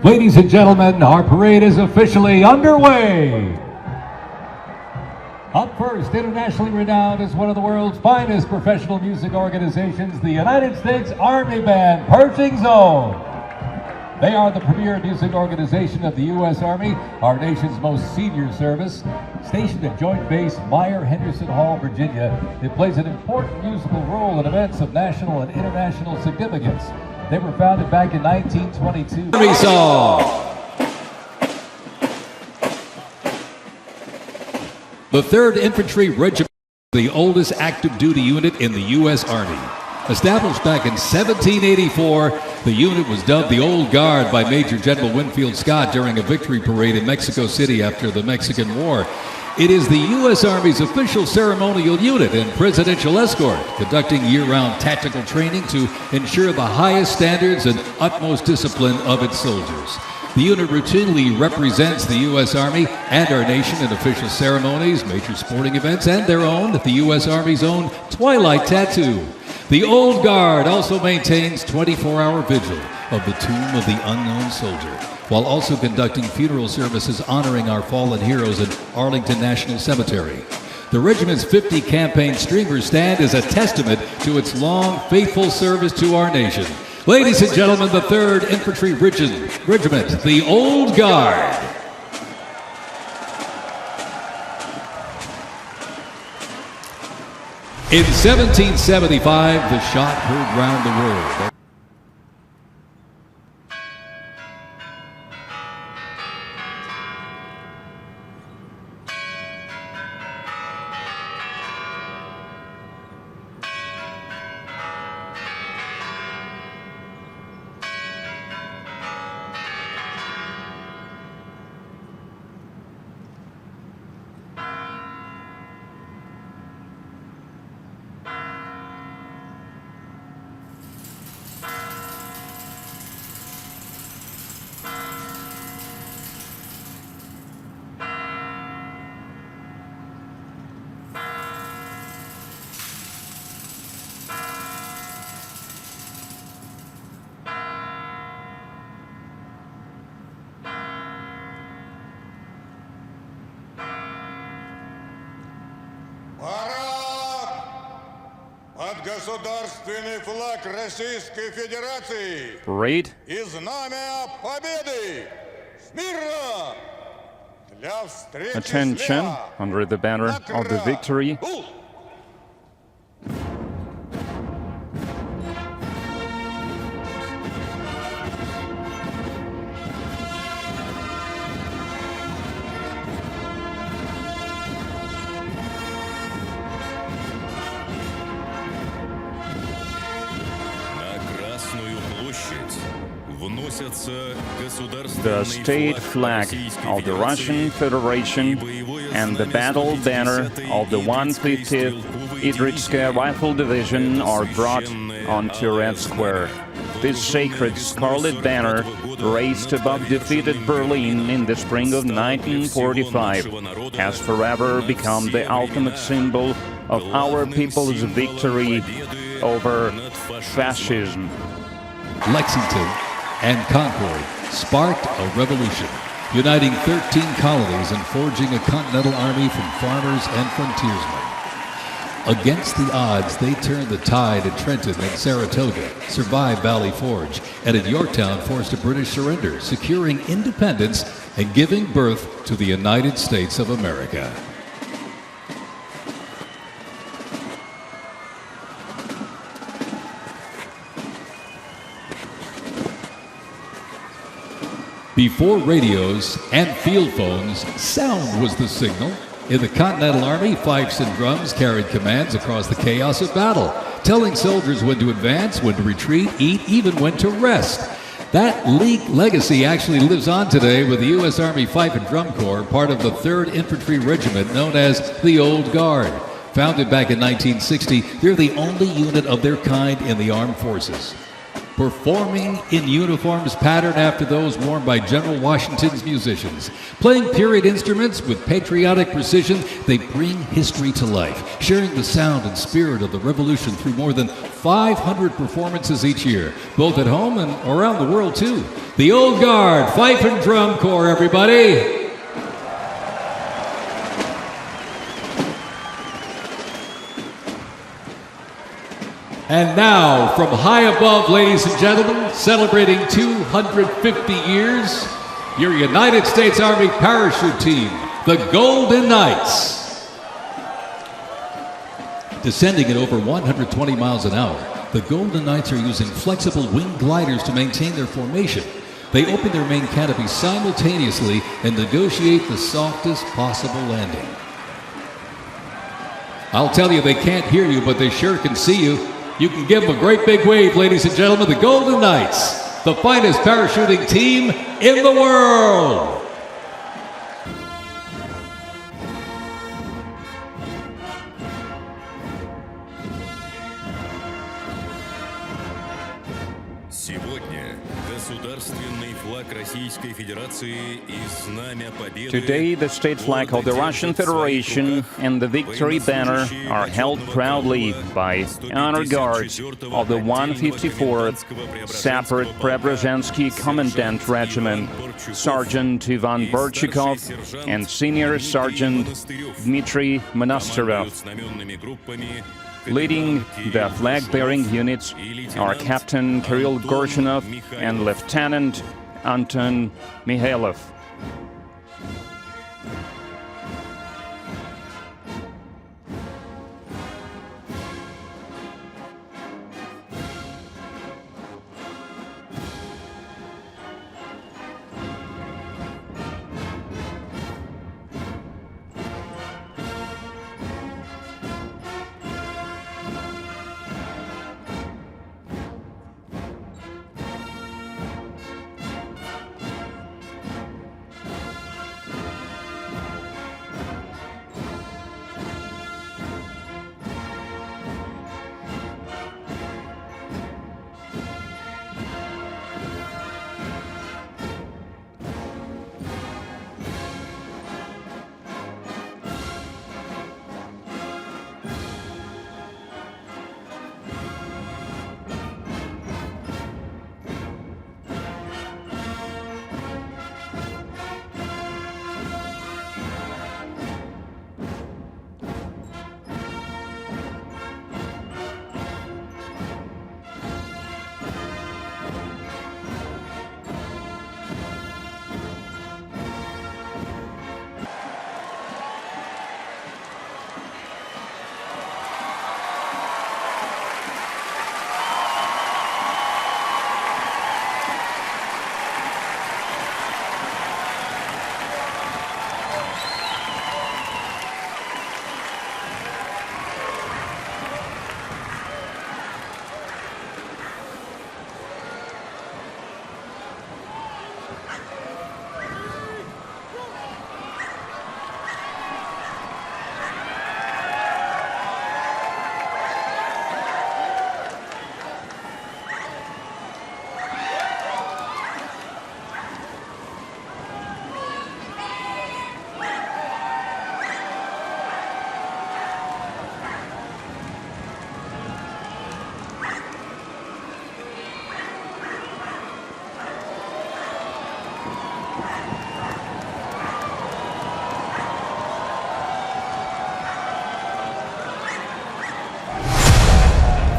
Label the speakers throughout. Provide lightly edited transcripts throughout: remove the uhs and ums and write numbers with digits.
Speaker 1: Ladies and gentlemen, our parade is officially underway. Up first, internationally renowned as one of the world's finest professional music organizations, the United States Army Band Pershing Zone. They are the premier music organization of the U.S. Army, our nation's most senior service. Stationed at Joint Base Meyer-Henderson Hall, Virginia, it plays an important musical role in events of national and international significance. They were founded back in 1922. Army song. The 3rd Infantry Regiment, the oldest active duty unit in the U.S. Army. Established back in 1784, the unit was dubbed the Old Guard by Major General Winfield Scott during a victory parade in Mexico City after the Mexican War. It is the U.S. Army's official ceremonial unit and presidential escort, conducting year-round tactical training to ensure the highest standards and utmost discipline of its soldiers. The unit routinely represents the U.S. Army and our nation in official ceremonies, major sporting events, and their own, the U.S. Army's own Twilight Tattoo. The Old Guard also maintains 24-hour vigil of the Tomb of the Unknown Soldier, while also conducting funeral services honoring our fallen heroes in Arlington National Cemetery. The regiment's 50 campaign streamer stand is a testament to its long, faithful service to our nation. Ladies and gentlemen, the 3rd Infantry Regiment, the Old Guard. In 1775, the shot heard round the world.
Speaker 2: Государственный флаг Российской Федерации.
Speaker 3: Parade.
Speaker 2: И знамя победы. Смирно. Для встречи.
Speaker 3: Attention, under the banner of the victory. The state flag of the Russian Federation and the battle banner of the 150th Idritskaya Rifle Division are brought onto Red Square. This sacred scarlet banner, raised above defeated Berlin in the spring of 1945, has forever become the ultimate symbol of our people's victory over fascism.
Speaker 1: Lexington and Concord sparked a revolution, uniting 13 colonies and forging a continental army from farmers and frontiersmen. Against the odds, they turned the tide at Trenton and Saratoga, survived Valley Forge, and at Yorktown forced a British surrender, securing independence and giving birth to the United States of America. Before radios and field phones, sound was the signal. In the Continental Army, fifes and drums carried commands across the chaos of battle, telling soldiers when to advance, when to retreat, eat, even when to rest. That legacy actually lives on today with the U.S. Army Fife and Drum Corps, part of the 3rd Infantry Regiment known as the Old Guard. Founded back in 1960, they're the only unit of their kind in the armed forces. performing in uniforms patterned after those worn by General Washington's musicians. Playing period instruments with patriotic precision, they bring history to life, sharing the sound and spirit of the Revolution through more than 500 performances each year, both at home and around the world too. The Old Guard Fife and Drum Corps, everybody! And now, from high above, ladies and gentlemen, celebrating 250 years, your United States Army parachute team, the Golden Knights. Descending at over 120 miles an hour, the Golden Knights are using flexible wing gliders to maintain their formation. They open their main canopy simultaneously and negotiate the softest possible landing. I'll tell you, they can't hear you, but they sure can see you. You can give them a great big wave, ladies and gentlemen. The Golden Knights, the finest parachuting team in the world.
Speaker 3: Today, the state flag of the Russian Federation and the victory banner are held proudly by honor guards of the 154th Separate Preobrazhensky Commandant Regiment, Sergeant Ivan Burchikov and Senior Sergeant Dmitry Monasterov. Leading the flag-bearing units are Captain Kirill Gorshinov and Lieutenant Anton Mikhailov.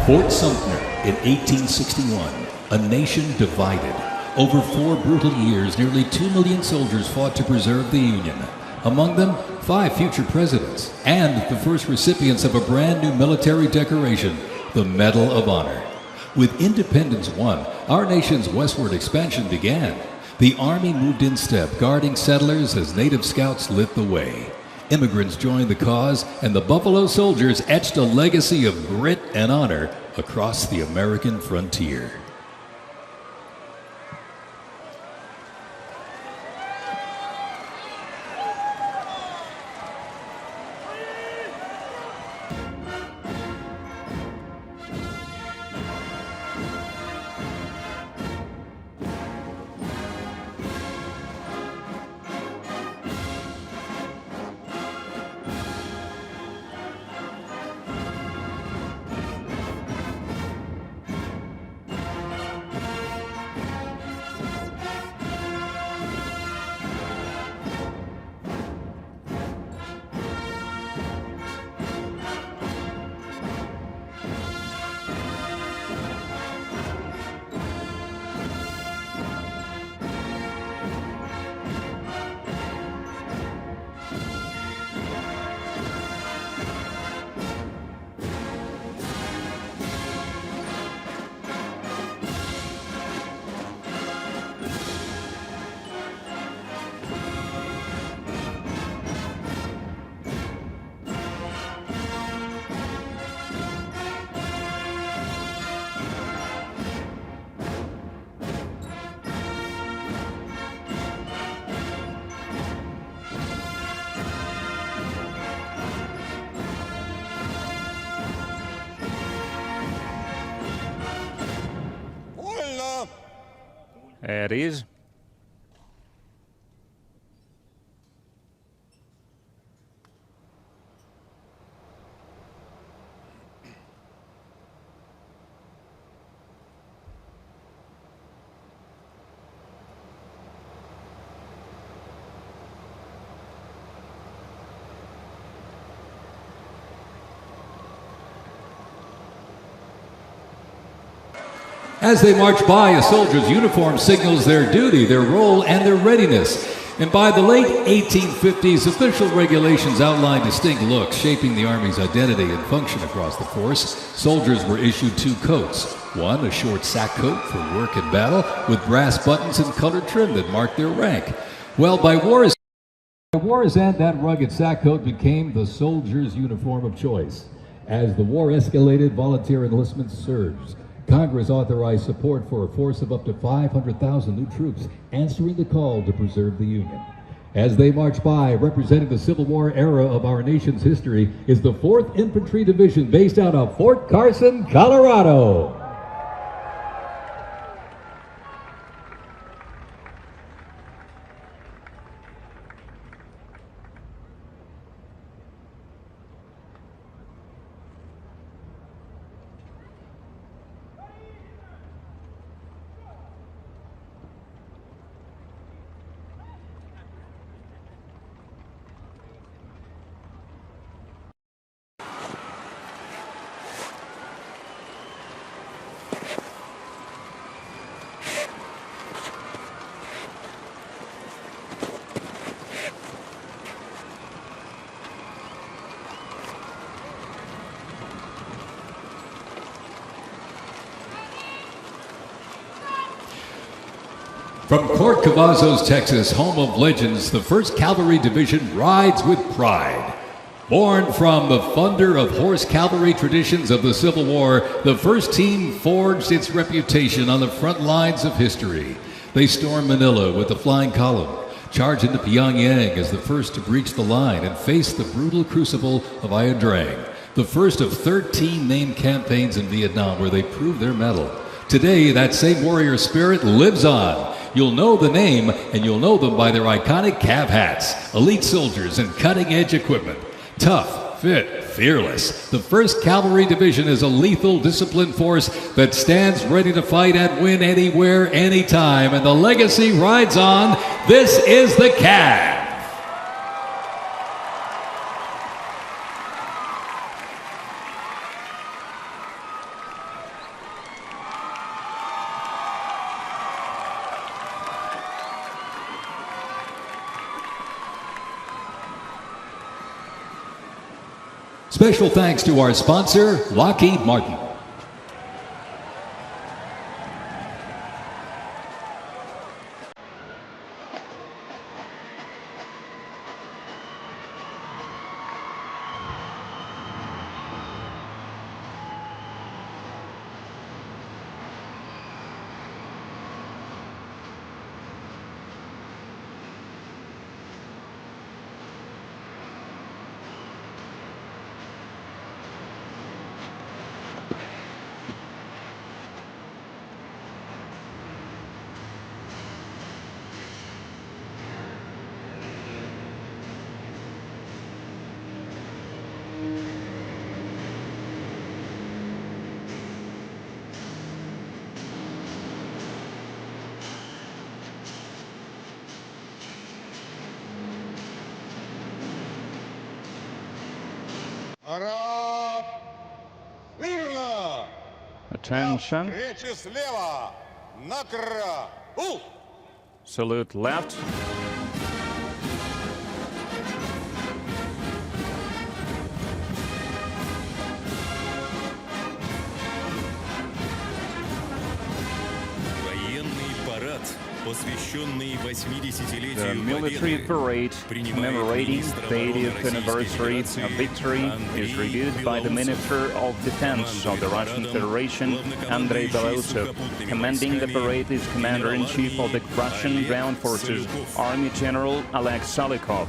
Speaker 1: Fort Sumter in 1861, a nation divided. Over 4 brutal years, nearly 2 million soldiers fought to preserve the Union. Among them, 5 future presidents and the first recipients of a brand new military decoration, the Medal of Honor. With independence won, our nation's westward expansion began. The Army moved in step, guarding settlers as native scouts lit the way. Immigrants joined the cause, and the Buffalo Soldiers etched a legacy of grit and honor across the American frontier.
Speaker 3: It is.
Speaker 1: As they march by, a soldier's uniform signals their duty, their role, and their readiness. And by the late 1850s, official regulations outlined distinct looks, shaping the Army's identity and function across the force. Soldiers were issued 2 coats. One, a short sack coat for work and battle, with brass buttons and colored trim that marked their rank. Well, by war's end, that rugged sack coat became the soldier's uniform of choice. As the war escalated, volunteer enlistment surged. Congress authorized support for a force of up to 500,000 new troops, answering the call to preserve the Union. As they march by, representing the Civil War era of our nation's history, is the 4th Infantry Division based out of Fort Carson, Colorado. From Fort Cavazos, Texas, home of legends, the 1st Cavalry Division rides with pride. Born from the thunder of horse cavalry traditions of the Civil War, the 1st team forged its reputation on the front lines of history. They stormed Manila with the flying column, charged into Pyongyang as the first to breach the line and face the brutal crucible of Ia Drang, the first of 13 named campaigns in Vietnam where they proved their mettle. Today, that same warrior spirit lives on. You'll know the name, and you'll know them by their iconic Cav hats, elite soldiers, and cutting-edge equipment. Tough, fit, fearless. The 1st Cavalry Division is a lethal, disciplined force that stands ready to fight and win anywhere, anytime, and the legacy rides on. This is the Cav. Special thanks to our sponsor, Lockheed Martin.
Speaker 2: Араб! Мирно!
Speaker 3: Attention.
Speaker 2: Речи слева! Накра!
Speaker 3: Salute left. The military parade commemorating the 80th anniversary of victory is reviewed by the Minister of Defense of the Russian Federation, Andrei Belosov. Commanding the parade is Commander-in-Chief of the Russian Ground Forces, Army General Oleg Salikov.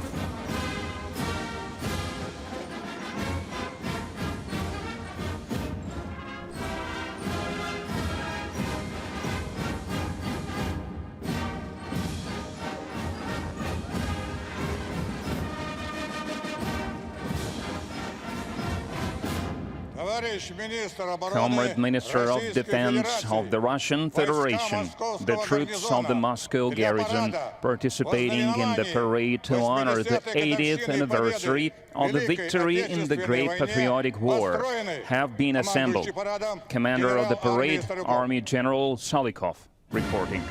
Speaker 3: Comrade Minister of Defense of the Russian Federation, the troops of the Moscow garrison participating in the parade to honor the 80th anniversary of the victory in the Great Patriotic War have been assembled. Commander of the parade, Army General Salikov, reporting.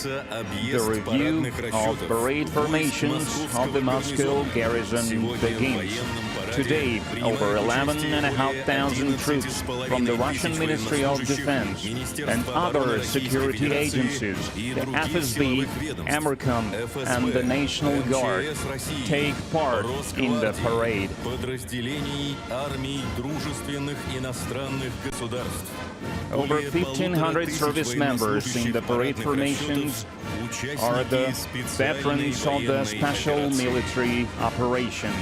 Speaker 3: The review of parade formations of the Moscow garrison begins. Today, over 11,500 troops from the Russian Ministry of Defense and other security agencies, the FSB, Amercom, and the National Guard, take part in the parade. Over 1,500 service members in the parade formations are the veterans of the special military operation.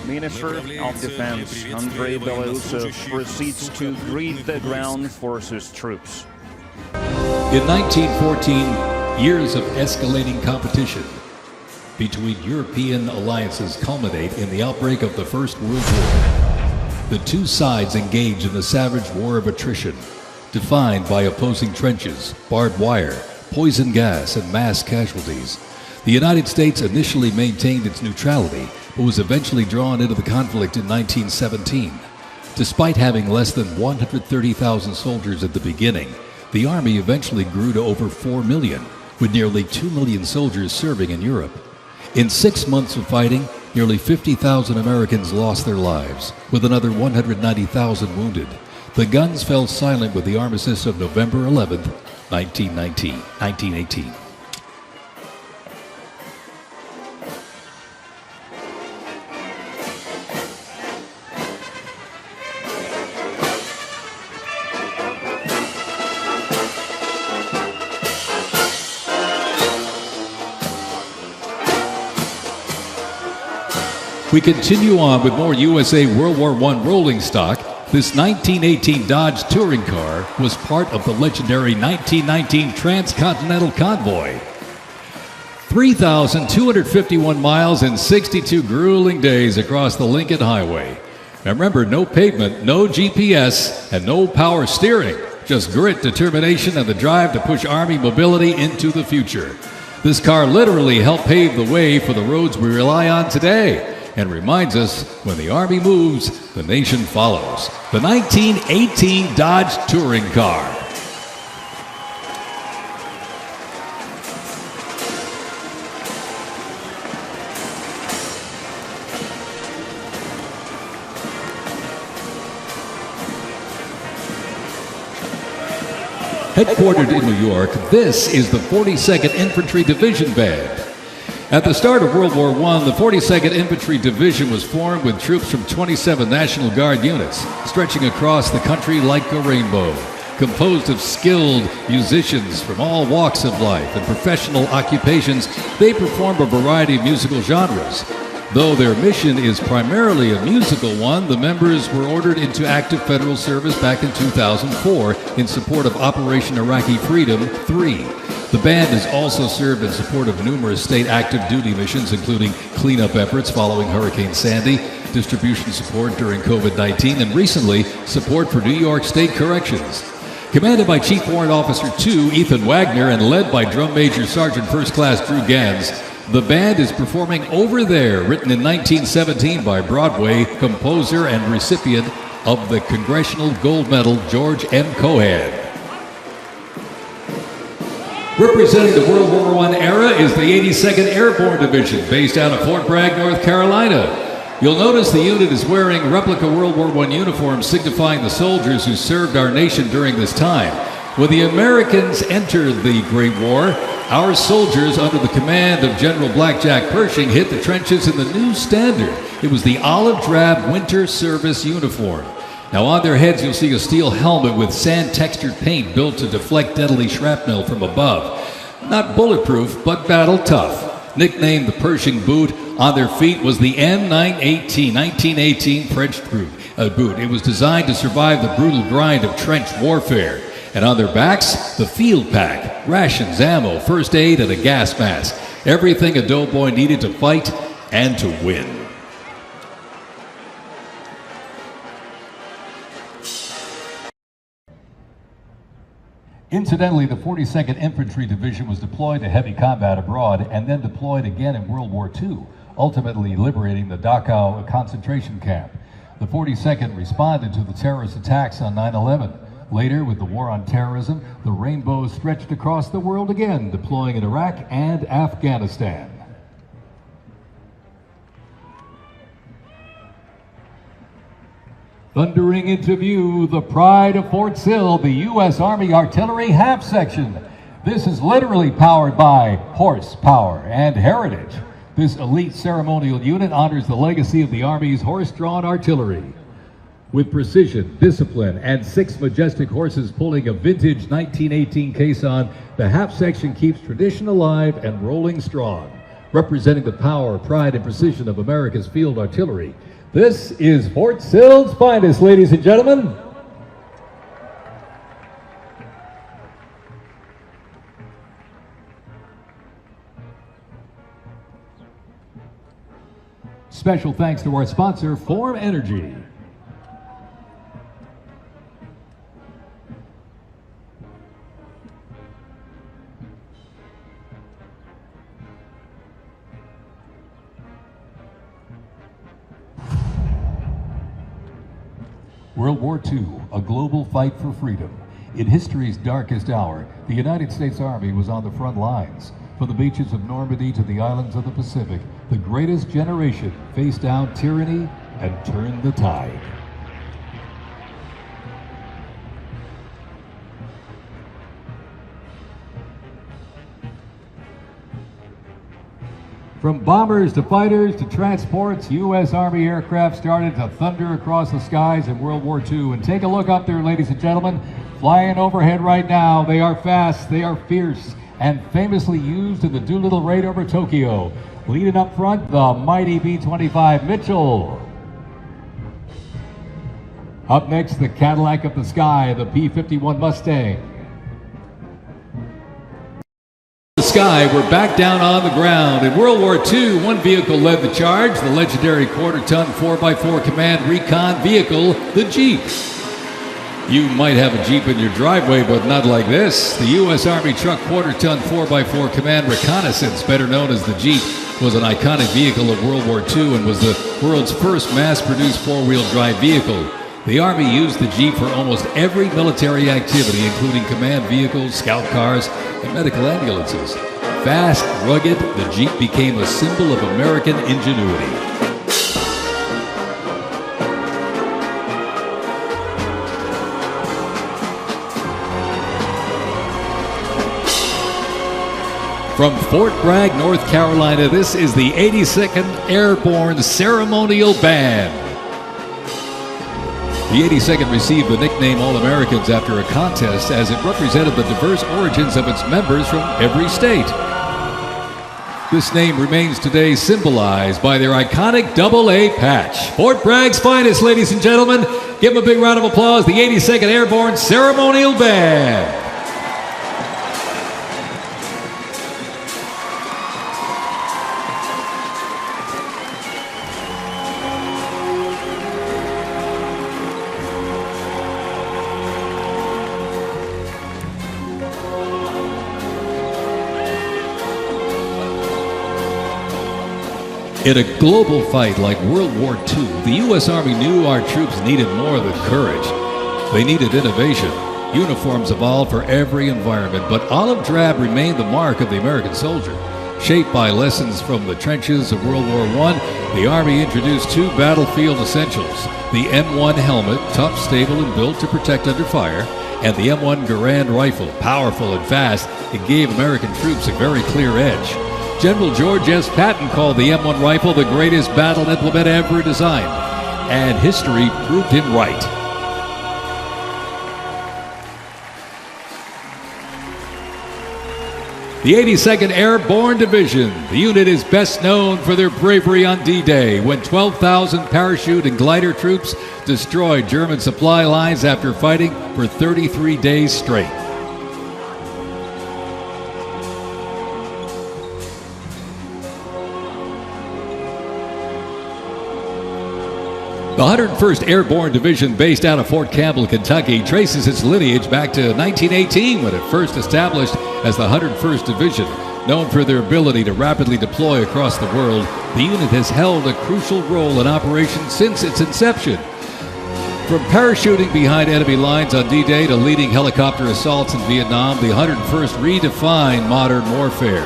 Speaker 3: Minister of Defense Andrei Belousov proceeds to greet the ground forces troops.
Speaker 1: In 1914, years of escalating competition between European alliances culminate in the outbreak of the First World War. The two sides engage in a savage war of attrition, defined by opposing trenches, barbed wire, poison gas, and mass casualties. The United States initially maintained its neutrality, but was eventually drawn into the conflict in 1917. Despite having less than 130,000 soldiers at the beginning, the Army eventually grew to over 4 million, with nearly 2 million soldiers serving in Europe. In 6 months of fighting, nearly 50,000 Americans lost their lives, with another 190,000 wounded. The guns fell silent with the armistice of November 11, 1918. We continue on with more USA World War I rolling stock. This 1918 Dodge touring car was part of the legendary 1919 Transcontinental Convoy. 3,251 miles and 62 grueling days across the Lincoln Highway. Now remember, no pavement, no GPS, and no power steering. Just grit, determination, and the drive to push Army mobility into the future. This car literally helped pave the way for the roads we rely on today, and reminds us when the Army moves, the nation follows. The 1918 Dodge Touring Car. Headquartered in New York, this is the 42nd Infantry Division Band. At the start of World War I, the 42nd Infantry Division was formed with troops from 27 National Guard units, stretching across the country like a rainbow. Composed of skilled musicians from all walks of life and professional occupations, they perform a variety of musical genres. Though their mission is primarily a musical one, the members were ordered into active federal service back in 2004 in support of Operation Iraqi Freedom 3. The band has also served in support of numerous state active duty missions, including cleanup efforts following Hurricane Sandy, distribution support during COVID-19, and recently, support for New York State Corrections. Commanded by Chief Warrant Officer 2 Ethan Wagner and led by Drum Major Sergeant First Class Drew Gans, the band is performing Over There, written in 1917 by Broadway composer and recipient of the Congressional Gold Medal George M. Cohan. Representing the World War I era is the 82nd Airborne Division, based out of Fort Bragg, North Carolina. You'll notice the unit is wearing replica World War I uniforms signifying the soldiers who served our nation during this time. When the Americans entered the Great War, our soldiers under the command of General Blackjack Pershing hit the trenches in the new standard. It was the olive drab winter service uniform. Now on their heads you'll see a steel helmet with sand-textured paint built to deflect deadly shrapnel from above. Not bulletproof, but battle tough. Nicknamed the Pershing boot, on their feet was the M918, 1918 French boot. It was designed to survive the brutal grind of trench warfare. And on their backs, the field pack, rations, ammo, first aid, and a gas mask. Everything a doughboy needed to fight and to win. Incidentally, the 42nd Infantry Division was deployed to heavy combat abroad and then deployed again in World War II, ultimately liberating the Dachau concentration camp. The 42nd responded to the terrorist attacks on 9/11. Later, with the war on terrorism, the rainbow stretched across the world again, deploying in Iraq and Afghanistan. Thundering into view, the pride of Fort Sill, the U.S. Army Artillery Half Section. This is literally powered by horsepower and heritage. This elite ceremonial unit honors the legacy of the Army's horse-drawn artillery. With precision, discipline, and 6 majestic horses pulling a vintage 1918 caisson, the half section keeps tradition alive and rolling strong, representing the power, pride, and precision of America's field artillery. This is Fort Sill's finest, ladies and gentlemen. Special thanks to our sponsor, Form Energy. World War II, a global fight for freedom. In history's darkest hour, the United States Army was on the front lines. From the beaches of Normandy to the islands of the Pacific, the greatest generation faced down tyranny and turned the tide. From bombers to fighters to transports, U.S. Army aircraft started to thunder across the skies in World War II. And take a look up there, ladies and gentlemen. Flying overhead right now, they are fast, they are fierce, and famously used in the Doolittle raid over Tokyo. Leading up front, the mighty B-25 Mitchell. Up next, the Cadillac of the sky, the P-51 Mustang. Sky, we're back down on the ground. In World War II, one vehicle led the charge, the legendary quarter-ton 4x4 command recon vehicle, the Jeep. You might have a Jeep in your driveway, but not like this. The U.S. Army truck quarter-ton 4x4 command reconnaissance, better known as the Jeep, was an iconic vehicle of World War II and was the world's first mass-produced four-wheel drive vehicle. The Army used the Jeep for almost every military activity, including command vehicles, scout cars, and medical ambulances. Fast, rugged, the Jeep became a symbol of American ingenuity. From Fort Bragg, North Carolina, this is the 82nd Airborne Ceremonial Band. The 82nd received the nickname All-Americans after a contest as it represented the diverse origins of its members from every state. This name remains today symbolized by their iconic AA patch. Fort Bragg's finest, ladies and gentlemen. Give them a big round of applause, the 82nd Airborne Ceremonial Band. In a global fight like World War II, the U.S. Army knew our troops needed more than courage. They needed innovation. Uniforms evolved for every environment, but olive drab remained the mark of the American soldier. Shaped by lessons from the trenches of World War I, the Army introduced 2 battlefield essentials: the M1 helmet, tough, stable, and built to protect under fire, and the M1 Garand rifle, powerful and fast. It gave American troops a very clear edge. General George S. Patton called the M1 rifle the greatest battle implement ever designed, and history proved him right. The 82nd Airborne Division. The unit is best known for their bravery on D-Day, when 12,000 parachute and glider troops destroyed German supply lines after fighting for 33 days straight. The 101st Airborne Division, based out of Fort Campbell, Kentucky, traces its lineage back to 1918 when it first established as the 101st Division. Known for their ability to rapidly deploy across the world, the unit has held a crucial role in operations since its inception. From parachuting behind enemy lines on D-Day to leading helicopter assaults in Vietnam, the 101st redefined modern warfare.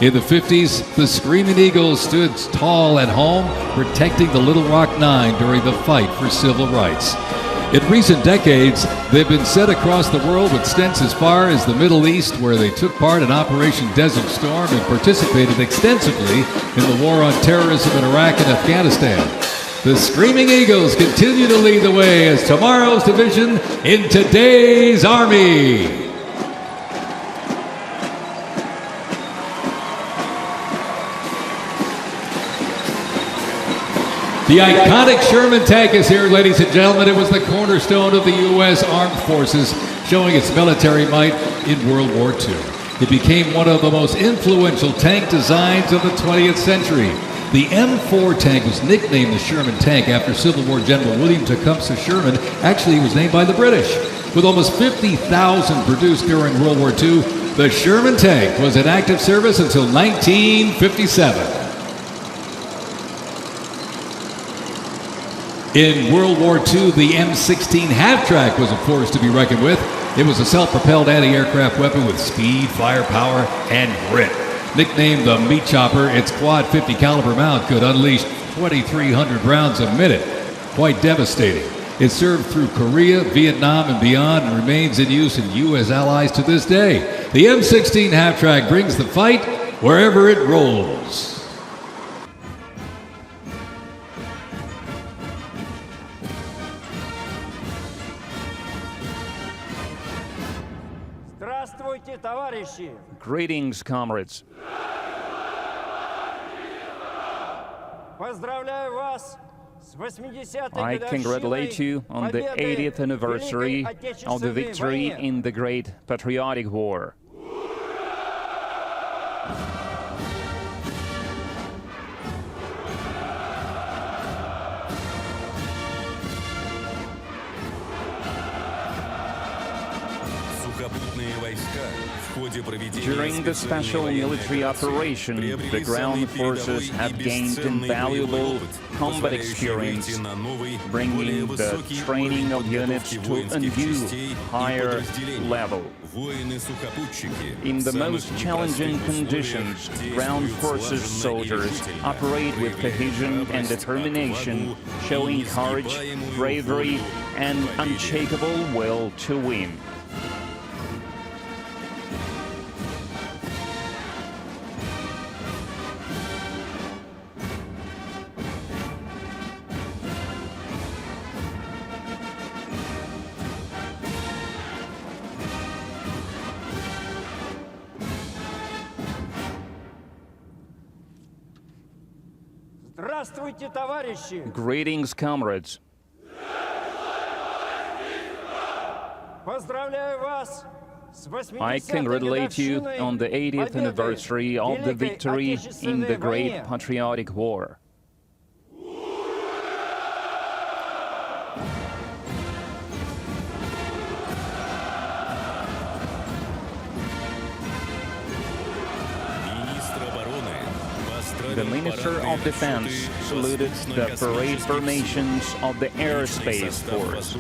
Speaker 1: In the 50s, the Screaming Eagles stood tall at home, protecting the Little Rock Nine during the fight for civil rights. In recent decades, they've been sent across the world with stints as far as the Middle East, where they took part in Operation Desert Storm and participated extensively in the war on terrorism in Iraq and Afghanistan. The Screaming Eagles continue to lead the way as tomorrow's division in today's Army. The iconic Sherman tank is here, ladies and gentlemen. It was the cornerstone of the U.S. Armed Forces, showing its military might in World War II. It became one of the most influential tank designs of the 20th century. The M4 tank was nicknamed the Sherman tank after Civil War General William Tecumseh Sherman. Actually, he was named by the British. With almost 50,000 produced during World War II, the Sherman tank was in active service until 1957. In World War II, the M16 half-track was a force to be reckoned with. It was a self-propelled anti-aircraft weapon with speed, firepower, and grit. Nicknamed the Meat Chopper, its quad 50 caliber mount could unleash 2,300 rounds a minute. Quite devastating. It served through Korea, Vietnam, and beyond, and remains in use in U.S. allies to this day. The M16 half-track brings the fight wherever it rolls.
Speaker 3: Greetings, comrades. I congratulate you on the 80th anniversary of the victory in the Great Patriotic War. During the special military operation, the ground forces have gained invaluable combat experience, bringing the training of units to a new, higher level. In the most challenging conditions, ground forces soldiers operate with cohesion and determination, showing courage, bravery, and unshakable will to win. Greetings, comrades. I congratulate you on the 80th anniversary of the victory in the Great Patriotic War. The Minister of Defense saluted the parade formations of the Aerospace Force.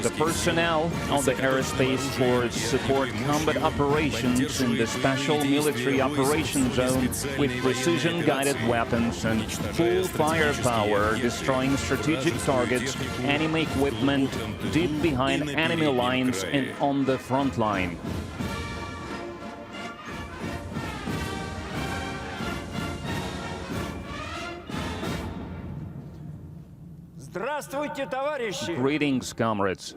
Speaker 3: The personnel of the Aerospace Force support combat operations in the Special Military Operations Zone with precision-guided weapons and full firepower, destroying strategic targets, enemy equipment, deep behind enemy lines and on the front line. Greetings, comrades.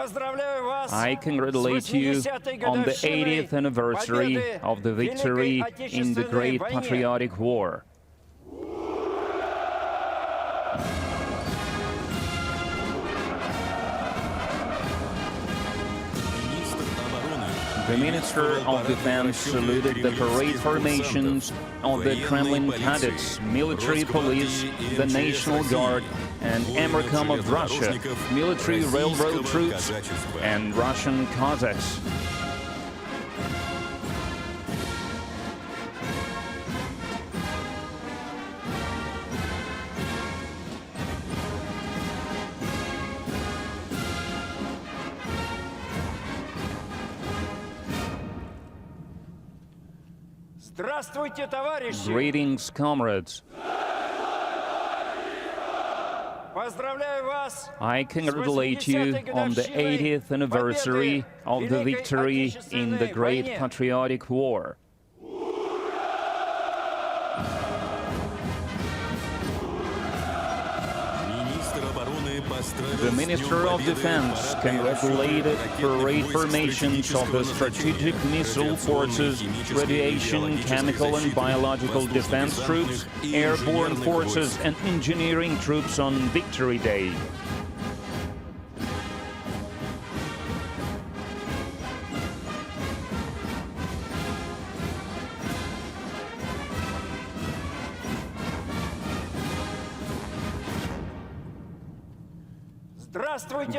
Speaker 3: I congratulate you on the 80th anniversary of the victory in the Great Patriotic War. The Minister of Defense saluted the parade formations of the Kremlin Cadets, Military Police, the National Guard, and Amercom of Russia, military railroad troops, and Russian Cossacks. Greetings, comrades. I congratulate you on the 80th anniversary of the victory in the Great Patriotic War. The Minister of Defense congratulated parade formations of the Strategic Missile Forces, Radiation, Chemical and Biological Defense Troops, Airborne Forces and Engineering Troops on Victory Day.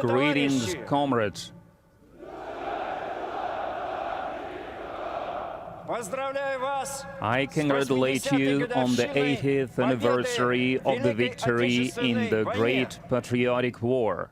Speaker 3: Greetings, comrades. I congratulate you on the 80th anniversary of the victory in the Great Patriotic War.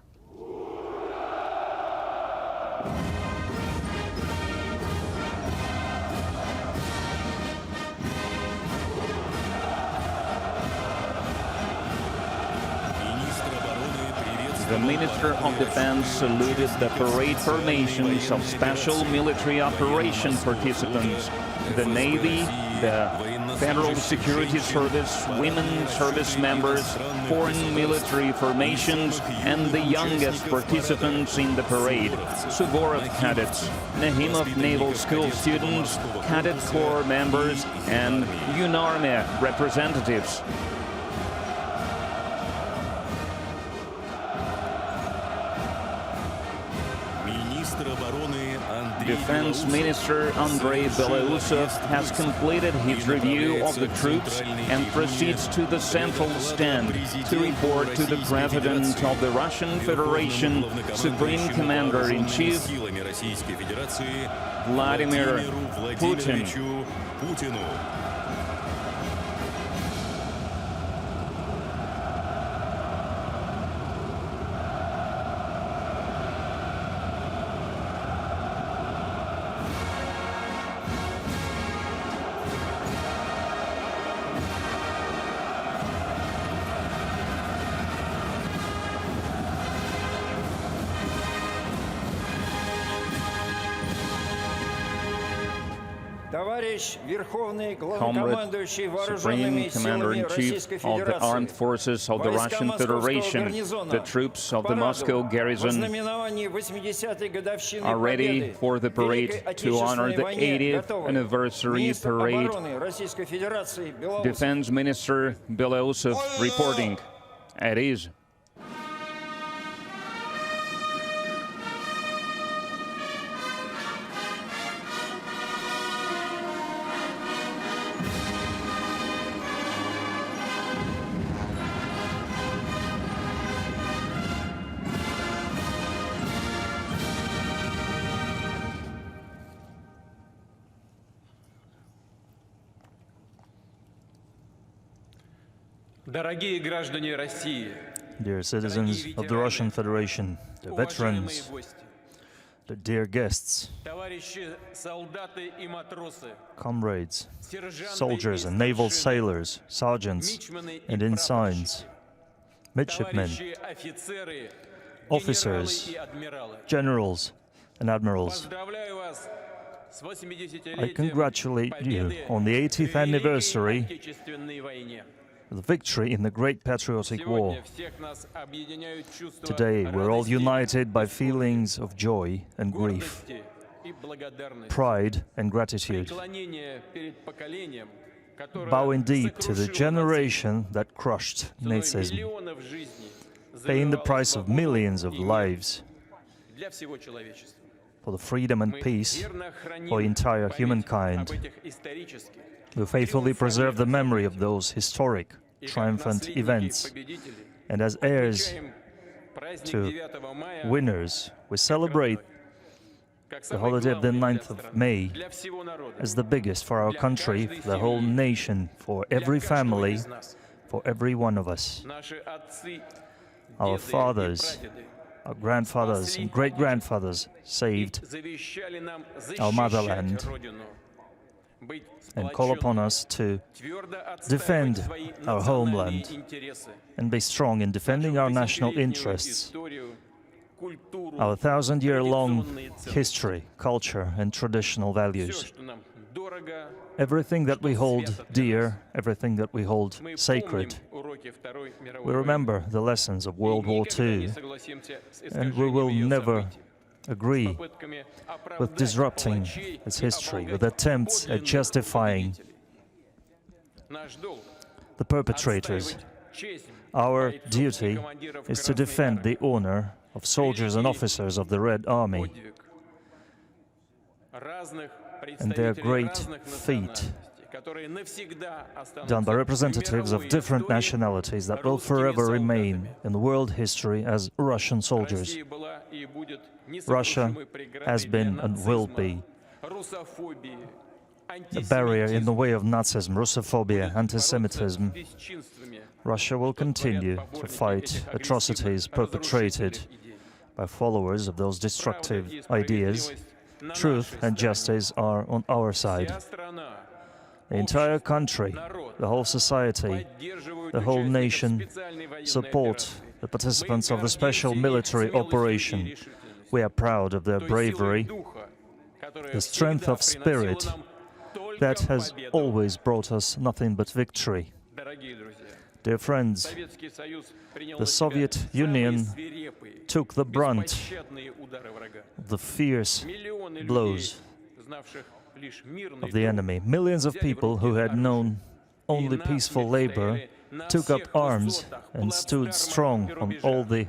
Speaker 3: The Minister of Defense saluted the parade formations of special military operation participants, the Navy, the Federal Security Service, women service members, foreign military formations, and the youngest participants in the parade, Suvorov cadets, Nahimov Naval School students, Cadet Corps members, and UNARME representatives. Defense Minister Andrei Belausov has completed his review of the troops and proceeds to the central stand to report to the President of the Russian Federation, Supreme Commander-in-Chief, Vladimir Putin. Comrade, Supreme Commander-in-Chief of the Armed Forces of the Russian Federation, the troops of the Moscow garrison are ready for the parade to honor the 80th anniversary parade. Defense Minister Belausov reporting. At ease.
Speaker 4: Dear citizens of the Russian Federation, the veterans, the dear guests, comrades, soldiers and naval sailors, sergeants and ensigns, midshipmen, officers, generals and admirals. I congratulate you on the 80th anniversary the victory in the Great Patriotic War. Today, we're all united by feelings of joy and grief, pride and gratitude. Bowing deep to the generation that crushed Nazism, paying the price of millions of lives for the freedom and peace for entire humankind. We faithfully preserve the memory of those historic, triumphant events, and as heirs to winners, we celebrate the holiday of the 9th of May as the biggest for our country, for the whole nation, for every family, for every one of us. Our fathers, our grandfathers and great-grandfathers saved our motherland and call upon us to defend our homeland and be strong in defending our national interests, our 1,000-year-long history, culture and traditional values. Everything that we hold dear, everything that we hold sacred. We remember the lessons of World War II, and we will never agree with disrupting its history, with attempts at justifying the perpetrators. Our duty is to defend the honor of soldiers and officers of the Red Army and their great feat done by representatives of different nationalities that will forever remain in world history as Russian soldiers. Russia has been and will be a barrier in the way of Nazism, Russophobia, anti-Semitism. Russia will continue to fight atrocities perpetrated by followers of those destructive ideas. Truth and justice are on our side. The entire country, the whole society, the whole nation support the participants of the special military operation. We are proud of their bravery, the strength of spirit that has always brought us nothing but victory. Dear friends, the Soviet Union took the brunt of the fierce blows of the enemy. Millions of people who had known only peaceful labor took up arms and stood strong on all the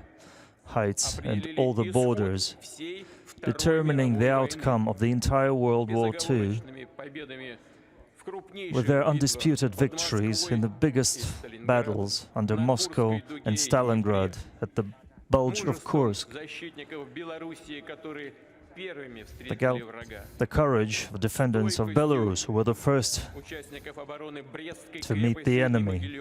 Speaker 4: heights and all the borders, determining the outcome of the entire World War II with their undisputed victories in the biggest battles under Moscow and Stalingrad, at the Bulge of Kursk. The courage of defenders of Belarus, who were the first to meet the enemy,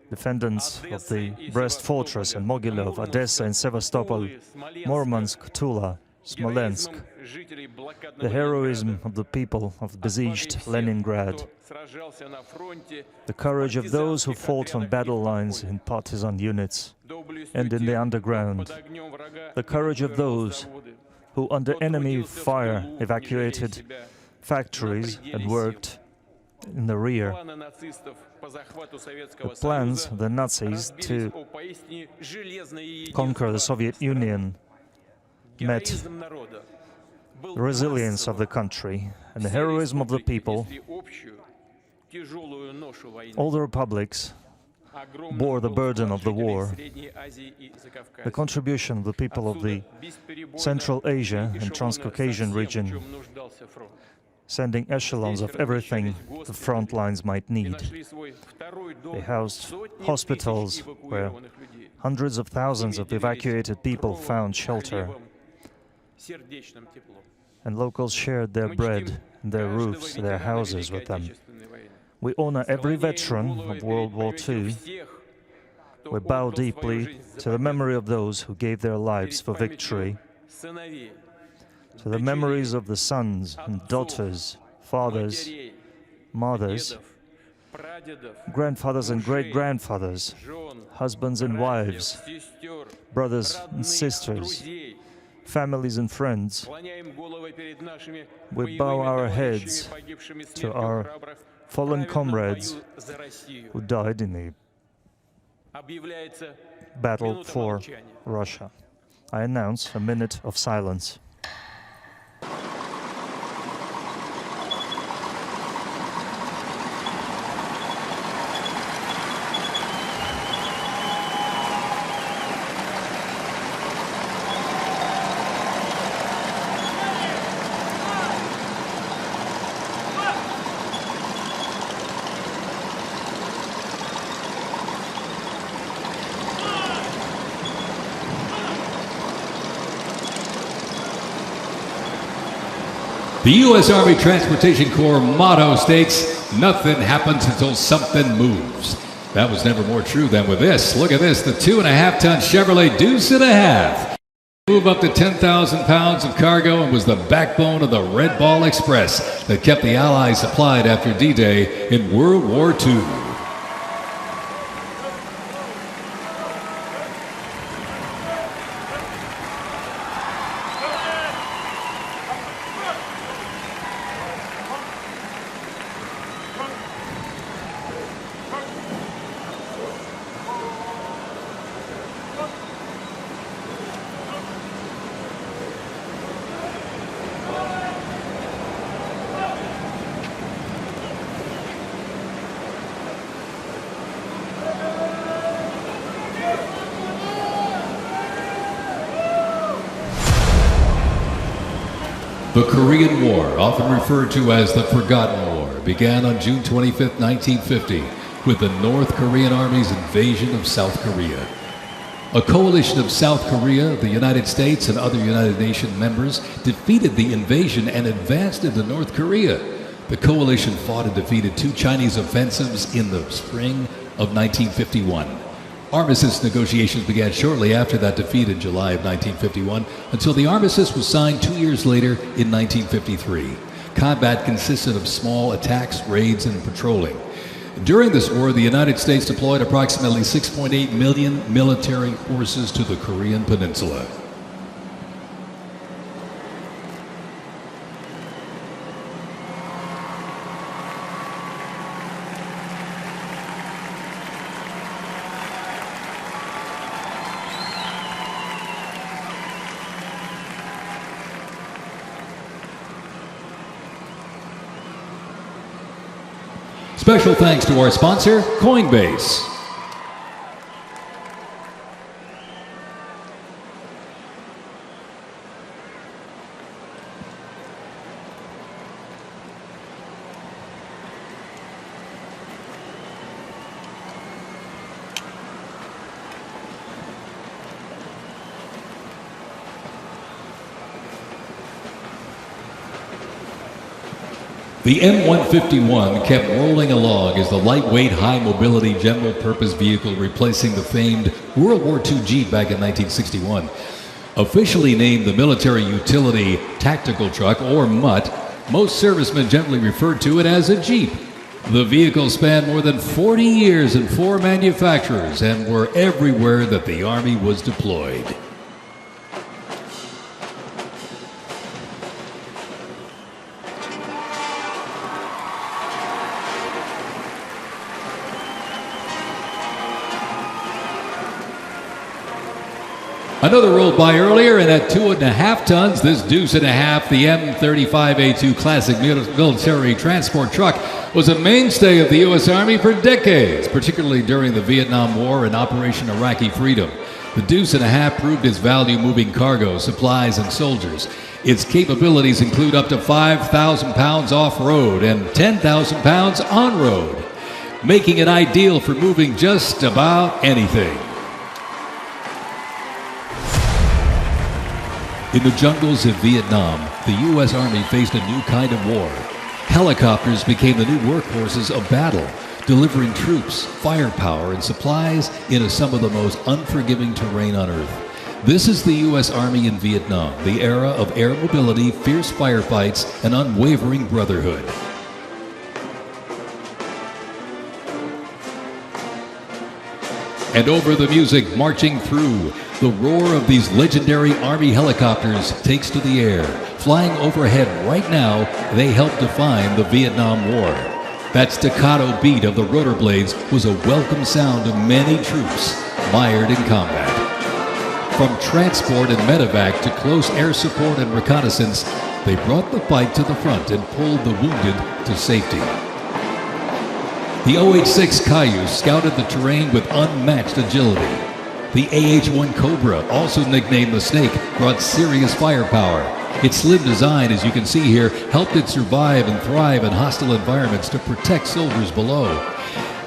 Speaker 4: defenders of the Brest Fortress and Mogilov, Odessa and Sevastopol, Murmansk, Tula, Smolensk, the heroism of the people of besieged Leningrad, the courage of those who fought on battle lines in partisan units and in the underground, the courage of those who under enemy fire evacuated factories and worked in the rear. The plans of the Nazis to conquer the Soviet Union met the resilience of the country and the heroism of the people. All the republics bore the burden of the war. The contribution of the people of the Central Asia and Transcaucasian region, sending echelons of everything the front lines might need. They housed hospitals where hundreds of thousands of evacuated people found shelter, and locals shared their bread, their roofs, their houses with them. We honor every veteran of World War II. We bow deeply to the memory of those who gave their lives for victory, to the memories of the sons and daughters, fathers, mothers, grandfathers and great-grandfathers, husbands and wives, brothers and sisters, families and friends. We bow our heads to our fallen comrades who died in the Battle for Russia. I announce a minute of silence.
Speaker 1: The U.S. Army Transportation Corps motto states, "Nothing happens until something moves." That was never more true than with this. Look at this, the 2.5-ton Chevrolet Deuce and a Half. Move up to 10,000 pounds of cargo and was the backbone of the Red Ball Express that kept the Allies supplied after D-Day in World War II. The Korean War, often referred to as the Forgotten War, began on June 25, 1950, with the North Korean Army's invasion of South Korea. A coalition of South Korea, the United States, and other United Nations members defeated the invasion and advanced into North Korea. The coalition fought and defeated 2 Chinese offensives in the spring of 1951. Armistice negotiations began shortly after that defeat in July of 1951 until the armistice was signed 2 years later in 1953. Combat consisted of small attacks, raids, and patrolling. During this war, the United States deployed approximately 6.8 million military forces to the Korean Peninsula. Special thanks to our sponsor, Coinbase. The M151 kept rolling along as the lightweight, high-mobility general-purpose vehicle replacing the famed World War II Jeep back in 1961. Officially named the Military Utility Tactical Truck, or MUT, most servicemen generally referred to it as a Jeep. The vehicle spanned more than 40 years in 4 manufacturers and were everywhere that the Army was deployed. Another rolled by earlier, and at 2.5 tons, this Deuce and a Half, the M35A2 classic military transport truck, was a mainstay of the U.S. Army for decades, particularly during the Vietnam War and Operation Iraqi Freedom. The Deuce and a Half proved its value moving cargo, supplies, and soldiers. Its capabilities include up to 5,000 pounds off-road and 10,000 pounds on-road, making it ideal for moving just about anything. In the jungles of Vietnam, the U.S. Army faced a new kind of war. Helicopters became the new workhorses of battle, delivering troops, firepower, and supplies into some of the most unforgiving terrain on Earth. This is the U.S. Army in Vietnam, the era of air mobility, fierce firefights, and unwavering brotherhood. And over the music marching through, the roar of these legendary Army helicopters takes to the air. Flying overhead right now, they help define the Vietnam War. That staccato beat of the rotor blades was a welcome sound to many troops mired in combat. From transport and medevac to close air support and reconnaissance, they brought the fight to the front and pulled the wounded to safety. The OH-6 Cayuse scouted the terrain with unmatched agility. The AH-1 Cobra, also nicknamed the Snake, brought serious firepower. Its slim design, as you can see here, helped it survive and thrive in hostile environments to protect soldiers below.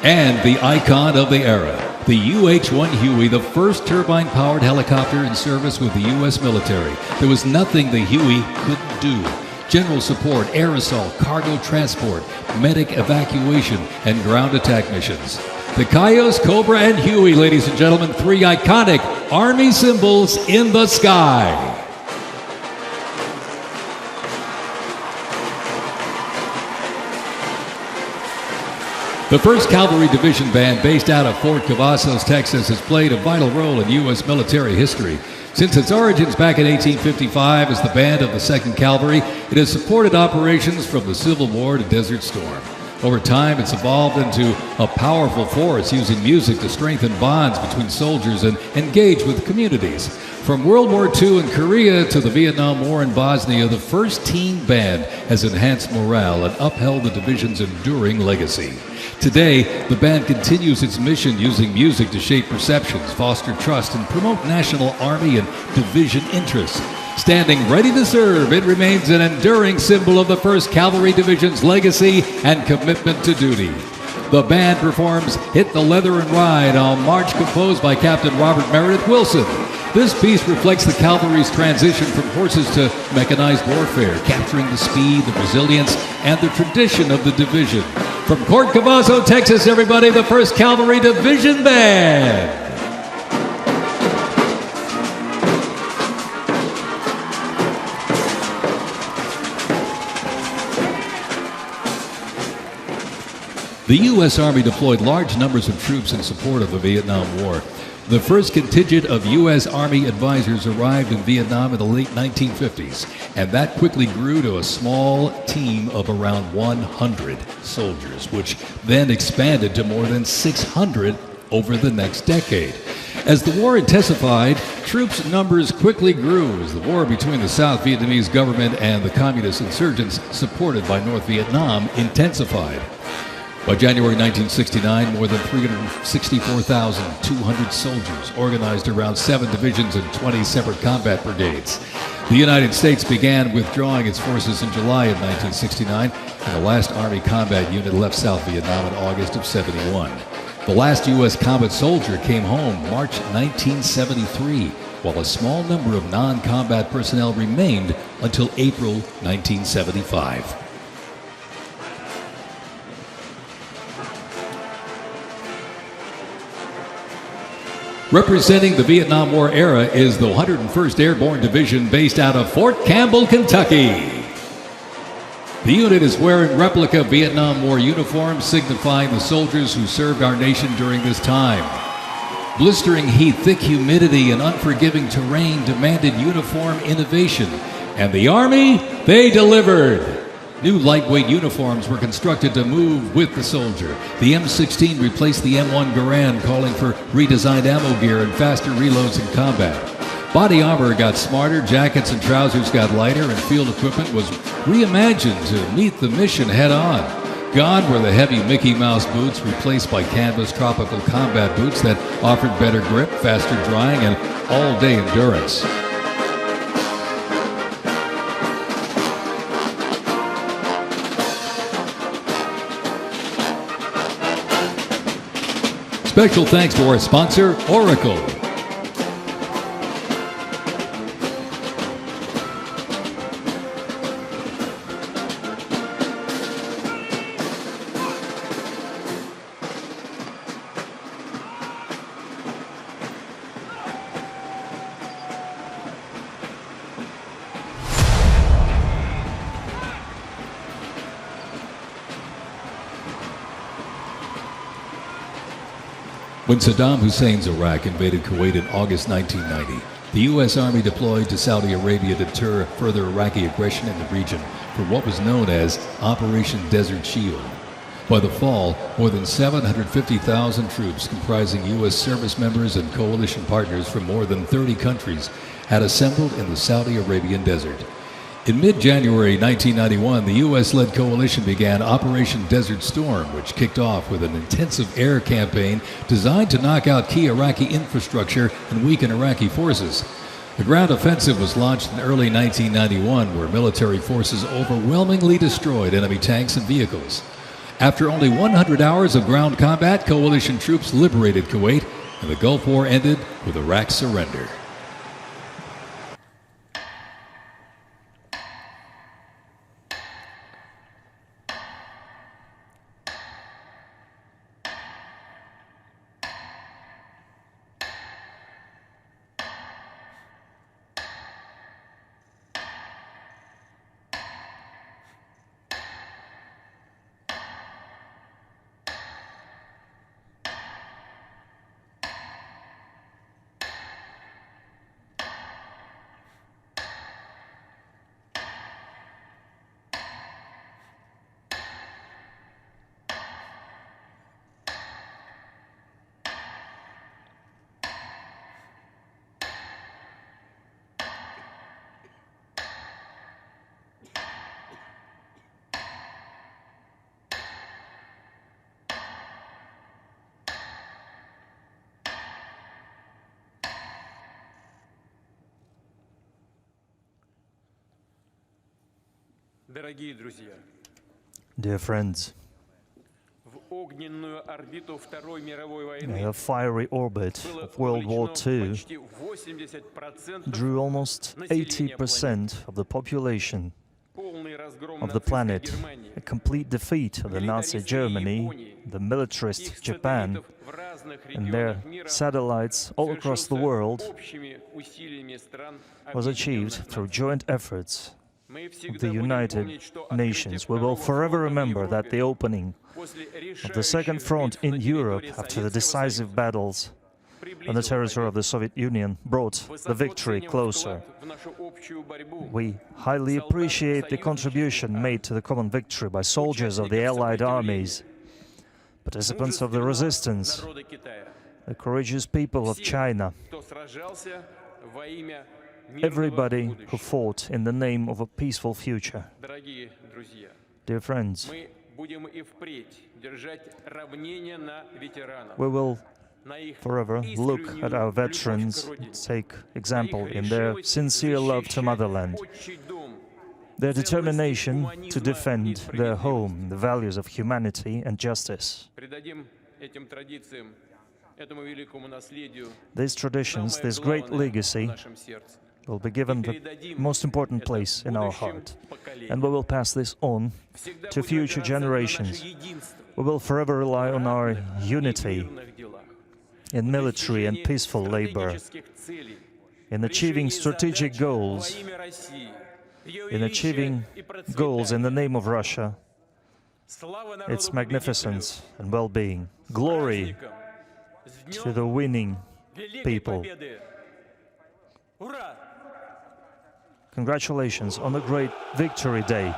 Speaker 1: And the icon of the era, the UH-1 Huey, the first turbine-powered helicopter in service with the U.S. military. There was nothing the Huey couldn't do. General support, air assault, cargo transport, medic evacuation, and ground attack missions. The Cayuse, Cobra, and Huey, ladies and gentlemen, three iconic Army symbols in the sky. The 1st Cavalry Division Band, based out of Fort Cavazos, Texas, has played a vital role in U.S. military history. Since its origins back in 1855 as the band of the 2nd Cavalry, it has supported operations from the Civil War to Desert Storm. Over time, it's evolved into a powerful force using music to strengthen bonds between soldiers and engage with communities. From World War II in Korea to the Vietnam War in Bosnia, the 1st Teen Band has enhanced morale and upheld the division's enduring legacy. Today, the band continues its mission using music to shape perceptions, foster trust, and promote national Army and division interests. Standing ready to serve, it remains an enduring symbol of the 1st Cavalry Division's legacy and commitment to duty. The band performs Hit the Leather and Ride on March, composed by Captain Robert Meredith Wilson. This piece reflects the cavalry's transition from horses to mechanized warfare, capturing the speed, the resilience, and the tradition of the division. From Fort Cavazos, Texas, everybody, the 1st Cavalry Division Band. The U.S. Army deployed large numbers of troops in support of the Vietnam War. The first contingent of U.S. Army advisors arrived in Vietnam in the late 1950s, and that quickly grew to a small team of around 100 soldiers, which then expanded to more than 600 over the next decade. As the war intensified, troops' numbers quickly grew as the war between the South Vietnamese government and the communist insurgents supported by North Vietnam intensified. By January 1969, more than 364,200 soldiers organized around 7 divisions and 20 separate combat brigades. The United States began withdrawing its forces in July of 1969, and the last Army combat unit left South Vietnam in August of '71. The last U.S. combat soldier came home March 1973, while a small number of non-combat personnel remained until April 1975. Representing the Vietnam War era is the 101st Airborne Division based out of Fort Campbell, Kentucky. The unit is wearing replica Vietnam War uniforms signifying the soldiers who served our nation during this time. Blistering heat, thick humidity, and unforgiving terrain demanded uniform innovation, and the Army, they delivered. New lightweight uniforms were constructed to move with the soldier. The M16 replaced the M1 Garand, calling for redesigned ammo gear and faster reloads in combat. Body armor got smarter, jackets and trousers got lighter, and field equipment was reimagined to meet the mission head-on. Gone were the heavy Mickey Mouse boots, replaced by canvas tropical combat boots that offered better grip, faster drying, and all-day endurance. Special thanks to our sponsor, Oracle. When Saddam Hussein's Iraq invaded Kuwait in August 1990, the U.S. Army deployed to Saudi Arabia to deter further Iraqi aggression in the region for what was known as Operation Desert Shield. By the fall, more than 750,000 troops comprising U.S. service members and coalition partners from more than 30 countries had assembled in the Saudi Arabian desert. In mid-January 1991, the U.S.-led coalition began Operation Desert Storm, which kicked off with an intensive air campaign designed to knock out key Iraqi infrastructure and weaken Iraqi forces. The ground offensive was launched in early 1991, where military forces overwhelmingly destroyed enemy tanks and vehicles. After only 100 hours of ground combat, coalition troops liberated Kuwait, and the Gulf War ended with Iraq's surrender.
Speaker 4: Dear friends, the fiery orbit of World War II drew almost 80% of the population of the planet, a complete defeat of the Nazi Germany, the militarist Japan, and their satellites all across the world was achieved through joint efforts of the United Nations. We will forever remember that the opening of the Second Front in Europe after the decisive battles on the territory of the Soviet Union brought the victory closer. We highly appreciate the contribution made to the common victory by soldiers of the Allied armies, participants of the resistance, the courageous people of China, everybody who fought in the name of a peaceful future. Dear friends, we will forever look at our veterans, take example in their sincere love to motherland, their determination to defend their home, the values of humanity and justice. These traditions, this great legacy, will be given the most important place in our heart, and we will pass this on to future generations. We will forever rely on our unity in military and peaceful labor, in achieving strategic goals, in achieving goals in the name of Russia, its magnificence and well-being. Glory to the winning people. Congratulations on a great Victory Day.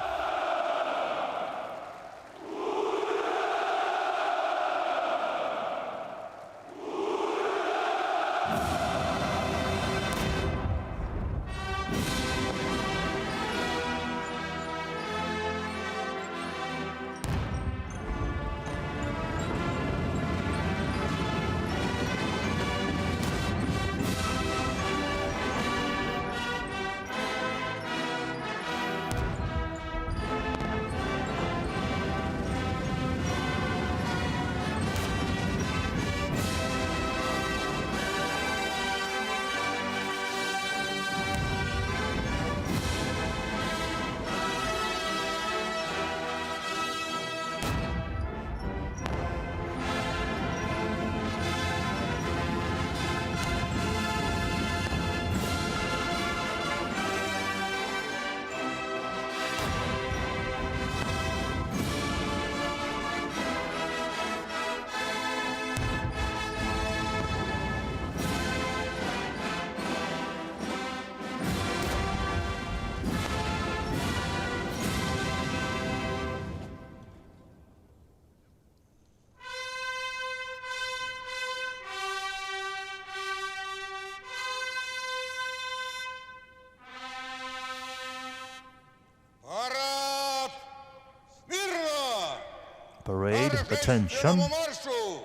Speaker 4: Parade, attention.
Speaker 2: маршу!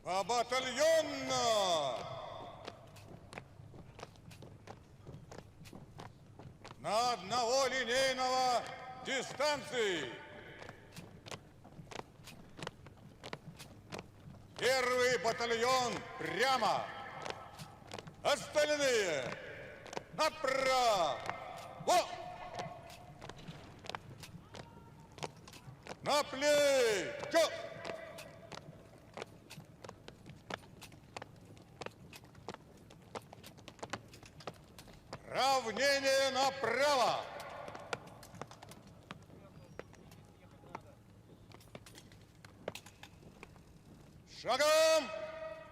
Speaker 2: Батальонно! На одного линейного дистанции! Первый батальон прямо! Остальные направо! На плечо! Равнение направо! Шагом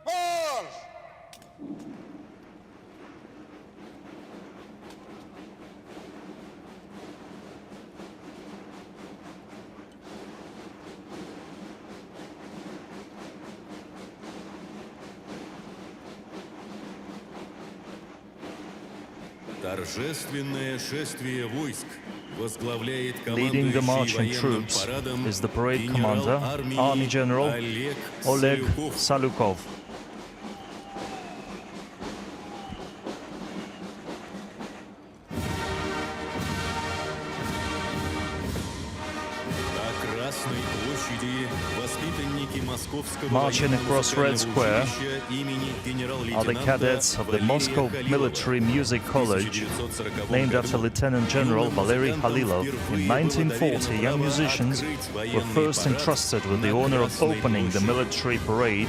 Speaker 2: марш!
Speaker 5: Торжественное шествие войск возглавляет
Speaker 4: Leading the marching
Speaker 5: командующий
Speaker 4: troops
Speaker 5: военным парадом
Speaker 4: is the parade
Speaker 5: генерал
Speaker 4: commander, Army General Oleg
Speaker 5: Салюков.
Speaker 4: Salukov.
Speaker 5: На Красной площади воспитанники Московского
Speaker 4: Marching across Red Square
Speaker 5: училища имени
Speaker 4: are the cadets of the Moscow Military Music College, named after Lieutenant General Valery Halilov. In 1940, young musicians were first entrusted with the honor of opening the military parade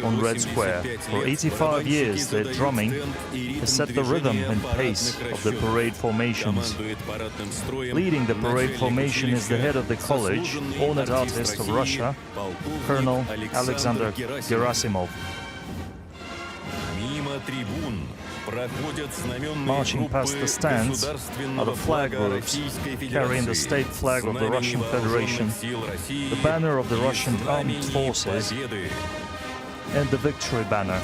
Speaker 4: on Red Square. For 85 years, their drumming has set the rhythm and pace of the parade formations. Leading the parade formation is the head of the college, honored artist of Russia, Colonel Alexander Gerasimov. Marching past the stands are the flag groups carrying the state flag of the Russian Federation, the banner of the Russian Armed Forces, and the victory banner.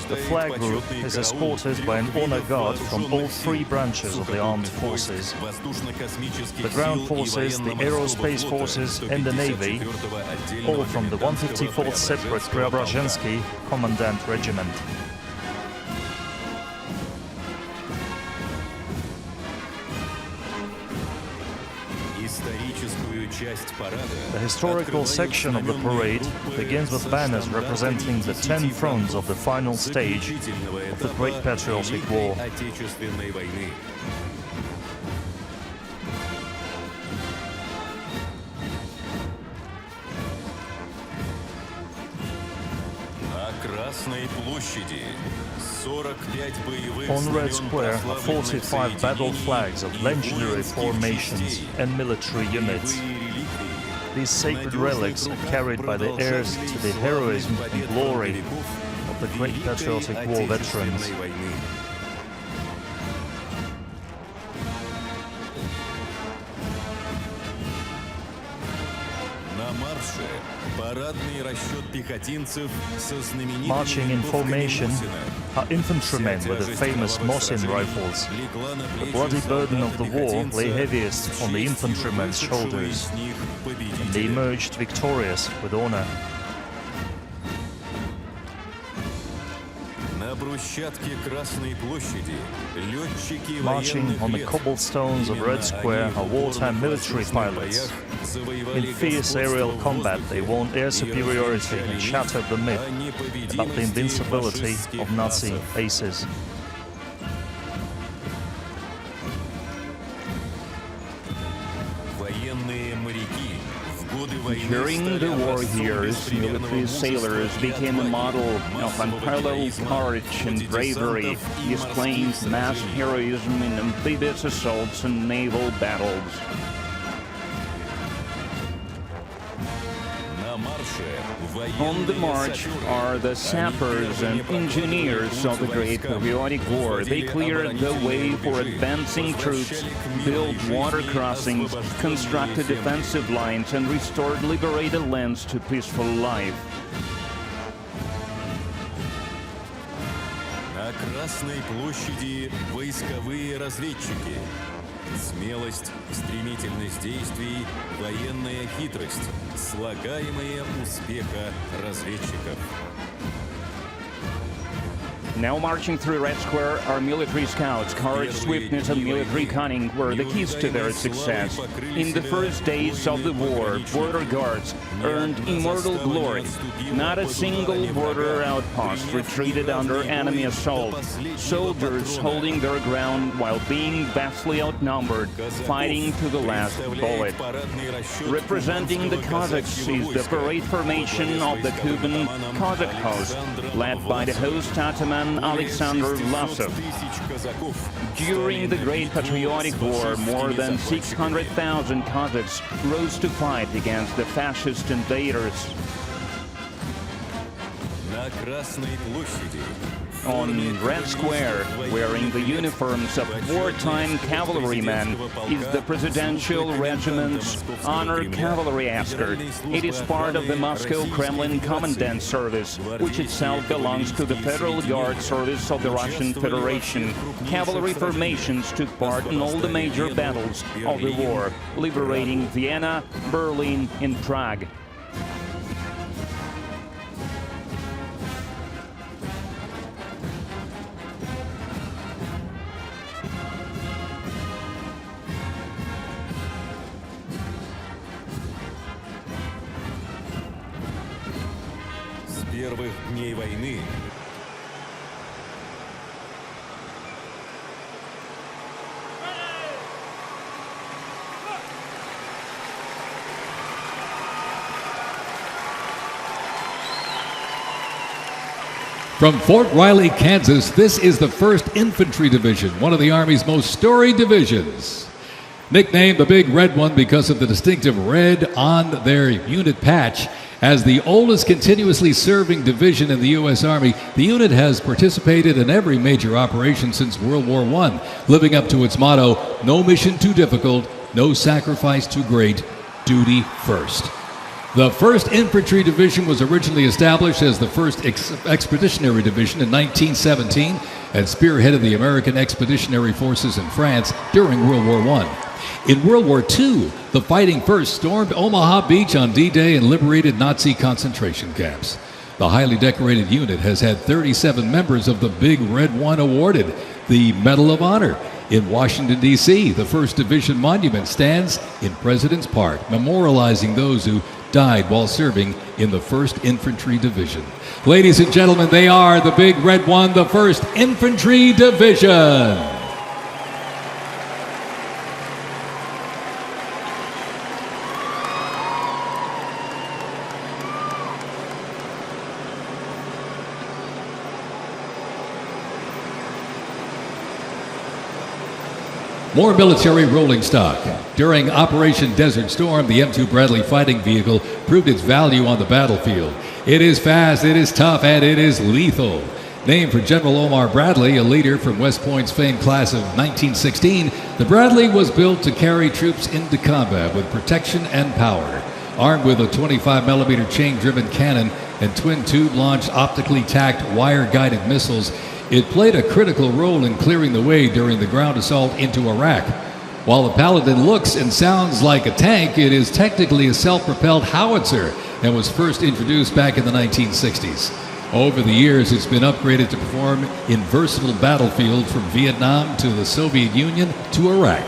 Speaker 4: The flag group is escorted by an honor guard from all three branches of the armed forces: the ground forces, the aerospace forces, and the navy, all from the 154th Separate Preobrazhensky Commandant Regiment. The historical section of the parade begins with banners representing the 10 fronts of the final stage of the Great Patriotic War. On Red Square are 45 battle flags of legendary formations and military units. These sacred relics are carried by the heirs to the heroism and glory of the Great Patriotic War veterans. Marching in formation are infantrymen with the famous Mosin rifles. The bloody burden of the war lay heaviest on the infantrymen's shoulders, and they emerged victorious with honor. Marching on the cobblestones of Red Square are wartime military pilots. In fierce aerial combat, they won air superiority and shattered the myth about the invincibility of Nazi aces.
Speaker 3: During the war years, military sailors became a model of unparalleled courage and bravery, displaying mass heroism in amphibious assaults and naval battles. On the march are the sappers and engineers of the Great Patriotic War. They cleared the way for advancing troops, built water crossings, constructed defensive lines, and restored liberated lands to peaceful life.
Speaker 5: На Красной площади войсковые разведчики. Смелость, стремительность действий, военная хитрость, слагаемые успеха разведчиков.
Speaker 3: Now marching through Red Square are military scouts. Courage, swiftness, and military cunning were the keys to their success. In the first days of the war, border guards earned immortal glory. Not a single border outpost retreated under enemy assault. Soldiers holding their ground while being vastly outnumbered, fighting to the last bullet. Representing the Kazakhs is the parade formation of the Kuban Kazakh host, led by the host Ataman Alexander Vlasov. During the Great Patriotic War, more than 600,000 Kazakhs rose to fight against the fascist invaders.
Speaker 5: На Красной площади
Speaker 3: On Red Square, wearing the uniforms of wartime cavalrymen, is the Presidential Regiment's Honor Cavalry Escort. It is part of the Moscow Kremlin Commandant Service, which itself belongs to the Federal Guard Service of the Russian Federation. Cavalry formations took part in all the major battles of the war, liberating Vienna, Berlin, and Prague.
Speaker 5: с первых дней войны
Speaker 1: From Fort Riley, Kansas, this is the 1st Infantry Division, one of the Army's most storied divisions. Nicknamed the Big Red One because of the distinctive red on their unit patch. As the oldest continuously serving division in the U.S. Army, the unit has participated in every major operation since World War I, living up to its motto, no mission too difficult, no sacrifice too great, duty first. The 1st Infantry Division was originally established as the 1st Expeditionary Division in 1917 and spearheaded the American Expeditionary Forces in France during World War I. In World War II, the Fighting First stormed Omaha Beach on D-Day and liberated Nazi concentration camps. The highly decorated unit has had 37 members of the Big Red One awarded the Medal of Honor. In Washington, D.C., the 1st Division Monument stands in President's Park, memorializing those who died while serving in the 1st Infantry Division. Ladies and gentlemen, they are the Big Red One, the 1st Infantry Division. More military rolling stock. During Operation Desert Storm, the M2 Bradley fighting vehicle proved its value on the battlefield. It is fast, it is tough, and it is lethal. Named for General Omar Bradley, a leader from West Point's famed class of 1916, the Bradley was built to carry troops into combat with protection and power. Armed with a 25mm chain-driven cannon and twin-tube launched optically tacked wire-guided missiles, it played a critical role in clearing the way during the ground assault into Iraq. While the Paladin looks and sounds like a tank, it is technically a self-propelled howitzer and was first introduced back in the 1960s. Over the years, it's been upgraded to perform in versatile battlefields from Vietnam to the Soviet Union to Iraq.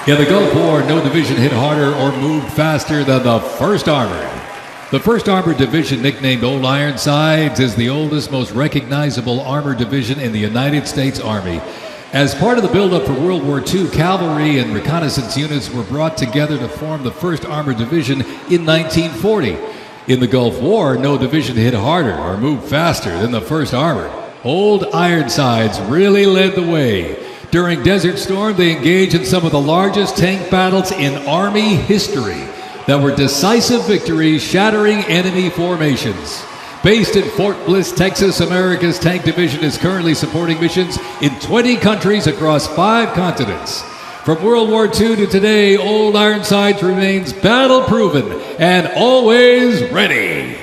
Speaker 1: In the Gulf War, no division hit harder or moved faster than the 1st Armored. The 1st Armored Division, nicknamed Old Ironsides, is the oldest, most recognizable armored division in the United States Army. As part of the buildup for World War II, cavalry and reconnaissance units were brought together to form the 1st Armored Division in 1940. In the Gulf War, no division hit harder or moved faster than the 1st Armored. Old Ironsides really led the way. During Desert Storm, they engaged in some of the largest tank battles in Army history that were decisive victories, shattering enemy formations. Based in Fort Bliss, Texas, America's Tank Division is currently supporting missions in 20 countries across 5 continents. From World War II to today, Old Ironsides remains battle-proven and always ready.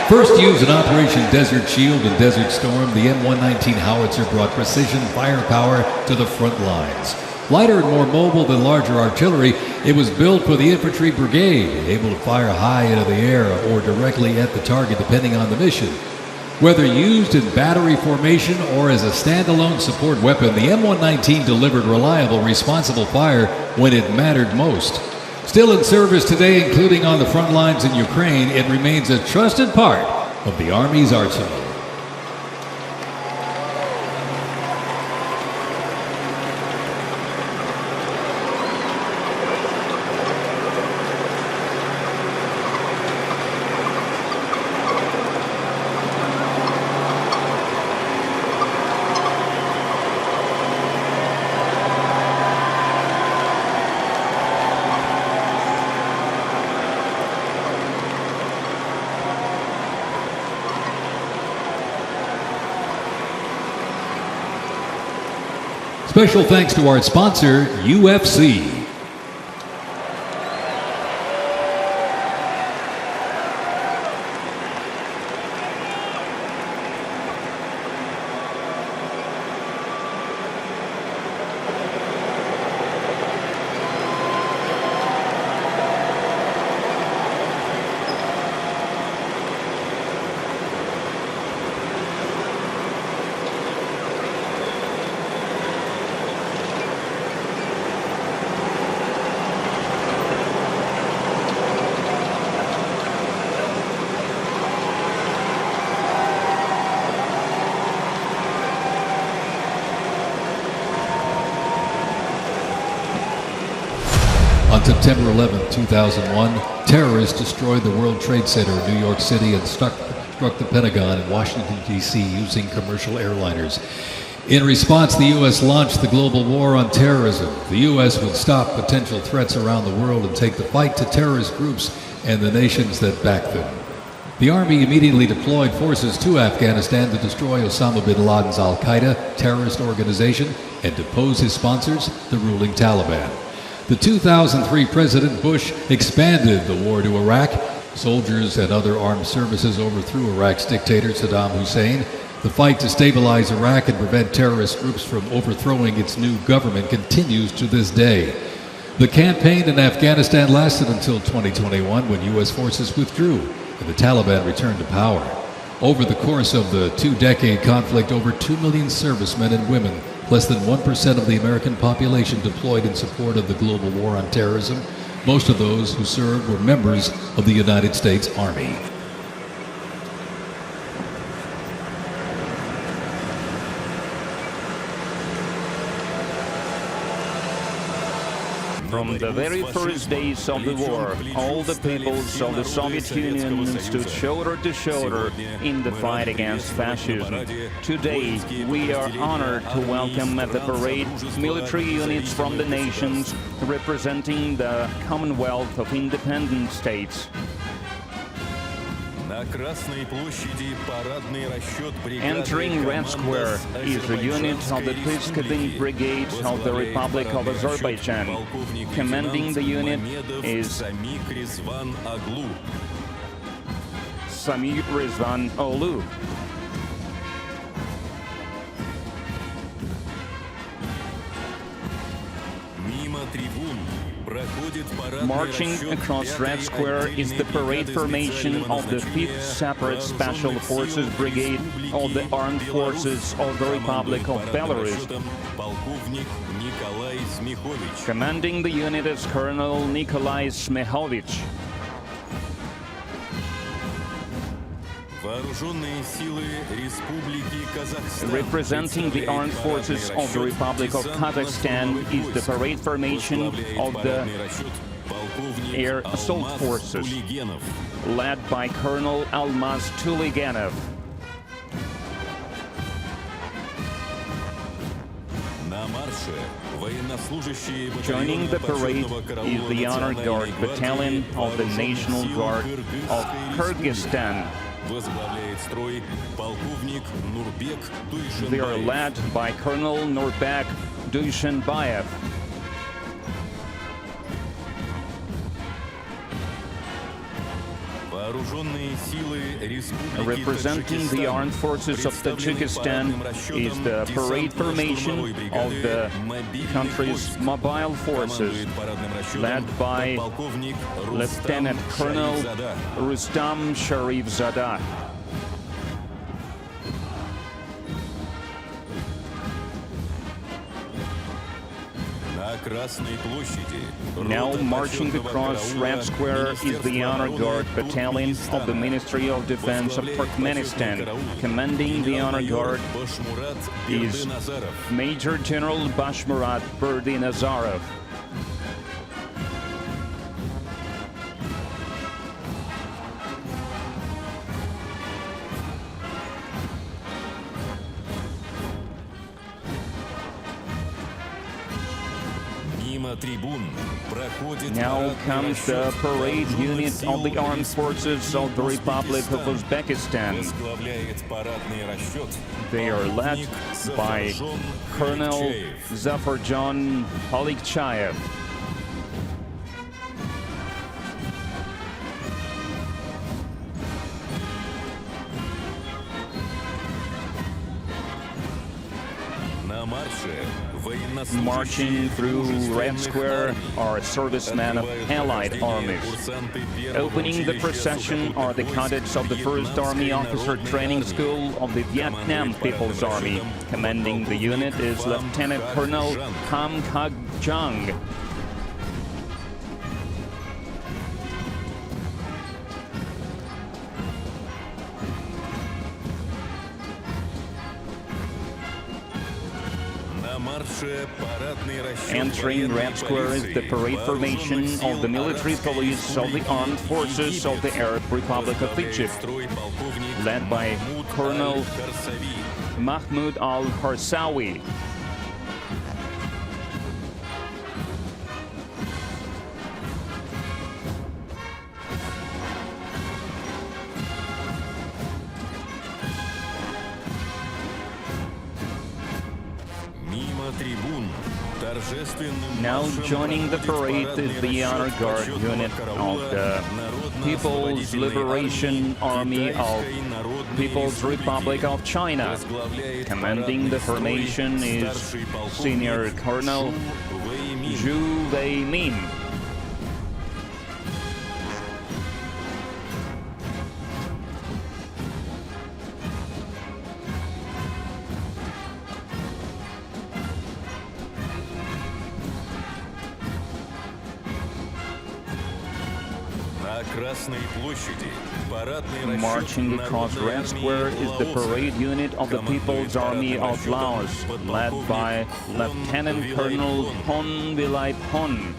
Speaker 1: First used in Operation Desert Shield and Desert Storm, the M119 howitzer brought precision firepower to the front lines. Lighter and more mobile than larger artillery, it was built for the infantry brigade, able to fire high into the air or directly at the target depending on the mission. Whether used in battery formation or as a standalone support weapon, the M119 delivered reliable, responsible fire when it mattered most. Still in service today, including on the front lines in Ukraine, it remains a trusted part of the Army's arsenal. Special thanks to our sponsor, UFC. On September 11, 2001, terrorists destroyed the World Trade Center in New York City and struck the Pentagon in Washington, D.C. using commercial airliners. In response, the U.S. launched the global war on terrorism. The U.S. would stop potential threats around the world and take the fight to terrorist groups and the nations that back them. The Army immediately deployed forces to Afghanistan to destroy Osama bin Laden's al-Qaeda terrorist organization and depose his sponsors, the ruling Taliban. The 2003 President Bush expanded the war to Iraq. Soldiers and other armed services overthrew Iraq's dictator Saddam Hussein. The fight to stabilize Iraq and prevent terrorist groups from overthrowing its new government continues to this day. The campaign in Afghanistan lasted until 2021 when U.S. forces withdrew and the Taliban returned to power. Over the course of the two-decade conflict, over 2 million servicemen and women, less than 1% of the American population, deployed in support of the global war on terrorism. Most of those who served were members of the United States Army.
Speaker 3: From the very first days of the war, all the peoples of the Soviet Union stood shoulder to shoulder in the fight against fascism. Today, we are honored to welcome at the parade military units from the nations representing the Commonwealth of Independent States. Entering Red Square is a unit of the Peacekeeping Brigade of the Republic of Azerbaijan. Commanding the unit is Samir Rizvan Olu. Marching across Red Square is the parade formation of the 5th Separate Special Forces Brigade of the Armed Forces of the Republic of Belarus. Commanding the unit is Colonel Nikolai Smehovich. Representing the armed forces of the Republic of Kazakhstan is the parade formation of the Air Assault Forces, led by Colonel Almaz Tuliganov. Joining the parade is the Honor Guard Battalion of the National Guard of Kyrgyzstan. They are led by Colonel Nurbek Duyshenbayev. Representing the armed forces of Tajikistan is the parade formation of the country's mobile forces, led by Lieutenant Colonel Rustam Sharifzada. Now marching across Red Square is the Honor Guard Battalion of the Ministry of Defense of Turkmenistan. Commanding the Honor Guard is Major General Bashmurat Berdinazarov. Now comes the parade unit of the armed forces of the Republic of Uzbekistan. They are led by Colonel Zafarjan Polikchayev. Marching through Red Square are servicemen of allied armies. Opening the procession are the cadets of the 1st Army Officer Training School of the Vietnam People's Army. Commanding the unit is Lieutenant Colonel Kam Kag Jung.
Speaker 5: На марше парадный расчет
Speaker 3: Entering
Speaker 5: военной
Speaker 3: Red Square is the parade formation
Speaker 5: вооруженных
Speaker 3: of the
Speaker 5: сил
Speaker 3: military
Speaker 5: Арабской
Speaker 3: police of the
Speaker 5: Республики
Speaker 3: armed forces of the Arab Republic of
Speaker 5: возглавляет
Speaker 3: Egypt,
Speaker 5: строй полковник
Speaker 3: led by
Speaker 5: Махмуд
Speaker 3: Colonel
Speaker 5: Аль-Харсави.
Speaker 3: Mahmoud al-Harsawi.
Speaker 5: Мимо трибун торжественным
Speaker 3: Now
Speaker 5: маршем
Speaker 3: joining the
Speaker 5: проходит
Speaker 3: parade is
Speaker 5: парадный
Speaker 3: the honor
Speaker 5: расчет
Speaker 3: guard
Speaker 5: почетного
Speaker 3: unit
Speaker 5: караула
Speaker 3: of the People's
Speaker 5: Народно-освободительной
Speaker 3: Liberation Army of
Speaker 5: Китайской Народной
Speaker 3: People's Republic
Speaker 5: Республики.
Speaker 3: of China.
Speaker 5: Возглавляет
Speaker 3: Commanding the
Speaker 5: парадный строй
Speaker 3: formation is
Speaker 5: старший полковник
Speaker 3: Senior Colonel
Speaker 5: Чжу Вэймин.
Speaker 3: Zhu Wei-min.
Speaker 5: На Красной площади парадный расчет
Speaker 3: Marching across
Speaker 5: Народной
Speaker 3: Red
Speaker 5: армии
Speaker 3: Square is the
Speaker 5: Лаоса.
Speaker 3: parade unit of the People's Army of Laos, led by Lieutenant Colonel Hon Vilaipon.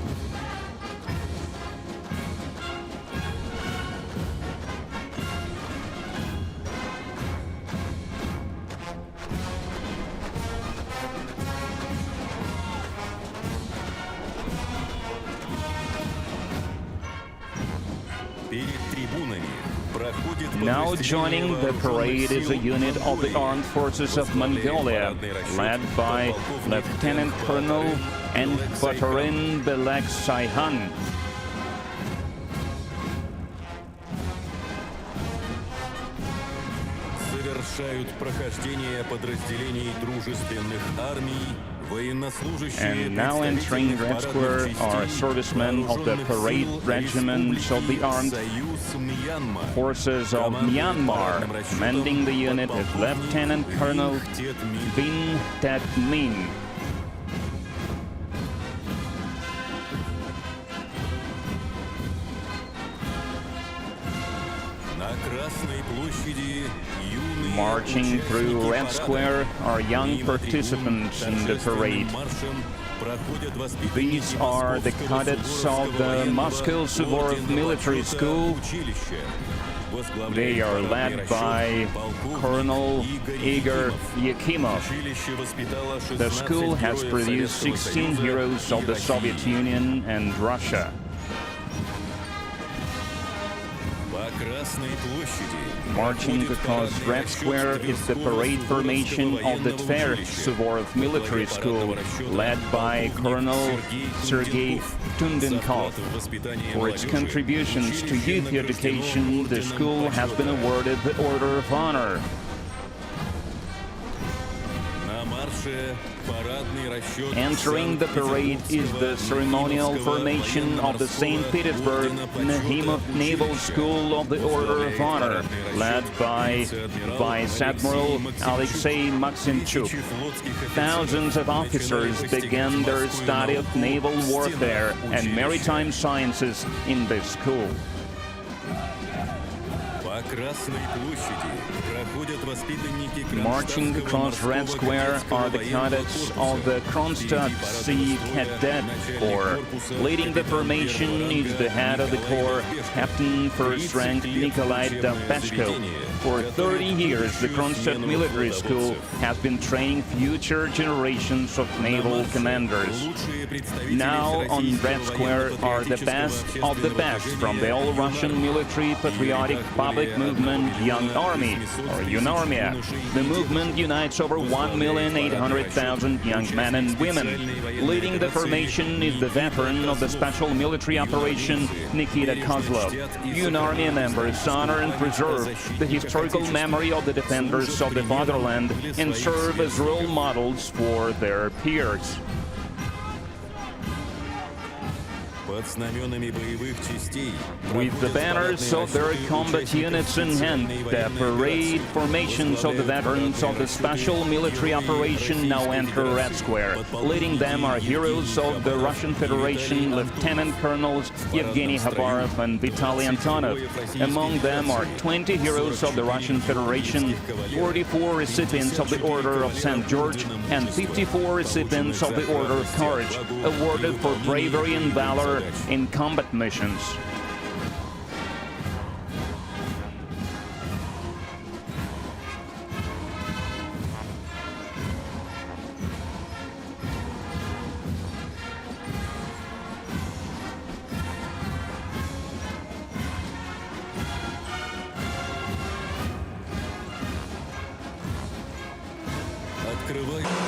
Speaker 5: Перед трибунами проходит
Speaker 3: Now
Speaker 5: подразделение
Speaker 3: joining the parade is a
Speaker 5: вооруженных
Speaker 3: unit
Speaker 5: сил
Speaker 3: of the armed forces of Mongolia, led by Lieutenant Colonel Enkhbatarin Belek Saihan.
Speaker 5: совершают прохождение подразделений дружественных армий, военнослужащие,
Speaker 3: And now entering Red Square are servicemen of the parade regiments of the armed forces of Myanmar. Commanding the unit is Lieutenant Colonel Bin Tet Min.
Speaker 5: На Красной площади юные
Speaker 3: Marching through
Speaker 5: участники
Speaker 3: Red
Speaker 5: парада
Speaker 3: Square are young
Speaker 5: мимо трибун
Speaker 3: participants in the parade.
Speaker 5: торжественным маршем проходят воспитанники
Speaker 3: These are the
Speaker 5: Московского
Speaker 3: cadets of
Speaker 5: Суворовского
Speaker 3: the
Speaker 5: военного
Speaker 3: Moscow Suvorov
Speaker 5: орденного
Speaker 3: Military
Speaker 5: почета
Speaker 3: School.
Speaker 5: училища.
Speaker 3: They are
Speaker 5: Возглавляет парадный
Speaker 3: led by
Speaker 5: расчет
Speaker 3: Colonel
Speaker 5: полковник
Speaker 3: Igor
Speaker 5: Якимов.
Speaker 3: Yakimov.
Speaker 5: Училище воспитало
Speaker 3: The
Speaker 5: 16
Speaker 3: school has
Speaker 5: героев
Speaker 3: produced
Speaker 5: Советского
Speaker 3: 16
Speaker 5: Союза
Speaker 3: heroes
Speaker 5: и
Speaker 3: of the
Speaker 5: России.
Speaker 3: Soviet Union and Russia.
Speaker 5: По Красной площади
Speaker 3: Marching
Speaker 5: проходит
Speaker 3: across
Speaker 5: парадный
Speaker 3: Red
Speaker 5: расчет
Speaker 3: Square is the
Speaker 5: Тверского
Speaker 3: parade formation
Speaker 5: Суворовского
Speaker 3: of the
Speaker 5: военного
Speaker 3: Tver
Speaker 5: училища.
Speaker 3: Suvorov Military
Speaker 5: Во главе
Speaker 3: School,
Speaker 5: парадного расчета
Speaker 3: led by
Speaker 5: полковник
Speaker 3: Colonel Sergei
Speaker 5: За
Speaker 3: Tundenkov.
Speaker 5: вклад в воспитание
Speaker 3: For its
Speaker 5: молодежи
Speaker 3: contributions to
Speaker 5: училище
Speaker 3: youth
Speaker 5: награждено
Speaker 3: education, the
Speaker 5: орденом
Speaker 3: school has been
Speaker 5: почета.
Speaker 3: awarded the Order of Honor.
Speaker 5: На марше парадный расчет
Speaker 3: Entering the parade is the ceremonial formation of the St. Petersburg Naval School of the Order of Honor, led by Vice Admiral Alexei Maximchuk. Thousands of officers began their study of naval warfare and maritime sciences in this school.
Speaker 5: По Красной площади проходят воспитанники
Speaker 3: Marching across Red Square are the cadets of the Kronstadt Sea Cadet Corps. Leading the formation is the head of the corps, Captain First Rank Nikolai Davpeshko. For 30 years, the Kronstadt Military School has been training future generations of naval commanders. Now on Red Square are the best of the best from the all-Russian military patriotic public movement Young Army, or UNARMIA. The movement unites over 1,800,000 young men and women. Leading the formation is the veteran of the special military operation, Nikita Kozlov. UNARMIA members honor and preserve the historical memory of the defenders of the fatherland and serve as role models for their peers.
Speaker 5: под знаменами боевых частей.
Speaker 3: With the banners of their combat units in hand, the parade formations of the veterans of the special military operation now enter Red Square. Leading them are heroes of the Russian Federation, Lieutenant Colonels Yevgeny Khabarov and Vitaly Antonov. Among them are 20 heroes of the Russian Federation, 44 recipients of the Order of St. George, and 54 recipients of the Order of Courage, awarded for bravery and valor in combat missions.
Speaker 5: Открывай.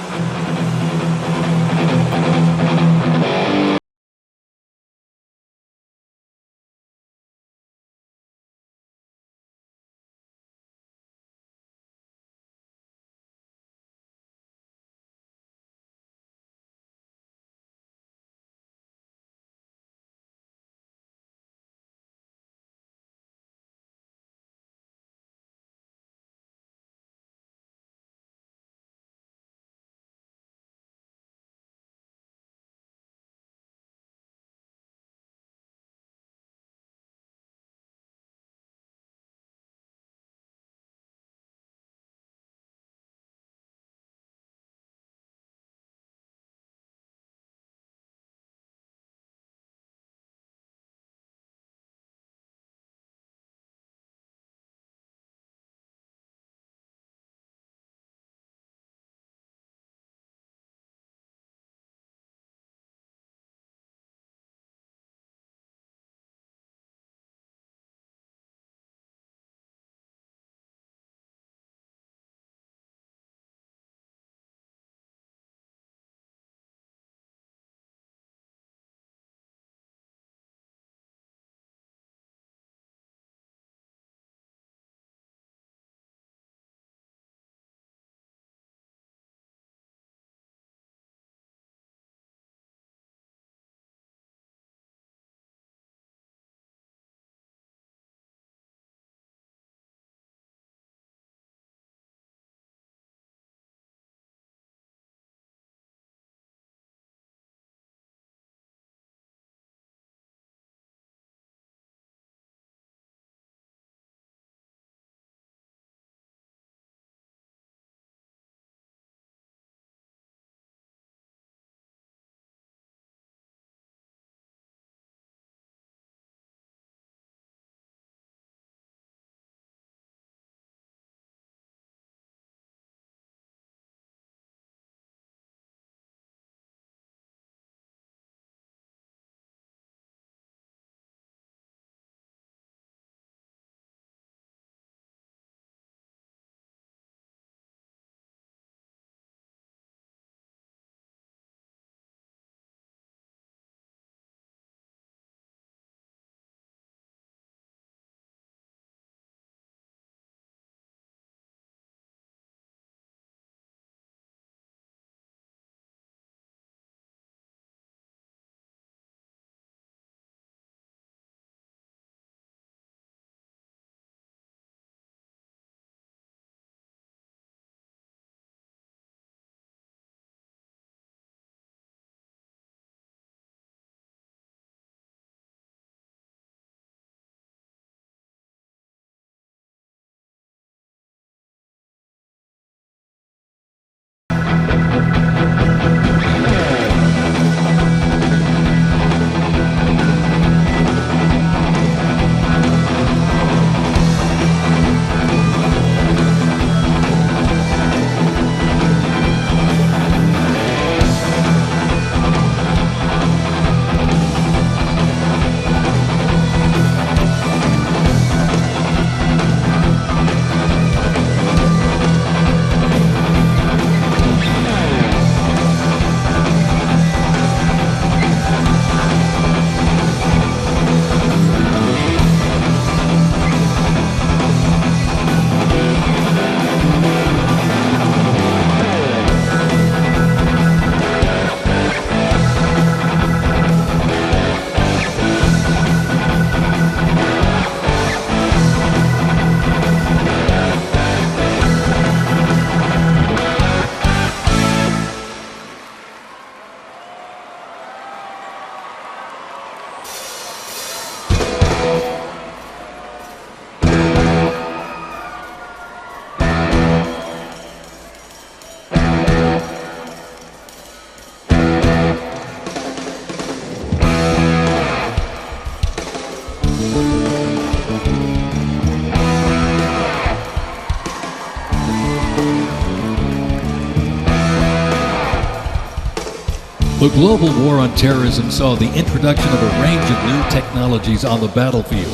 Speaker 1: The global war on terrorism saw the introduction of a range of new technologies on the battlefield.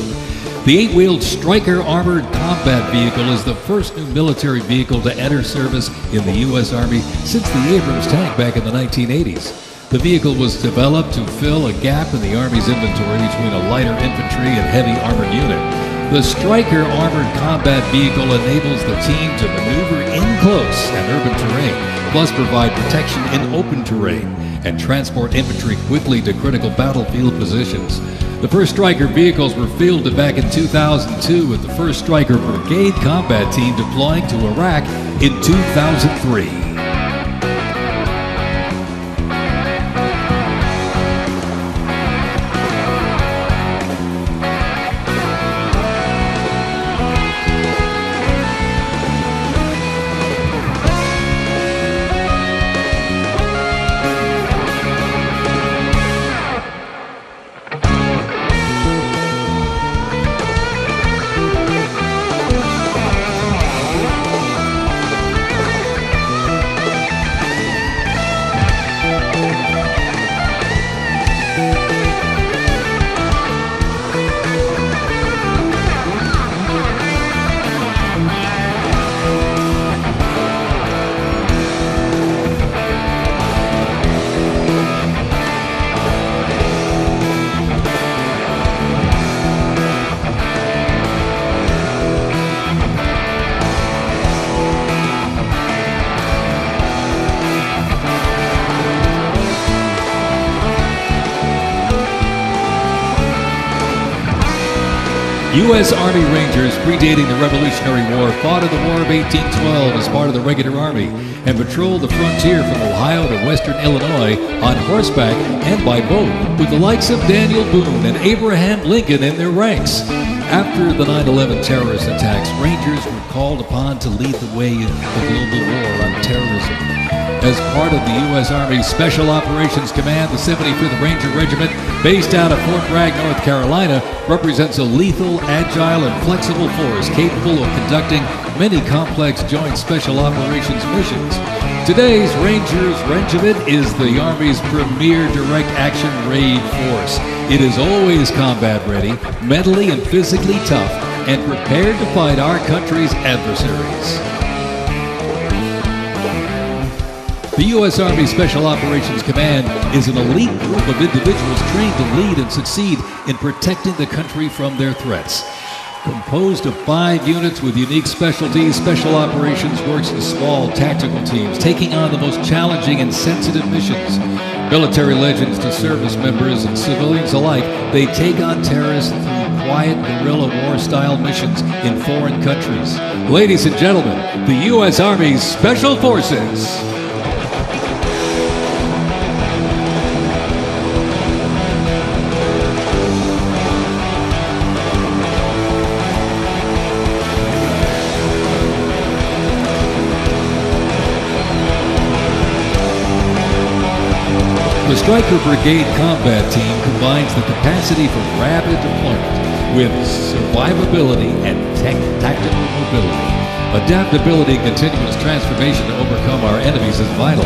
Speaker 1: The 8-wheeled Stryker armored combat vehicle is the first new military vehicle to enter service in the U.S. Army since the Abrams tank back in the 1980s. The vehicle was developed to fill a gap in the Army's inventory between a lighter infantry and heavy armored unit. The Stryker armored combat vehicle enables the team to maneuver in close and urban terrain, plus provide protection in open terrain and transport infantry quickly to critical battlefield positions. The first Stryker vehicles were fielded back in 2002 with the 1st Stryker Brigade combat team deploying to Iraq in 2003. U.S. Army Rangers, predating the Revolutionary War, fought in the War of 1812 as part of the regular Army and patrolled the frontier from Ohio to western Illinois on horseback and by boat, with the likes of Daniel Boone and Abraham Lincoln in their ranks. After the 9/11 terrorist attacks, Rangers were called upon to lead the way in the global war on terrorism. As part of the U.S. Army Special Operations Command, the 75th Ranger Regiment, based out of Fort Bragg, North Carolina, represents a lethal, agile, and flexible force capable of conducting many complex joint special operations missions. Today's Rangers Regiment is the Army's premier direct action raid force. It is always combat ready, mentally and physically tough, and prepared to fight our country's adversaries. The U.S. Army Special Operations Command is an elite group of individuals trained to lead and succeed in protecting the country from their threats. Composed of 5 units with unique specialties, Special Operations works in small tactical teams, taking on the most challenging and sensitive missions. Military legends to service members and civilians alike, they take on terrorists through quiet guerrilla war-style missions in foreign countries. Ladies and gentlemen, the U.S. Army's Special Forces. The Stryker Brigade Combat Team combines the capacity for rapid deployment with survivability and tactical mobility. Adaptability and continuous transformation to overcome our enemies is vital.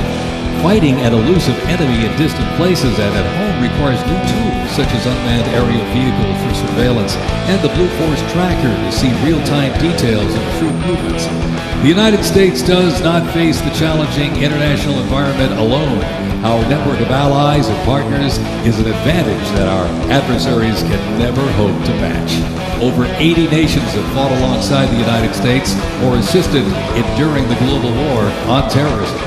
Speaker 1: Fighting an elusive enemy in distant places and at home requires new tools such as unmanned aerial vehicles for surveillance and the Blue Force Tracker to see real-time details of troop movements. The United States does not face the challenging international environment alone. Our network of allies and partners is an advantage that our adversaries can never hope to match. Over 80 nations have fought alongside the United States or assisted during the global war on terrorism.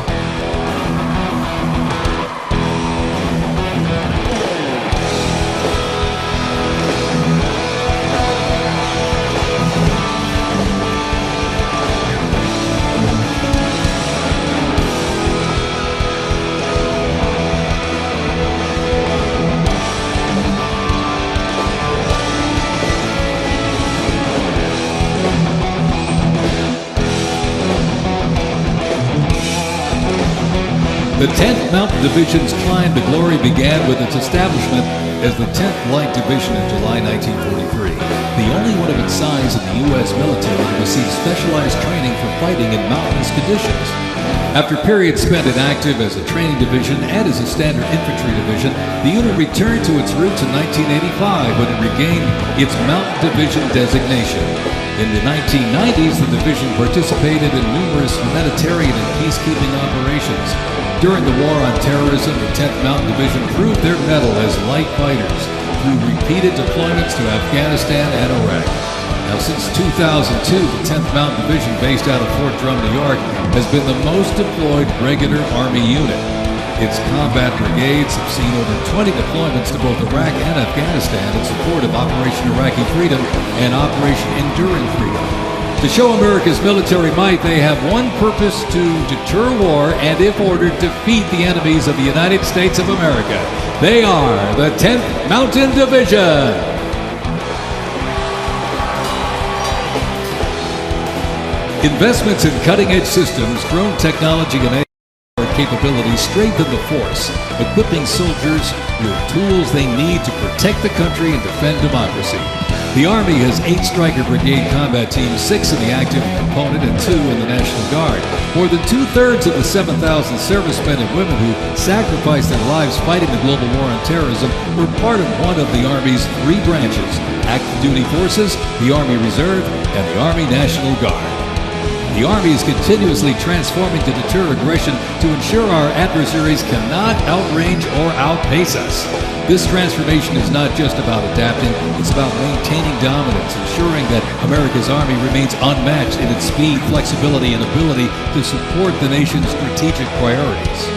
Speaker 1: The 10th Mountain Division's climb to glory began with its establishment as the 10th Light Division in July 1943, the only one of its size in the U.S. military to receive specialized training for fighting in mountainous conditions. After periods spent inactive as a training division and as a standard infantry division, the unit returned to its roots in 1985 when it regained its Mountain Division designation. In the 1990s, the division participated in numerous humanitarian and peacekeeping operations. During the War on Terrorism, the 10th Mountain Division proved their mettle as light fighters through repeated deployments to Afghanistan and Iraq. Now, since 2002, the 10th Mountain Division, based out of Fort Drum, New York, has been the most deployed regular Army unit. Its combat brigades have seen over 20 deployments to both Iraq and Afghanistan in support of Operation Iraqi Freedom and Operation Enduring Freedom. To show America's military might, they have one purpose: to deter war and, if ordered, defeat the enemies of the United States of America. They are the 10th Mountain Division. Investments in cutting-edge systems, drone technology, and AI capabilities strengthen the force, equipping soldiers with tools they need to protect the country and defend democracy. The Army has 8 Stryker Brigade combat teams, 6 in the active component and 2 in the National Guard. More than 2/3 of the 7,000 servicemen and women who sacrificed their lives fighting the global war on terrorism were part of one of the Army's 3 branches: active duty forces, the Army Reserve, and the Army National Guard. The Army is continuously transforming to deter aggression to ensure our adversaries cannot outrange or outpace us. This transformation is not just about adapting, it's about maintaining dominance, ensuring that America's Army remains unmatched in its speed, flexibility, and ability to support the nation's strategic priorities.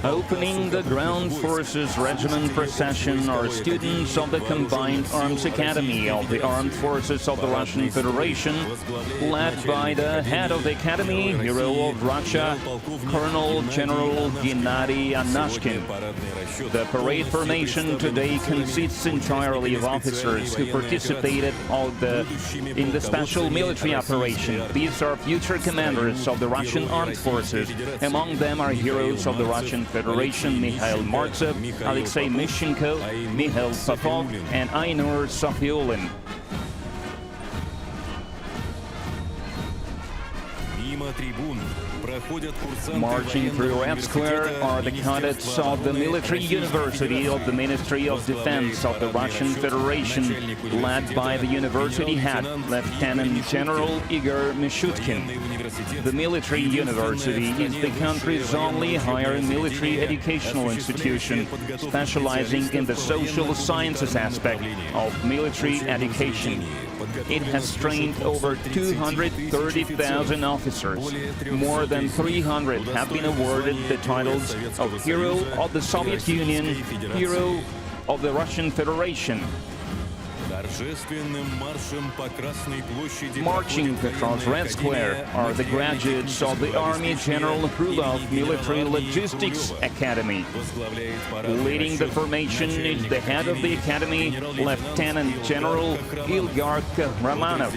Speaker 1: Opening the Ground Forces Regiment procession are students of the Combined Arms Academy of the Armed Forces of the Russian Federation, led by the head of the Academy, hero of Russia, Colonel General Gennady Anashkin. The parade formation today consists entirely of officers who participated in the special military operation. These are future commanders of the Russian Armed Forces. Among them are heroes of the Russian Federation, Mikhail Martsev, Alexei Mishchenko, Mikhail Popov, and Ainur Sofiulin. Marching through Red Square are the cadets of the Military University of the Ministry of Defense of the Russian Federation, led by the university head, Lieutenant General Igor Mishutkin. The Military University is the country's only higher military educational institution, specializing in the social sciences aspect of military education. It has trained over 230,000 officers. More than 300 have been awarded the titles of Hero of the Soviet Union, Hero of the Russian Federation. Marching across Red Square are the graduates of the Army General Krulov Military Logistics Academy. Leading the formation is the head of the Academy, Lieutenant General Ilgar Romanov.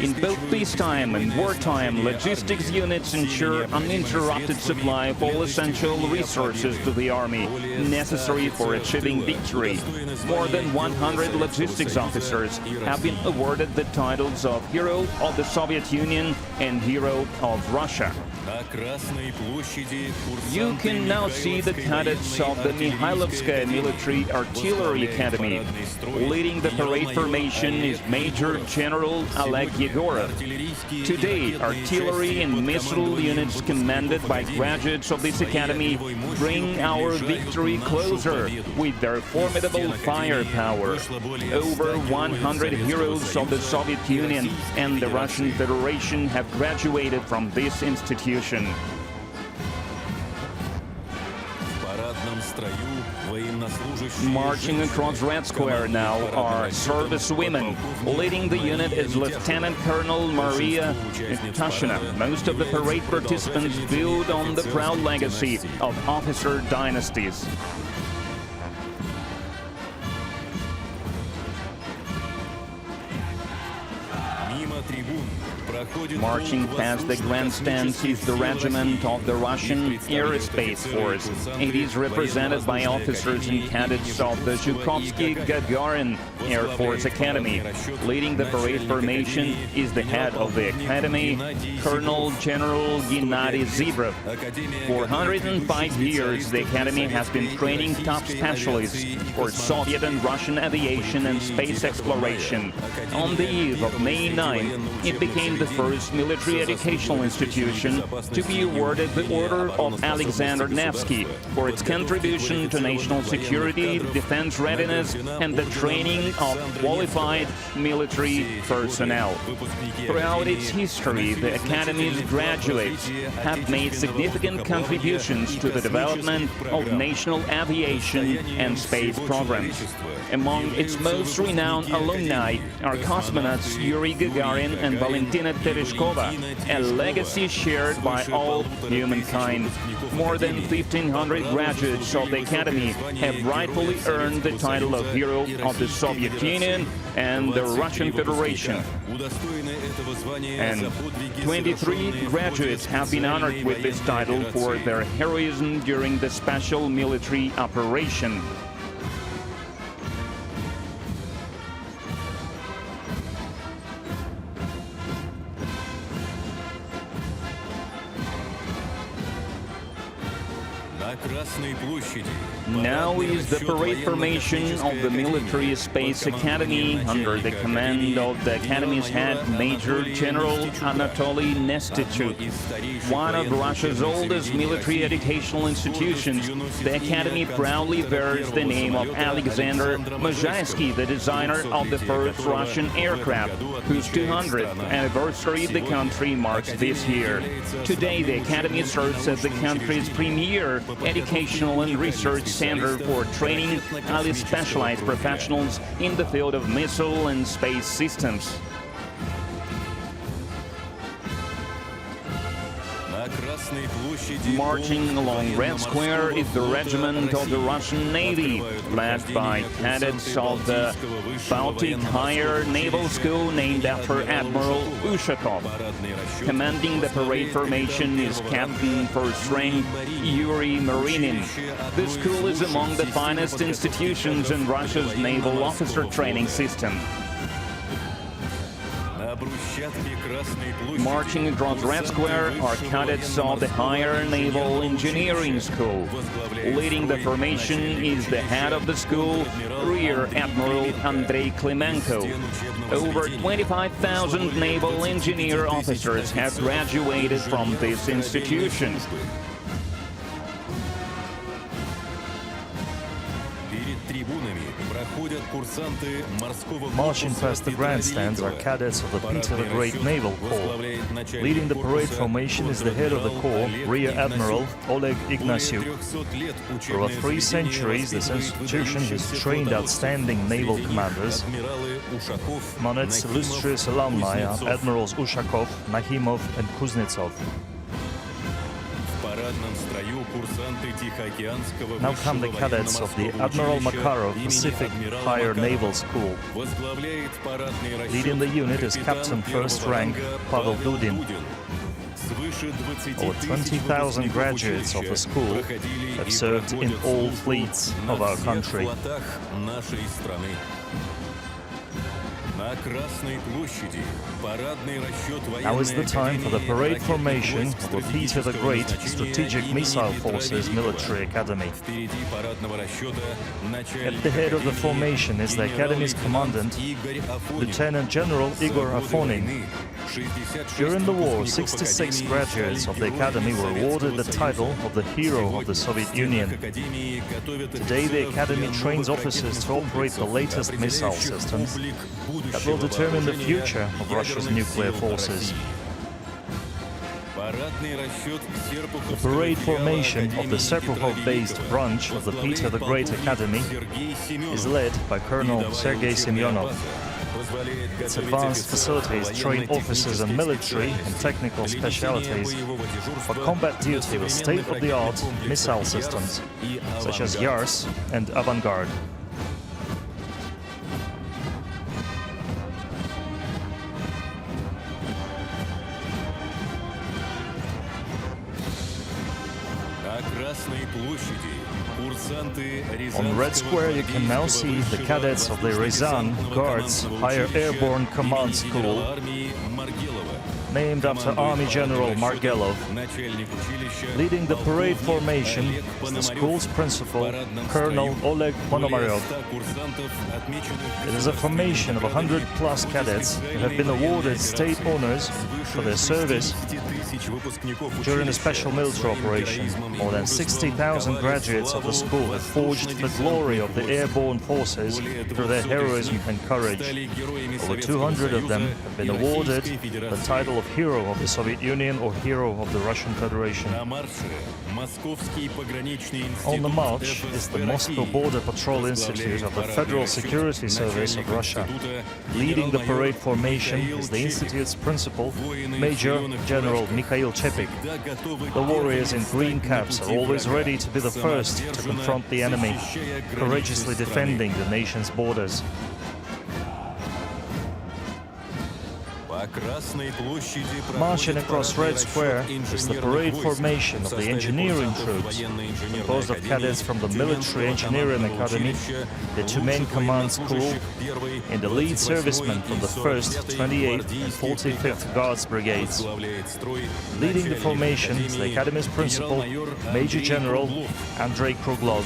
Speaker 1: In both peacetime and wartime, logistics units ensure uninterrupted supply of all essential resources to the Army, necessary for achieving victory. More than 100 logistics officers have been awarded the titles of Hero of the Soviet Union and Hero of Russia.
Speaker 3: You can now see the cadets of the Mikhailovskaya Military Artillery Academy. Leading the parade formation is Major General Oleg Yegorov. Today, artillery and missile units commanded by graduates of this academy bring our victory closer with their formidable firepower. Over 100 heroes of the Soviet Union and the Russian Federation have graduated from this institution. Marching across Red Square now are service women. Leading the unit is Lieutenant Colonel Maria Tashina. Most of the parade participants build on the proud legacy of officer dynasties. Marching past the grandstands is the regiment of the Russian Aerospace Force. It is represented by officers and cadets of the Zhukovsky-Gagarin Air Force Academy. Leading the parade formation is the head of the academy, Colonel General Gennady Zibrov. For 105 years, the academy has been training top specialists for Soviet and Russian aviation and space exploration. On the eve of May 9, it became the first military educational institution to be awarded the Order of Alexander Nevsky for its contribution to national security, defense readiness, and the training of qualified military personnel. Throughout its history, the Academy's graduates have made significant contributions to the development of national aviation and space programs. Among its most renowned alumni are cosmonauts Yuri Gagarin and Valentina Tereshkova, a legacy shared by all humankind. More than 1,500 graduates of the Academy have rightfully earned the title of Hero of the Soviet Union and the Russian Federation. And 23 graduates have been honored with this title for their heroism during the special military operation. Now is the parade formation of the Military Space Academy under the command of the Academy's head, Major General Anatoly Nestychuk. One of Russia's oldest military educational institutions, the Academy proudly bears the name of Alexander Mechanized, the designer of the first Russian aircraft, whose 200th anniversary the country marks this year. Today, the Academy serves as the country's premier educational and research center for training highly specialized professionals in the field of missile and space systems. Marching along Red Square is the regiment of the Russian Navy, led by cadets of the Baltic Higher Naval School named after Admiral Ushakov. Commanding the parade formation is Captain First Rank Yuri Marinin. The school is among the finest institutions in Russia's naval officer training system. Marching across Red Square are cadets of the Higher Naval Engineering School. Leading the formation is the head of the school, Rear Admiral Andrei Klimenko. Over 25,000 naval engineer officers have graduated from this institution.
Speaker 4: Marching past the grandstands are cadets of the Peter the Great Naval Corps. Leading the parade formation is the head of the corps, Rear Admiral Oleg Ignatiuk. For over 3 centuries, this institution has trained outstanding naval commanders. Among its illustrious alumni are Admirals Ushakov, Nakhimov and Kuznetsov. Now come the cadets of the Admiral Makarov Pacific Higher Naval School. Leading the unit is Captain First Rank Pavel Dudin. Over 20,000 graduates of the school have served in all fleets of our country.
Speaker 5: На Красной площади парадный расчет
Speaker 4: Now is the
Speaker 5: военной
Speaker 4: time for the
Speaker 5: академии
Speaker 4: parade
Speaker 5: ракетных
Speaker 4: formation
Speaker 5: войск
Speaker 4: of the Peter the Great Strategic Missile Forces Military Academy.
Speaker 5: Впереди парадного расчета начальник
Speaker 4: At the head of the
Speaker 5: академии
Speaker 4: formation is the Academy's commandant,
Speaker 5: Игорь Афонин.
Speaker 4: Lieutenant General Igor
Speaker 5: За годы
Speaker 4: Afonin.
Speaker 5: войны 66
Speaker 4: During the war,
Speaker 5: выпускников
Speaker 4: 66
Speaker 5: Академии
Speaker 4: graduates of the
Speaker 5: стали
Speaker 4: Academy were
Speaker 5: героями
Speaker 4: awarded the
Speaker 5: Советского
Speaker 4: title
Speaker 5: Союза.
Speaker 4: of the Hero of the Soviet
Speaker 5: Сегодня в
Speaker 4: Union.
Speaker 5: стенах Академии готовят
Speaker 4: Today, the
Speaker 5: офицеров
Speaker 4: Academy
Speaker 5: для
Speaker 4: trains
Speaker 5: новых
Speaker 4: officers
Speaker 5: ракетных
Speaker 4: to operate the
Speaker 5: комплексов,
Speaker 4: latest missile
Speaker 5: определяющих
Speaker 4: systems
Speaker 5: облик
Speaker 4: that will
Speaker 5: будущего
Speaker 4: determine the
Speaker 5: вооружения
Speaker 4: future of Russia's
Speaker 5: ядерных
Speaker 4: nuclear
Speaker 5: сил
Speaker 4: forces.
Speaker 5: России. Парадный расчет
Speaker 4: The
Speaker 5: Серпуховского
Speaker 4: parade
Speaker 5: филиала
Speaker 4: formation of the
Speaker 5: Академии
Speaker 4: Serpukhov-based
Speaker 5: Петра
Speaker 4: branch of the
Speaker 5: Великого
Speaker 4: Peter the Great
Speaker 5: возглавляет
Speaker 4: Academy
Speaker 5: Сергей Семенов.
Speaker 4: is led by Colonel
Speaker 5: Передовая
Speaker 4: Sergei
Speaker 5: учебная
Speaker 4: Semyonov.
Speaker 5: база позволяет
Speaker 4: Its
Speaker 5: готовить
Speaker 4: advanced
Speaker 5: офицеров
Speaker 4: facilities train officers and
Speaker 5: военно-технических
Speaker 4: military and
Speaker 5: специальностей
Speaker 4: technical
Speaker 5: для несения
Speaker 4: specialties
Speaker 5: боевого
Speaker 4: for
Speaker 5: дежурства
Speaker 4: combat
Speaker 5: для
Speaker 4: duty with
Speaker 5: современных
Speaker 4: state-of-the-art
Speaker 5: ракетных
Speaker 4: missile
Speaker 5: комплексов
Speaker 4: systems,
Speaker 5: «Ярс» и
Speaker 4: such as
Speaker 5: «Авангард».
Speaker 4: Yars and Avangard.
Speaker 5: На Красной площади курсанты
Speaker 4: On Red Square, you can now see the cadets of the Ryazan Guards Higher Airborne Command School, named after Army General Margelov. Leading the parade formation is the school's principal, Colonel Oleg Ponomaryov. It is a formation of 100-plus cadets who have been awarded state honors for their service during a special military operation. More than 60,000 graduates of the school have forged the glory of the airborne forces through their heroism and courage. Over 200 of them have been awarded the title of Hero of the Soviet Union or Hero of the Russian Federation. On the march is the Moscow Border Patrol Institute of the Federal Security Service of Russia. Leading the parade formation is the institute's principal, Major General Mikhail Chepik. The warriors in green caps are always ready to be the first to confront the enemy, courageously defending the nation's borders. Marching across Red Square is the parade formation of the engineering troops, composed of cadets from the Military Engineering Academy, the two main command school, and the lead servicemen from the 1st, 28th and 45th Guards Brigades. Leading the formation is the Academy's principal, Major General Andrei Kruglov.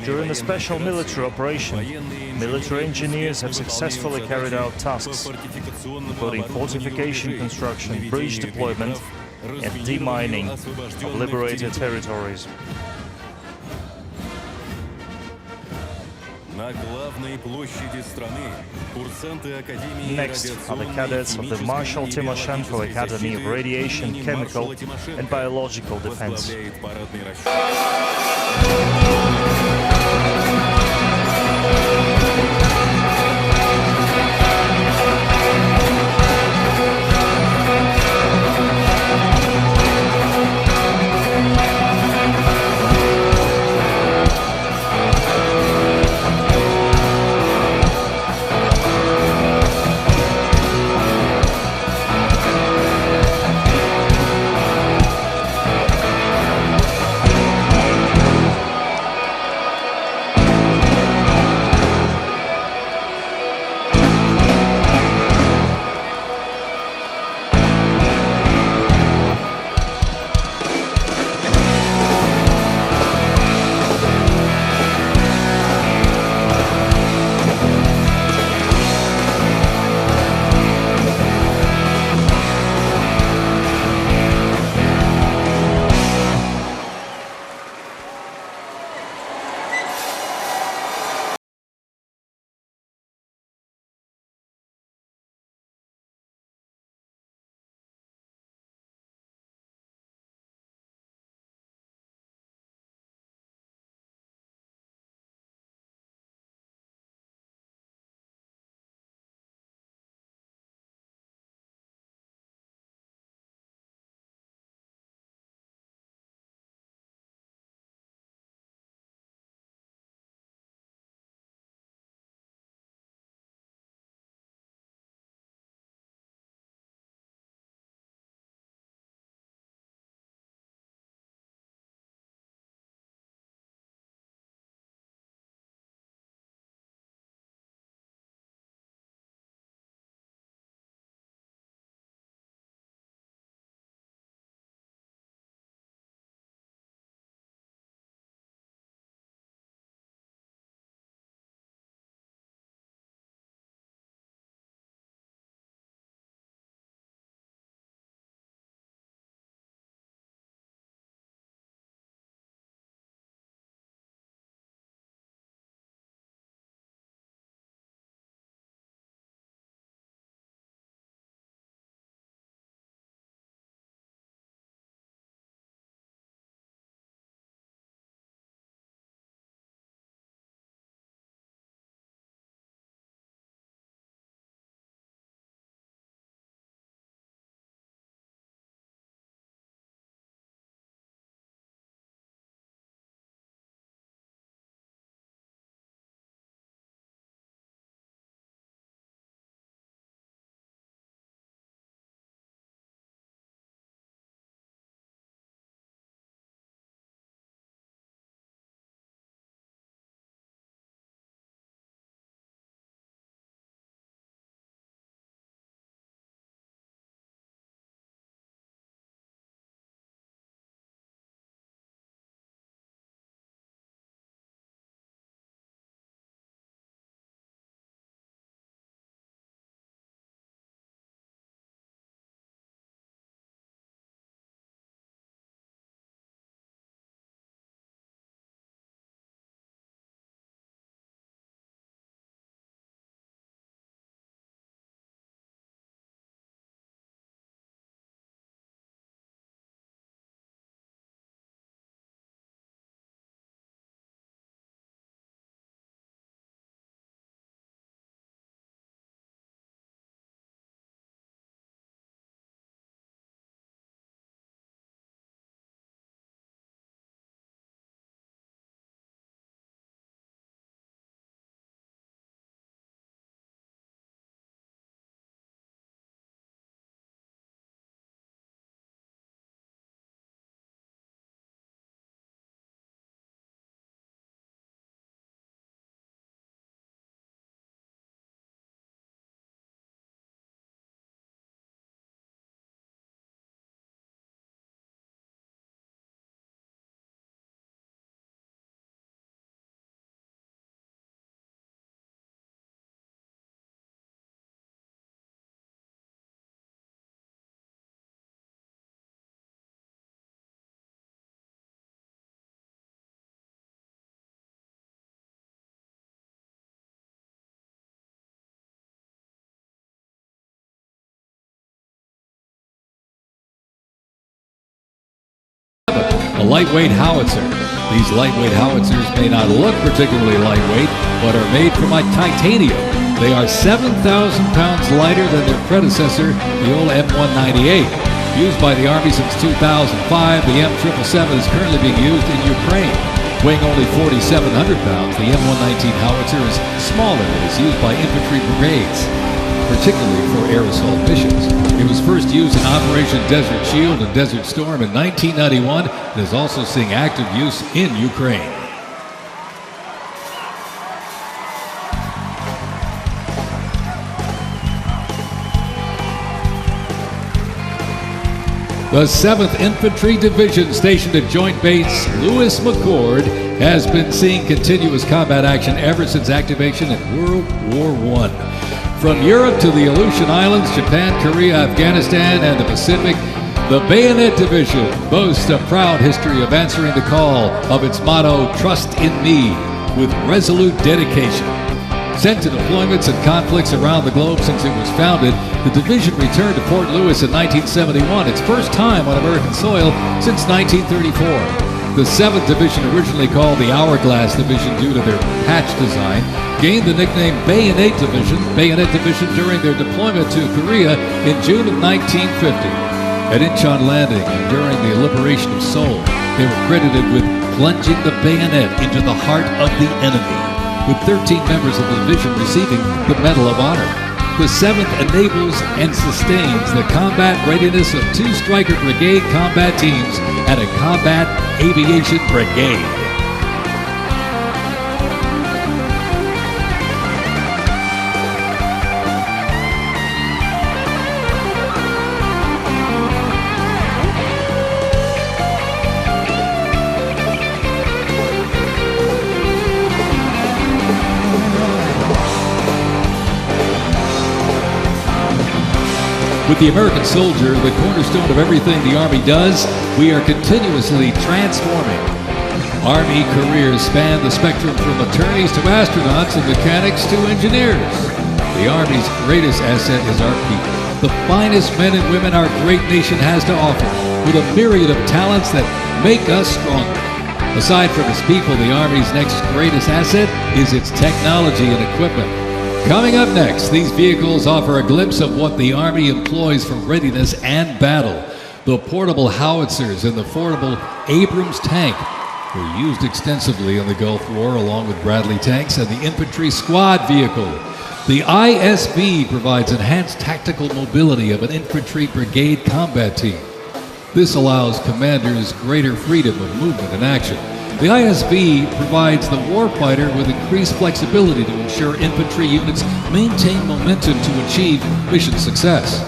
Speaker 4: During a special military operation, military engineers have successfully carried out tasks, including fortification construction, bridge deployment, and demining of liberated territories. Next are the cadets of the Marshal Timoshenko Academy of Radiation, Chemical and Biological Defense.
Speaker 1: a lightweight howitzer. These lightweight howitzers may not look particularly lightweight, but are made from titanium. They are 7,000 pounds lighter than their predecessor, the old M198. Used by the Army since 2005, the M777 is currently being used in Ukraine. Weighing only 4,700 pounds, the M119 howitzer is smaller and is used by infantry brigades, particularly for air assault missions. It was first used in Operation Desert Shield and Desert Storm in 1991 and is also seeing active use in Ukraine. The 7th Infantry Division, stationed at Joint Base Lewis McChord, has been seeing continuous combat action ever since activation in World War I. From Europe to the Aleutian Islands, Japan, Korea, Afghanistan, and the Pacific, the Bayonet Division boasts a proud history of answering the call of its motto, "Trust in me," with resolute dedication. Sent to deployments and conflicts around the globe since it was founded, the division returned to Fort Lewis in 1971, its first time on American soil since 1934. The 7th Division, originally called the Hourglass Division due to their patch design, gained the nickname Bayonet Division during their deployment to Korea in June of 1950. At Incheon Landing and during the liberation of Seoul, they were credited with plunging the bayonet into the heart of the enemy, with 13 members of the division receiving the Medal of Honor. The 7th enables and sustains the combat readiness of 2 Stryker Brigade combat teams and a Combat Aviation Brigade. With the American soldier, the cornerstone of everything the Army does, we are continuously transforming. Army careers span the spectrum from attorneys to astronauts and mechanics to engineers. The Army's greatest asset is our people, the finest men and women our great nation has to offer, with a myriad of talents that make us stronger. Aside from its people, the Army's next greatest asset is its technology and equipment. Coming up next, these vehicles offer a glimpse of what the Army employs for readiness and battle. The portable howitzers and the portable Abrams tank were used extensively in the Gulf War, along with Bradley tanks and the infantry squad vehicle. The ISB provides enhanced tactical mobility of an infantry brigade combat team. This allows commanders greater freedom of movement and action. The ISB provides the warfighter with increased flexibility to ensure infantry units maintain momentum to achieve mission success.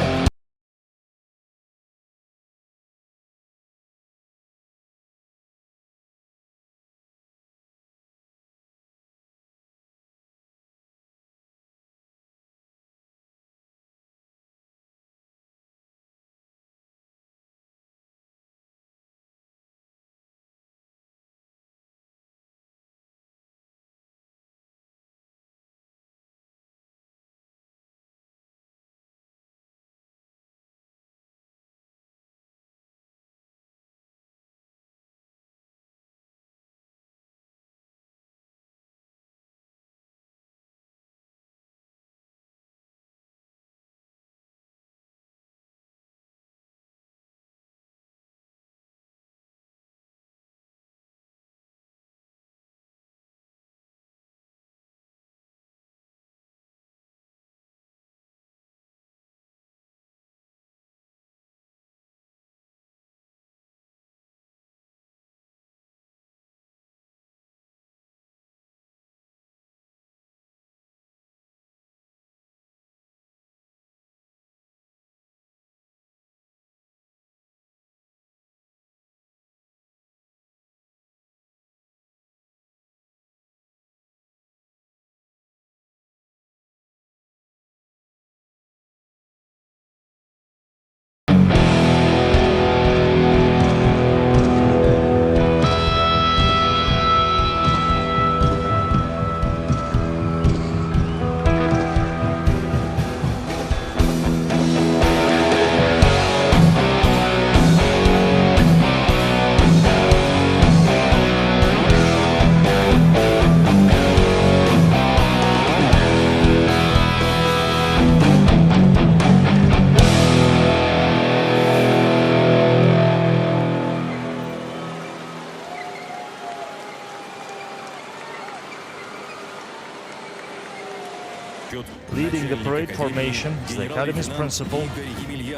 Speaker 4: Leading the parade formation is the Academy's principal,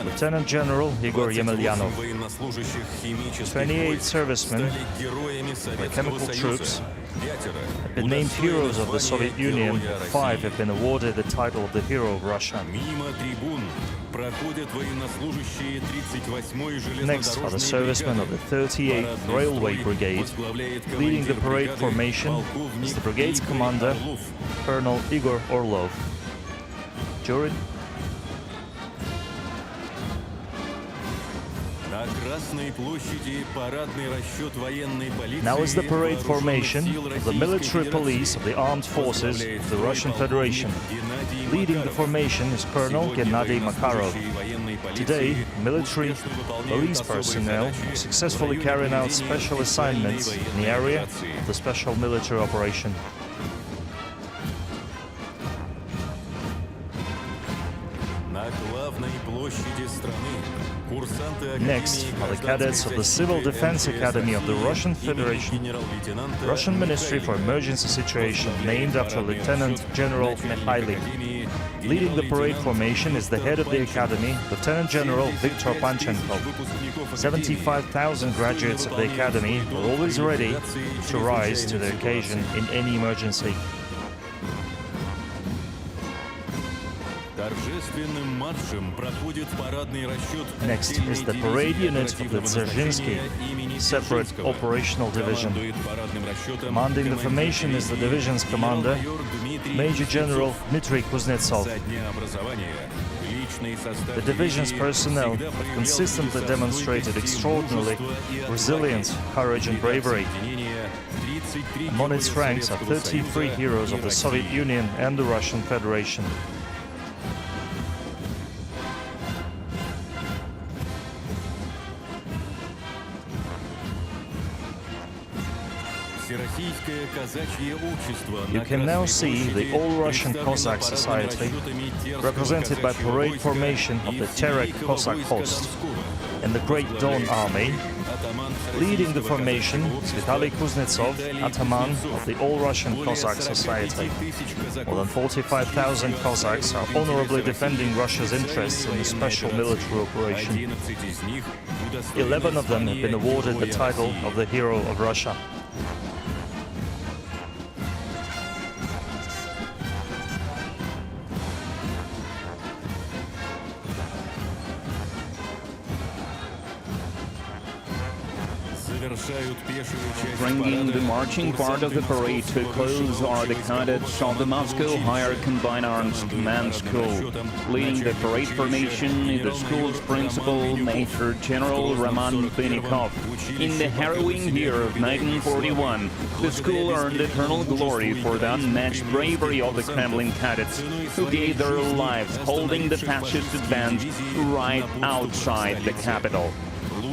Speaker 4: Lieutenant General Igor Yemelyanov. 28 servicemen of the chemical troops have been named heroes of the Soviet Union. 5 have been awarded the title of the Hero of Russia. Next are the servicemen of the 38th Railway Brigade. Leading the parade formation is the brigade's commander, Colonel Igor Orlov. During Now is the parade formation of the military police of the armed forces of the Russian Federation. Leading the formation is Colonel Gennady Makarov. Today, military police personnel are successfully carrying out special assignments in the area of the special military operation. Next are the cadets of the Civil Defense Academy of the Russian Federation, Russian Ministry for Emergency Situation, named after Lieutenant General Mikhailov. Leading the parade formation is the head of the Academy, Lieutenant General Viktor Panchenko. 75,000 graduates of the Academy are always ready to rise to the occasion in any emergency. Next is the parade unit of the Dzerzhinsky separate operational division. Commanding the formation is the division's commander, Major General Dmitry Kuznetsov. The division's personnel have consistently demonstrated extraordinary resilience, courage and bravery. Among its ranks are 33 heroes of the Soviet Union and the Russian Federation. You can now see the All-Russian Cossack Society, represented by parade formation of the Terek Cossack Host and the Great Don Army. Leading the formation is Vitaly Kuznetsov, Ataman of the All-Russian Cossack Society. More than 45,000 Cossacks are honorably defending Russia's interests in the special military operation. 11 of them have been awarded the title of the Hero of Russia.
Speaker 3: Bringing the marching part of the parade to a close are the cadets of the Moscow Higher Combined Arms Command School. Leading the parade formation is the school's principal, Major General Roman Benikov. In the harrowing year of 1941, the school earned eternal glory for the unmatched bravery of the Kremlin cadets, who gave their lives holding the fascist advance right outside the capital.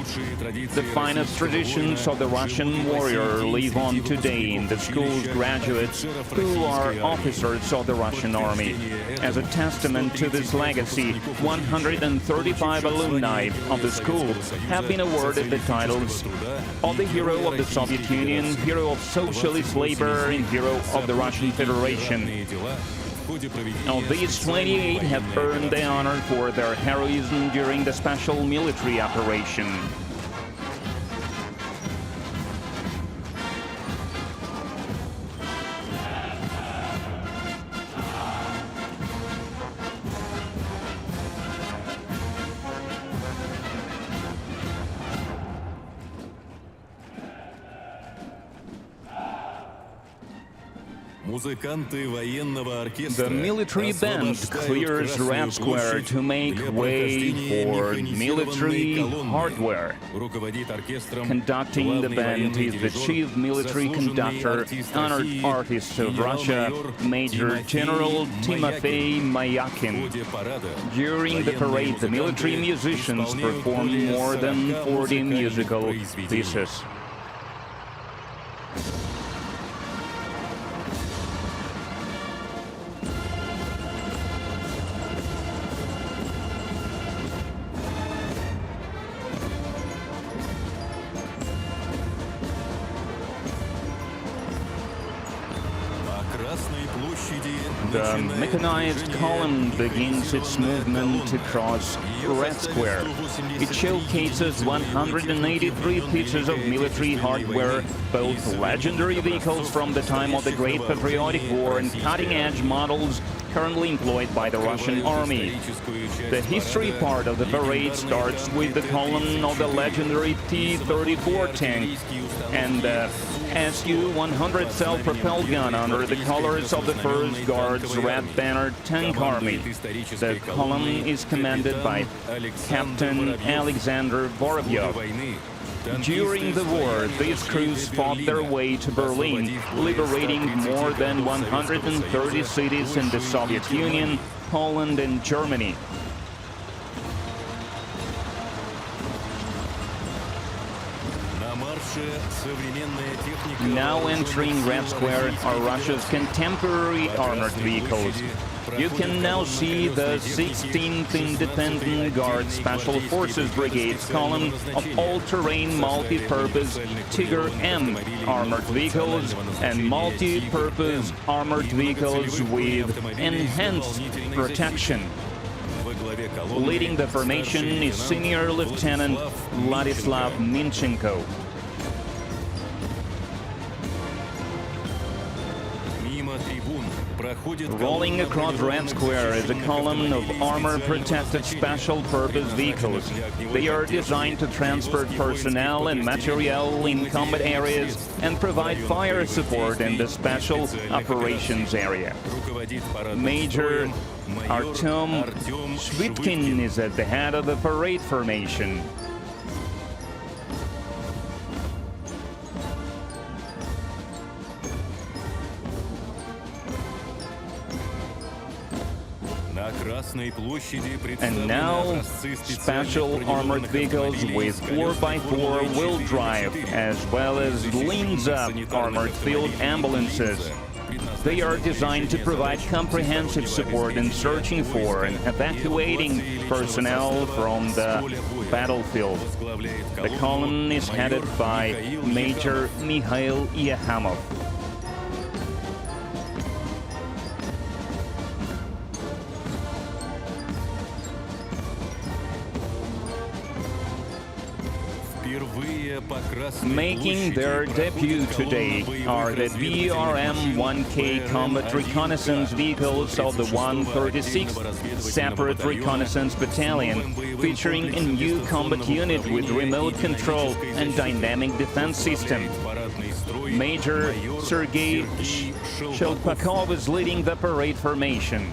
Speaker 3: The finest traditions of the Russian warrior live on today in the school's graduates, who are officers of the Russian army. As a testament to this legacy, 135 alumni of the school have been awarded the titles of the Hero of the Soviet Union, Hero of Socialist Labor, and Hero of the Russian Federation. Of these, 28 have earned the honor for their heroism during the special military operation. The military band clears Red Square to make way for military hardware. Conducting the band is the chief military conductor, honored artist of Russia, Major General Timofey Mayakin. During the parade, the military musicians perform more than 40 musical pieces. The mechanized column begins its movement across Red Square. It showcases 183 pieces of military hardware, both legendary vehicles from the time of the Great Patriotic War and cutting-edge models currently employed by the Russian army. The history part of the parade starts with the column of the legendary T-34 tank and the Su-100 self-propelled gun under the colors of the 1st Guards Red Banner Tank Army. The column is commanded by Captain Alexander Vorovyov. During the war, these crews fought their way to Berlin, liberating more than 130 cities in the Soviet Union, Poland and Germany. Now entering Red Square are Russia's contemporary armored vehicles. You can now see the 16th Independent Guard Special Forces Brigade's column of all-terrain multi-purpose Tiger-M armored vehicles and multi-purpose armored vehicles with enhanced protection. Leading the formation is Senior Lieutenant Vladislav Minchenko. Rolling across Red Square is a column of armor-protected special-purpose vehicles. They are designed to transport personnel and material in combat areas and provide fire support in the special operations area. Major Artem Shvitkin is at the head of the parade formation. And now, special armored vehicles with 4x4 wheel drive, as well as Linza armored field ambulances. They are designed to provide comprehensive support in searching for and evacuating personnel from the battlefield. The column is headed by Major Mikhail Yahamov. Making their debut today are the BRM-1K combat reconnaissance vehicles of the 136th Separate Reconnaissance Battalion, featuring a new combat unit with remote control and dynamic defense system. Major Sergei Shelpakov is leading the parade formation.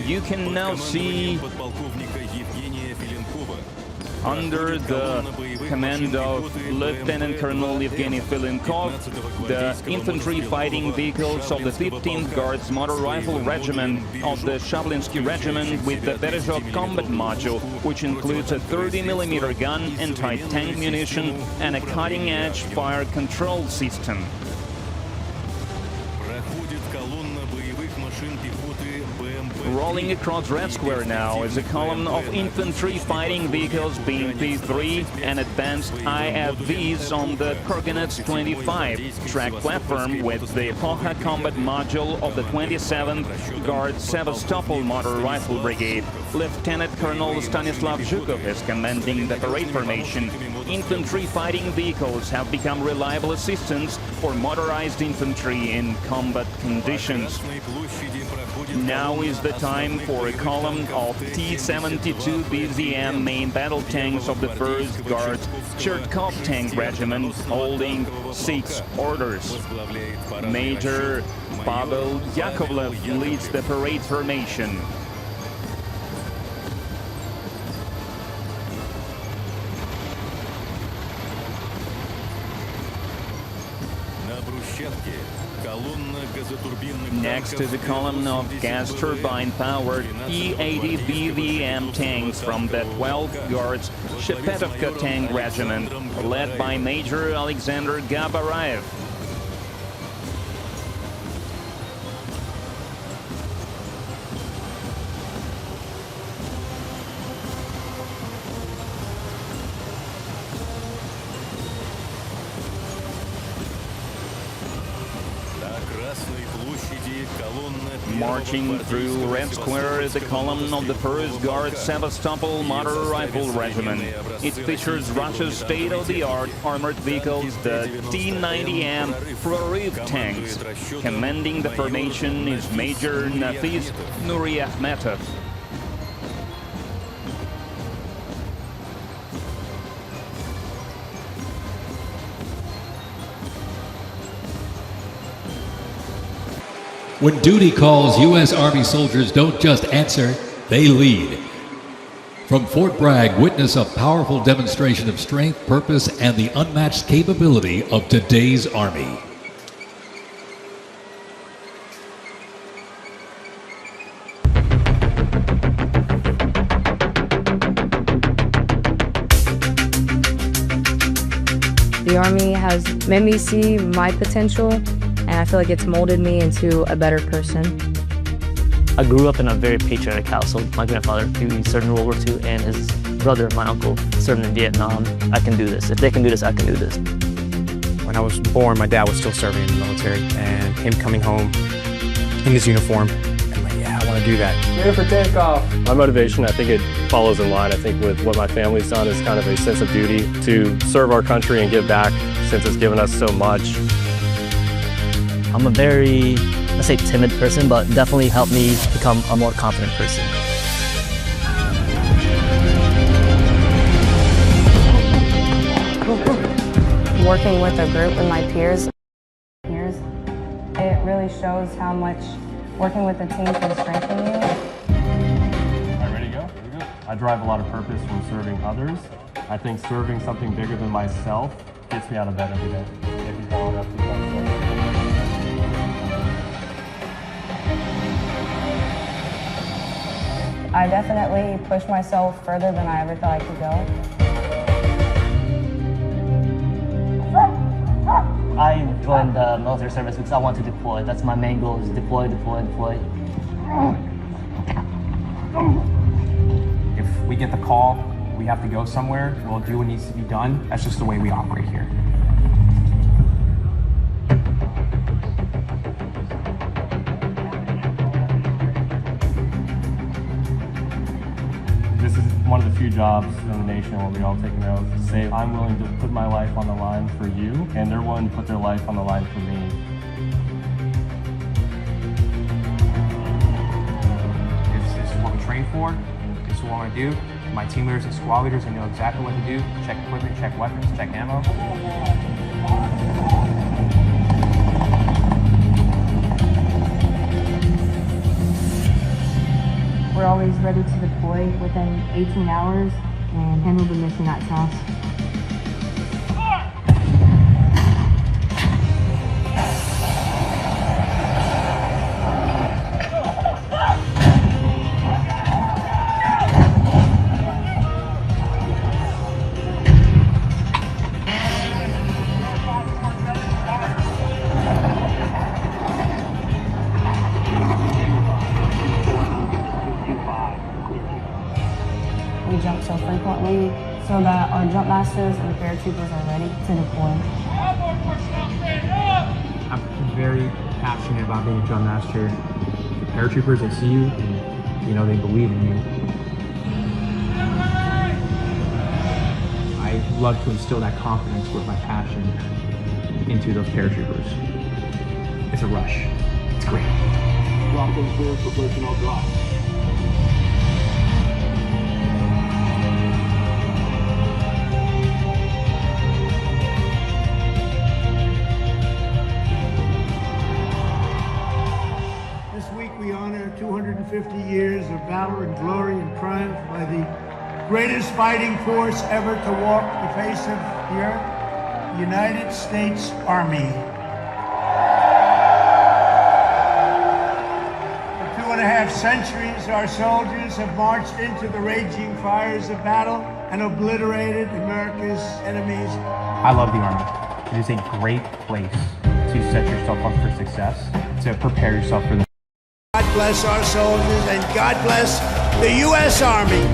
Speaker 3: You can now see, under the command of Lieutenant Colonel Evgeny Filenkov, the infantry fighting vehicles of the 15th Guards Motor Rifle Regiment of the Shablinsky Regiment with the Berezhok combat module, which includes a 30mm gun, anti-tank munition and a cutting-edge fire control system. Rolling across Red Square now is a column of infantry fighting vehicles BMP-3 and advanced IFVs on the Kurganets 25 track platform with the Epocha combat module of the 27th Guard Sevastopol Motor Rifle Brigade. Lieutenant Colonel Stanislav Zhukov is commanding the parade formation. Infantry fighting vehicles have become reliable assistance for motorized infantry in combat conditions. Now is the time for a column of T-72 BZM main battle tanks of the 1st Guards Chertkov Tank Regiment, holding 6 orders. Major Pavel Yakovlev leads the parade formation. Next is a column of gas turbine-powered E-80 BVM tanks from the 12th Guards Shepetovka Tank Regiment, led by Major Alexander Gabarayev.
Speaker 5: Красной площади колонна
Speaker 3: Marching through Red Square is the column of the 1st Guard Sevastopol Motor Rifle Regiment. It features Russia's state-of-the-art armored vehicles, the T-90M Prorыв tanks. Commanding the formation is Major Nafis Nuriahmetov.
Speaker 1: When duty calls, U.S. Army soldiers don't just answer, they lead. From Fort Bragg, witness a powerful demonstration of strength, purpose, and the unmatched capability of today's Army.
Speaker 6: The Army has made me see my potential, and I feel like it's molded me into a better person.
Speaker 7: I grew up in a very patriotic household. My grandfather, he served in World War II, and his brother, my uncle, served in Vietnam. I can do this. If they can do this, I can do this.
Speaker 8: When I was born, my dad was still serving in the military, and him coming home in his uniform, I'm like, yeah, I want to do that.
Speaker 9: Here for takeoff. My motivation, I think it follows in line. I think with what my family's done is kind of a sense of duty to serve our country and give back since it's given us so much.
Speaker 7: I'm a very, let's say, timid person, but definitely helped me become a more confident person.
Speaker 6: Working with a group with my peers, it really shows how much working with a team can strengthen you.
Speaker 9: All right, ready to go? I drive a lot of purpose from serving others. I think serving something bigger than myself gets me out of bed every day. If you follow it up,
Speaker 6: I definitely pushed myself further than I ever thought I could go.
Speaker 7: I joined the military service because I want to deploy. That's my main goal, is deploy, deploy, deploy.
Speaker 8: If we get the call, we have to go somewhere, we'll do what needs to be done. That's just the way we operate here.
Speaker 9: This is one of the few jobs in the nation where we all take an oath to say, I'm willing to put my life on the line for you, and they're willing to put their life on the line for me.
Speaker 8: This is what we train for. This is what I want to do. My team leaders and squad leaders, they know exactly what to do. Check equipment, check weapons, check ammo.
Speaker 6: We're always ready to deploy within 18 hours and handle the mission at task. We jump so frequently so that our jump masters and paratroopers are ready to deploy.
Speaker 8: I'm very passionate about being a drum master. Paratroopers, they see you and, you know, they believe in you. I love to instill that confidence with my passion into those paratroopers. It's a rush. It's great.
Speaker 10: Drop and clear for personnel drop.
Speaker 11: This week we honor 250 years of valor and glory and triumph by the greatest fighting force ever to walk the face of the earth, the United States Army. For 2.5 centuries, our soldiers have marched into the raging fires of battle and obliterated America's enemies.
Speaker 8: I love the Army. It is a great place to set yourself up for success, to prepare yourself for the
Speaker 11: God bless our soldiers and God bless the U.S. Army.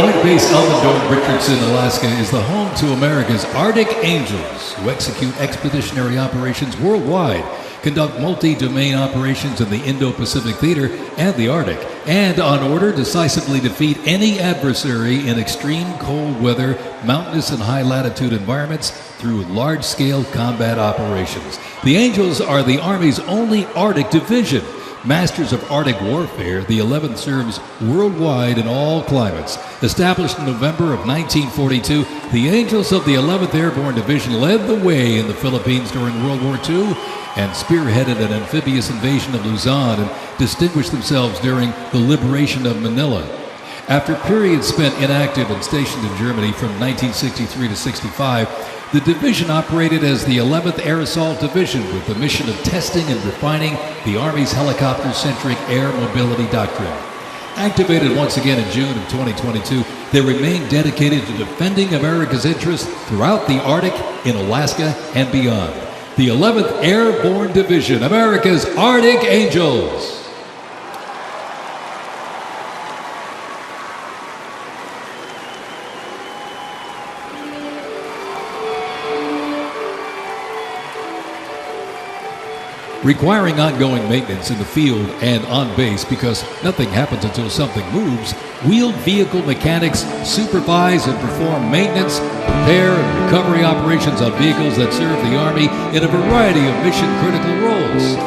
Speaker 1: Joint Base Elmendorf, Richardson, Alaska is the home to America's Arctic Angels, who execute expeditionary operations worldwide, conduct multi-domain operations in the Indo-Pacific Theater and the Arctic, and on order decisively defeat any adversary in extreme cold weather, mountainous and high-latitude environments through large-scale combat operations. The Angels are the Army's only Arctic division. Masters of Arctic warfare, the 11th serves worldwide in all climates. Established in November of 1942, the Angels of the 11th Airborne Division led the way in the Philippines during World War II and spearheaded an amphibious invasion of Luzon and distinguished themselves during the liberation of Manila. After periods spent inactive and stationed in Germany from 1963 to 65, the division operated as the 11th Air Assault Division with the mission of testing and refining the Army's helicopter-centric air mobility doctrine. Activated once again in June of 2022, they remain dedicated to defending America's interests throughout the Arctic, in Alaska, and beyond. The 11th Airborne Division, America's Arctic Angels. Requiring ongoing maintenance in the field and on base because nothing happens until something moves, wheeled vehicle mechanics supervise and perform maintenance, repair, and recovery operations on vehicles that serve the Army in a variety of mission-critical roles.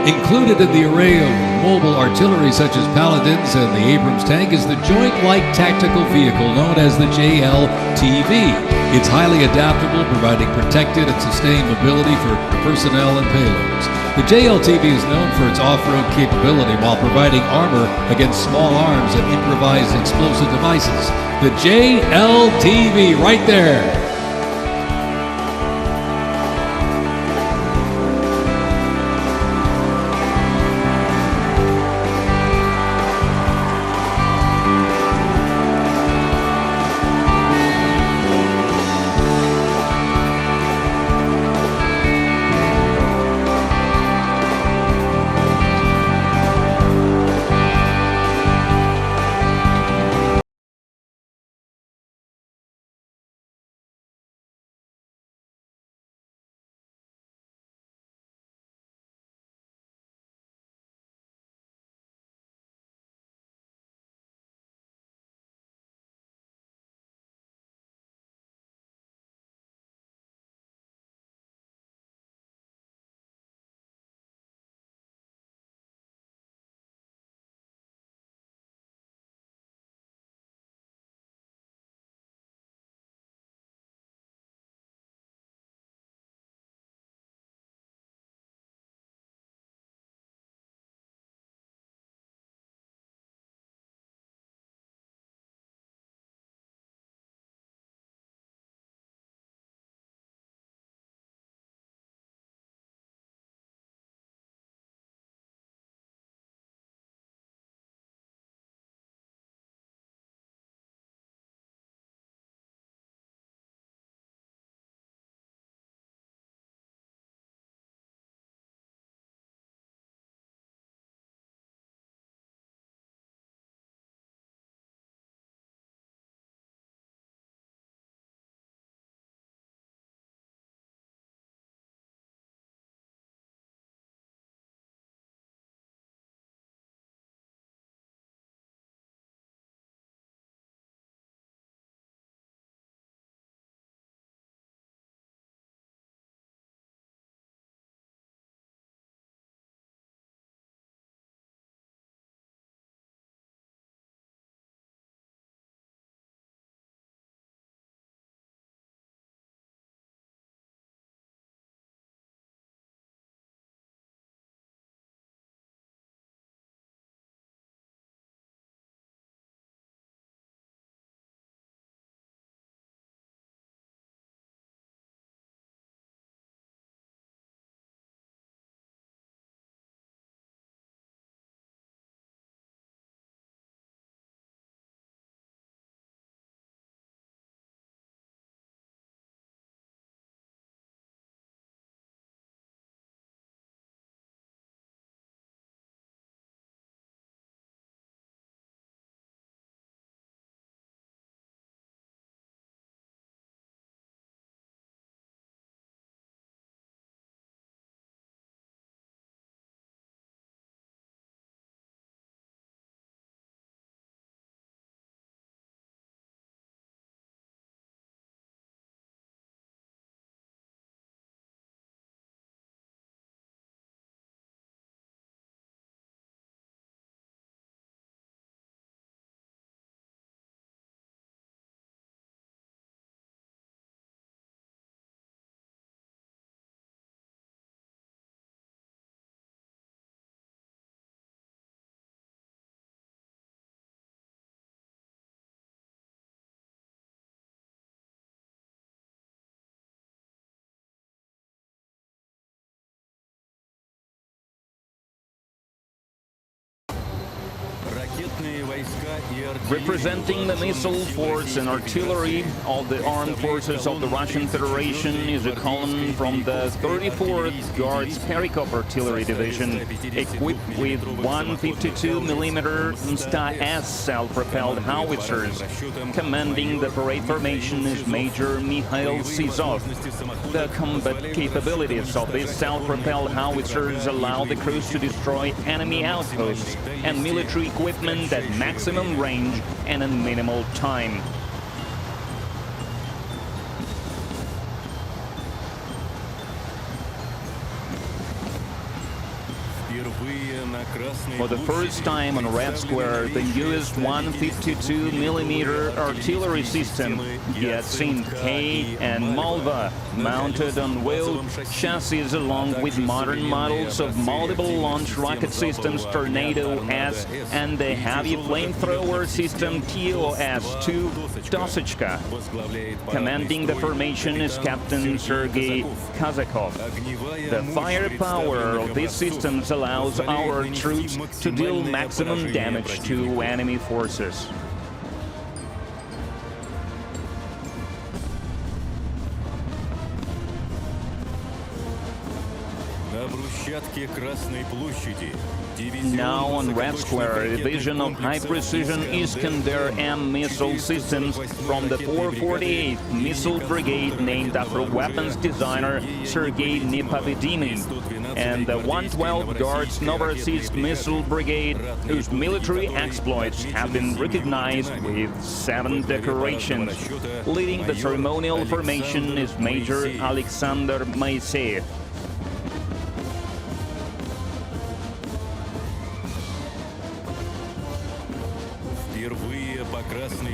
Speaker 1: Included in the array of mobile artillery such as Paladins and the Abrams tank is the Joint Light Tactical Vehicle known as the JLTV. It's highly adaptable, providing protected and sustained mobility for personnel and payloads. The JLTV is known for its off-road capability while providing armor against small arms and improvised explosive devices. The JLTV, right there.
Speaker 3: Representing the missile force and artillery of the armed forces of the Russian Federation is a column from the 34th Guards Perikop Artillery Division, equipped with 152mm Msta-S self-propelled howitzers. Commanding the parade formation is Major Mikhail Sizov. The combat capabilities of these self-propelled howitzers allow the crews to destroy enemy outposts and military equipment at maximum range and in minimal time. For the first time on Red Square, the US 152mm artillery system, Gyatsin K and Malva, mounted on wheeled chassis along with modern models of multiple launch rocket systems Tornado S and the heavy flamethrower system TOS-2 Dosechka. Commanding the formation is Captain Sergei Kazakov. The firepower of these systems allows our troops to deal maximum damage to enemy forces. Now on Red Square, a division of high-precision Iskander M missile systems from the 448th Missile Brigade, named after weapons designer Sergei Nepovedinin, and the 112th Guards Novorossiysk Missile Brigade, whose military exploits have been recognized with 7 decorations. Leading the ceremonial formation is Major Alexander Moiseyev.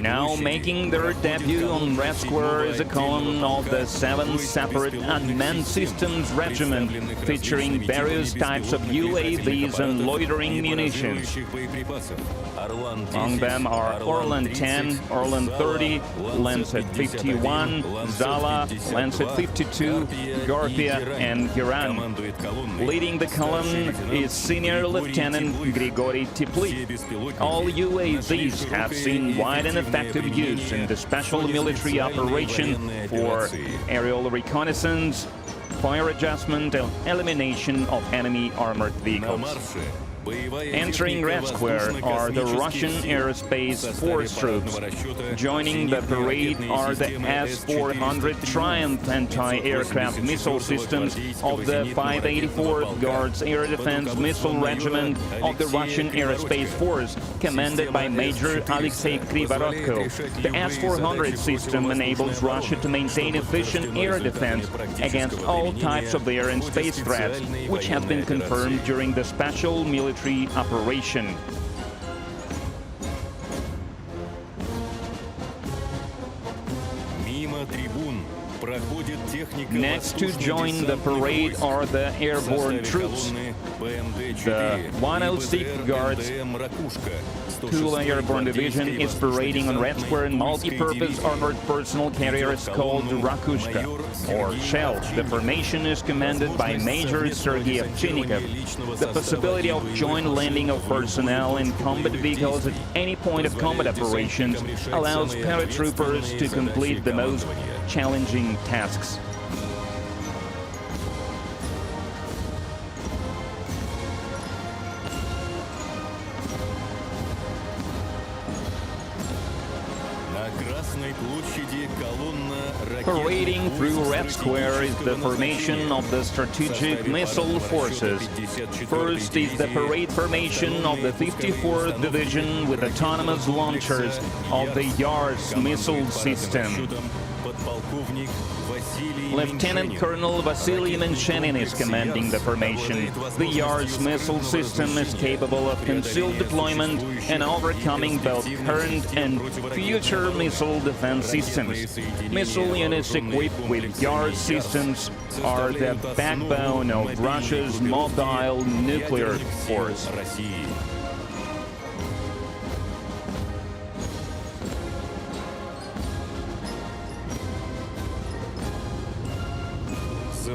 Speaker 3: Now making their debut on Red Square is a column of the 7th Separate Unmanned Systems Regiment, featuring various types of UAVs and loitering munitions. Among them are Orlan 10, Orlan 30, Lancet 51, Zala, Lancet 52, Garpia, and Giran. Leading the column is Senior Lieutenant Grigory Teplik. All UAVs have seen wide and effective use in the special military operation for aerial reconnaissance, fire adjustment, and elimination of enemy armored vehicles. Entering Red Square are the Russian Aerospace Force troops. Joining the parade are the S-400 Triumph anti-aircraft missile systems of the 584th Guards Air Defense Missile Regiment of the Russian Aerospace Force, commanded by Major Alexei Krivorotko. The S-400 system enables Russia to maintain efficient air defense against all types of air and space threats, which has been confirmed during the special military operation. Next to join the parade are the airborne troops. The 106th Guards Tula Airborne Division is parading on Red Square in multi-purpose armored personal carriers called Rakushka, or Shell. The formation is commanded by Major Sergei Ovchinnikov. The possibility of joint landing of personnel in combat vehicles at any point of combat operations allows paratroopers to complete the most challenging tasks. Parading through Red Square is the formation of the Strategic Missile Forces. First is the parade formation of the 54th Division with autonomous launchers of the Yars missile system. Lieutenant Colonel Vasily Menchenin is commanding the formation. The Yars missile system is capable of concealed deployment and overcoming both current and future missile defense systems. Missile units equipped with Yars systems are the backbone of Russia's mobile nuclear force. The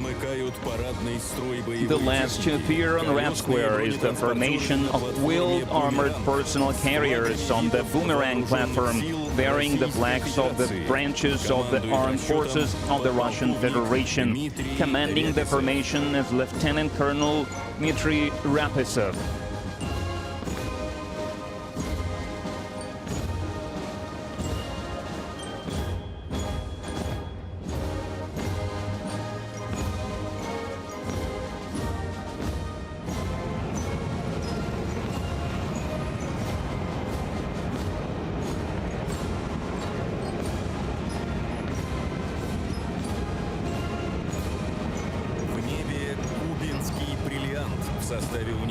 Speaker 3: last to appear on Red Square is the formation of wheeled armored personal carriers on the Boomerang platform, bearing the flags of the branches of the armed forces of the Russian Federation. Commanding the formation is Lieutenant Colonel Dmitry Rapesov.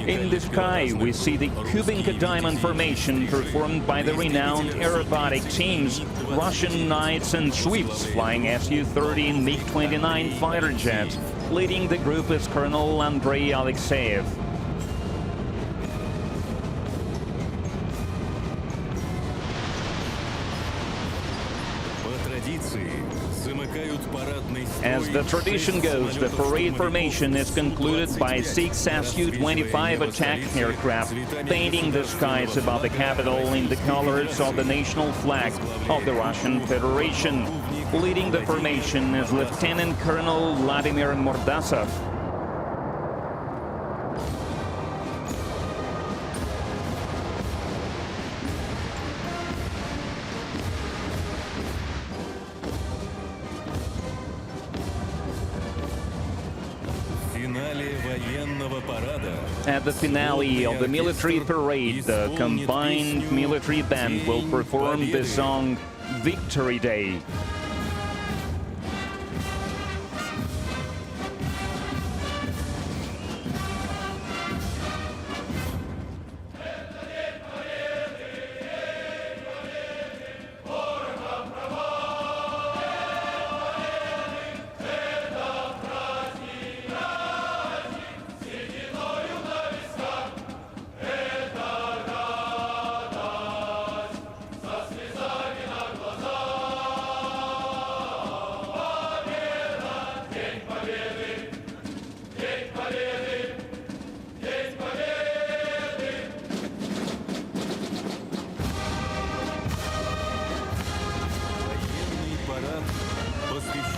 Speaker 3: In the sky, we see the Kubinka Diamond Formation performed by the renowned aerobatic teams, Russian Knights and Sweeps, flying Su-30 and MiG-29 fighter jets. Leading the group is Colonel Andrei Alexeyev. As the tradition goes, the parade formation is concluded by 6 Su-25 attack aircraft, painting the skies above the capital in the colors of the national flag of the Russian Federation. Leading the formation is Lieutenant Colonel Vladimir Mordasov. At the finale of the military parade, the combined military band will perform the song Victory Day.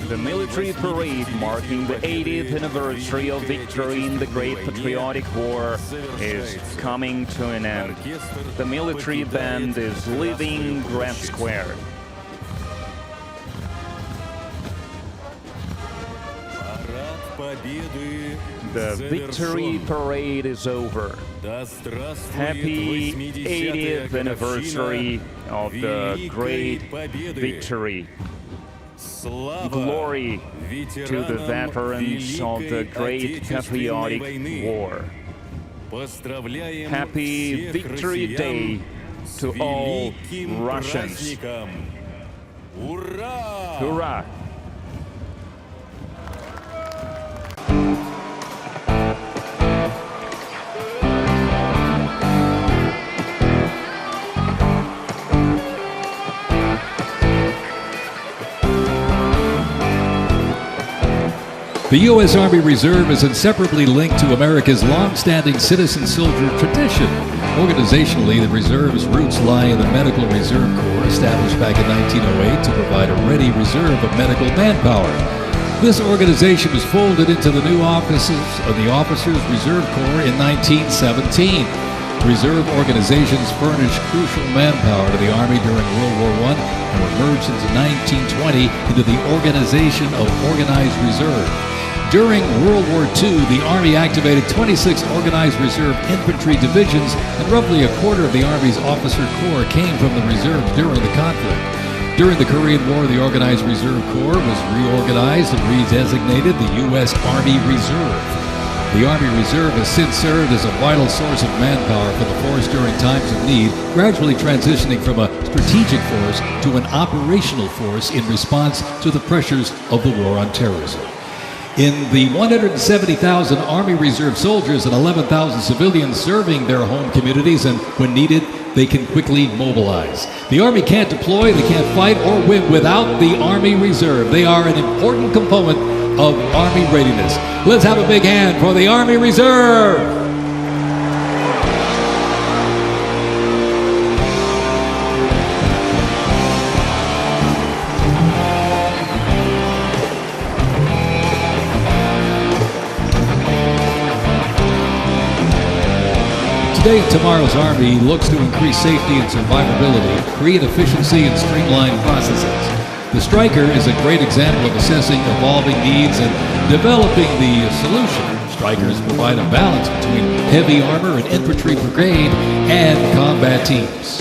Speaker 3: The military parade marking the 80th anniversary of victory in the Great Patriotic War is coming to an end. The military band is leaving Red Square. The victory parade is over. Happy 80th anniversary of the great victory. Glory to the veterans of the Great Patriotic War. Happy Victory Day to all Russians. Hurrah!
Speaker 1: The U.S. Army Reserve is inseparably linked to America's long-standing citizen soldier tradition. Organizationally, the Reserve's roots lie in the Medical Reserve Corps, established back in 1908 to provide a ready reserve of medical manpower. This organization was folded into the new offices of the Officers Reserve Corps in 1917. Reserve organizations furnished crucial manpower to the Army during World War I and were merged into 1920 into the Organization of Organized Reserve. During World War II, the Army activated 26 Organized Reserve infantry divisions, and roughly a quarter of the Army's officer corps came from the reserves during the conflict. During the Korean War, the Organized Reserve Corps was reorganized and redesignated the U.S. Army Reserve. The Army Reserve has since served as a vital source of manpower for the force during times of need, gradually transitioning from a strategic force to an operational force in response to the pressures of the war on terrorism. In the 170,000 Army Reserve soldiers and 11,000 civilians serving their home communities and, when needed, they can quickly mobilize. The Army can't deploy, they can't fight or win without the Army Reserve. They are an important component of Army readiness. Let's have a big hand for the Army Reserve. Today, tomorrow's Army looks to increase safety and survivability, create efficiency, and streamline processes. The Stryker is a great example of assessing evolving needs and developing the solution. Strykers provide a balance between heavy armor and infantry brigade and combat teams.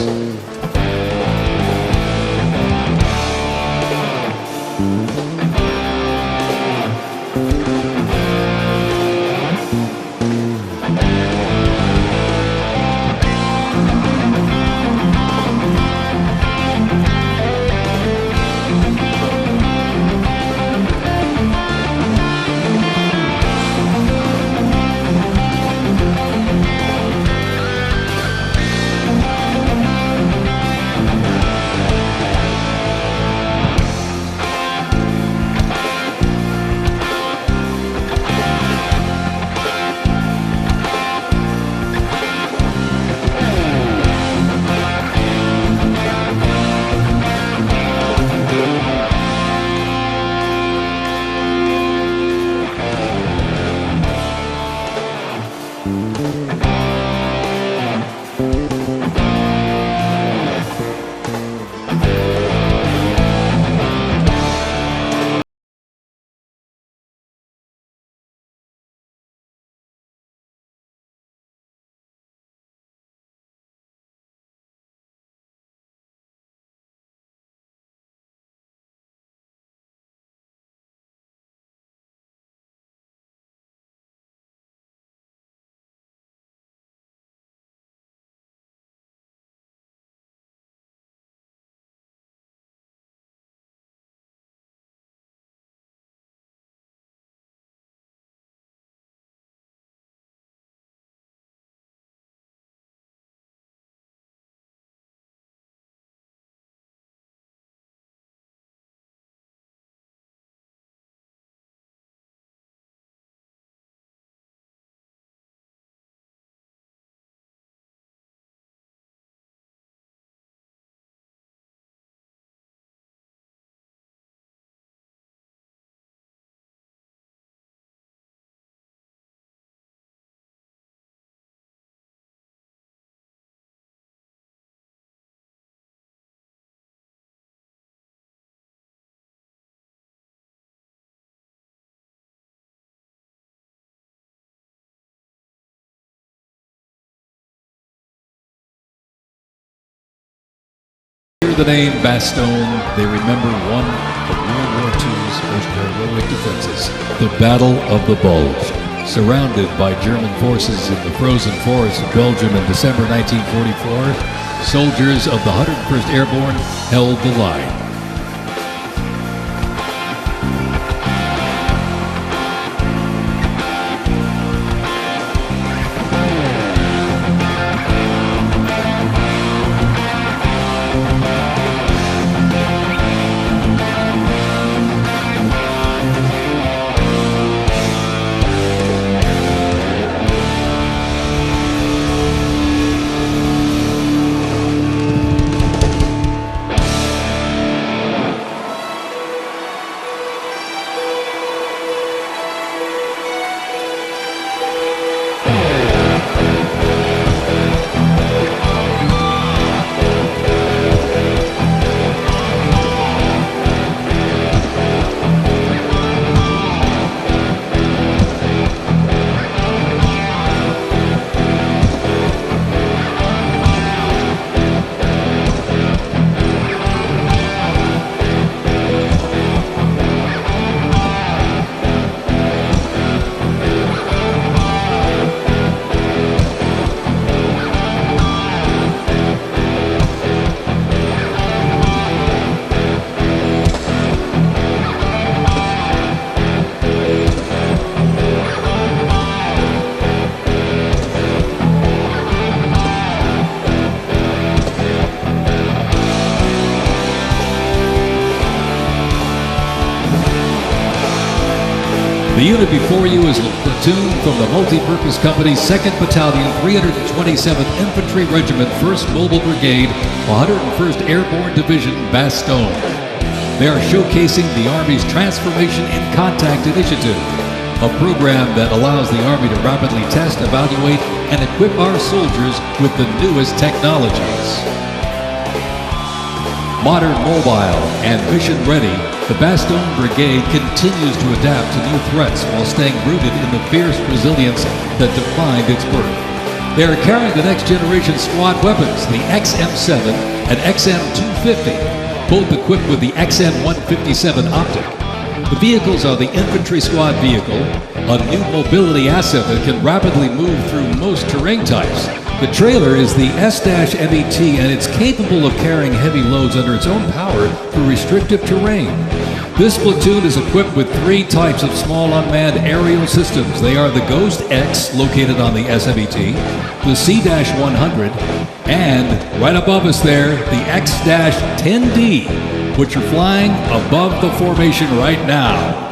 Speaker 1: The name Bastogne, they remember one of World War II's most heroic defenses, the Battle of the Bulge. Surrounded by German forces in the frozen forests of Belgium in December 1944, soldiers of the 101st Airborne held the line. The unit before you is a platoon from the multi-purpose company's 2nd Battalion, 327th Infantry Regiment, 1st Mobile Brigade, 101st Airborne Division, Bastogne. They are showcasing the Army's Transformation in Contact Initiative, a program that allows the Army to rapidly test, evaluate, and equip our soldiers with the newest technologies. Modern, mobile, and mission-ready, the Bastogne Brigade continues to adapt to new threats while staying rooted in the fierce resilience that defined its birth. They are carrying the next-generation squad weapons, the XM7 and XM250, both equipped with the XM157 optic. The vehicles are the infantry squad vehicle, a new mobility asset that can rapidly move through most terrain types. The trailer is the S-MET, and it's capable of carrying heavy loads under its own power through restrictive terrain. This platoon is equipped with 3 types of small unmanned aerial systems. They are the Ghost X, located on the S-MET, the C-100, and right above us there, the X-10D, which are flying above the formation right now.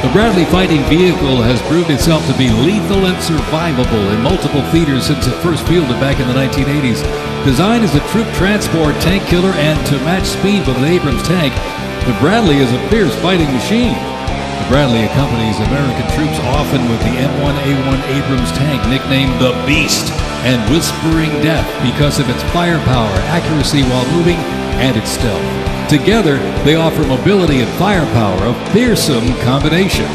Speaker 1: The Bradley fighting vehicle has proved itself to be lethal and survivable in multiple theaters since it first fielded back in the 1980s. Designed as a troop transport tank killer and to match speed with an Abrams tank, the Bradley is a fierce fighting machine. The Bradley accompanies American troops often with the M1A1 Abrams tank, nicknamed the Beast and Whispering Death because of its firepower, accuracy while moving, and its stealth. Together, they offer mobility and firepower, a fearsome combination.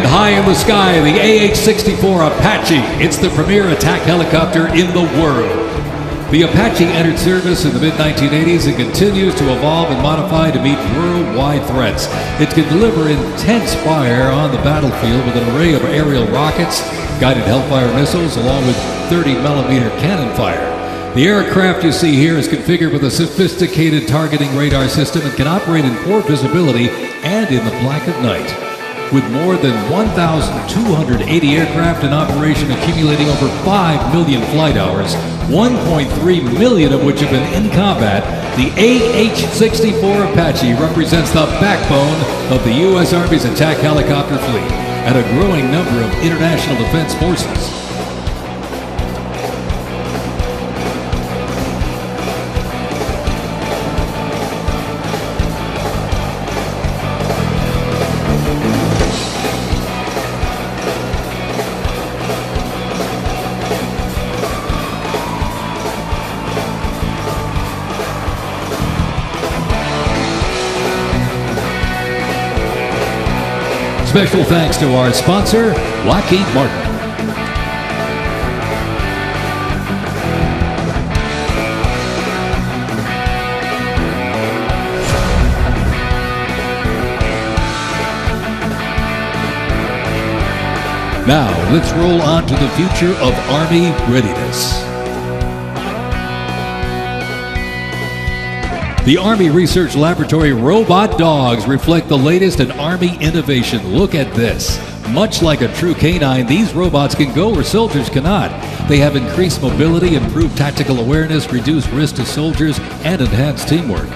Speaker 1: And high in the sky, the AH-64 Apache. It's the premier attack helicopter in the world. The Apache entered service in the mid-1980s and continues to evolve and modify to meet worldwide threats. It can deliver intense fire on the battlefield with an array of aerial rockets, guided Hellfire missiles, along with 30mm cannon fire. The aircraft you see here is configured with a sophisticated targeting radar system and can operate in poor visibility and in the black of night. With more than 1,280 aircraft in operation accumulating over 5 million flight hours, 1.3 million of which have been in combat, the AH-64 Apache represents the backbone of the U.S. Army's attack helicopter fleet and a growing number of international defense forces. Special thanks to our sponsor, Lockheed Martin. Now, let's roll on to the future of Army readiness. The Army Research Laboratory robot dogs reflect the latest in Army innovation. Look at this. Much like a true canine, these robots can go where soldiers cannot. They have increased mobility, improved tactical awareness, reduced risk to soldiers, and enhanced teamwork.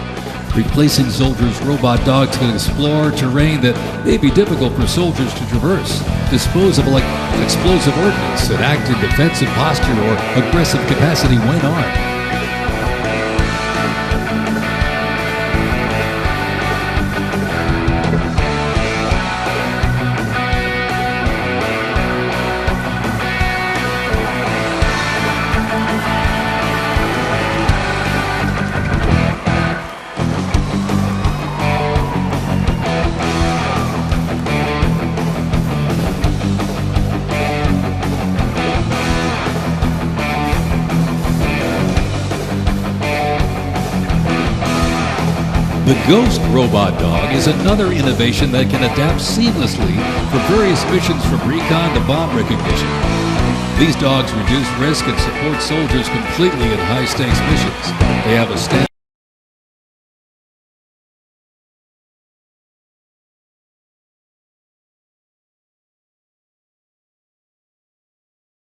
Speaker 1: Replacing soldiers, robot dogs can explore terrain that may be difficult for soldiers to traverse, dispose of explosive ordnance, and act in defensive posture or aggressive capacity when armed. The Ghost Robot Dog is another innovation that can adapt seamlessly for various missions from recon to bomb recognition. These dogs reduce risk and support soldiers completely in high-stakes missions. They have a standard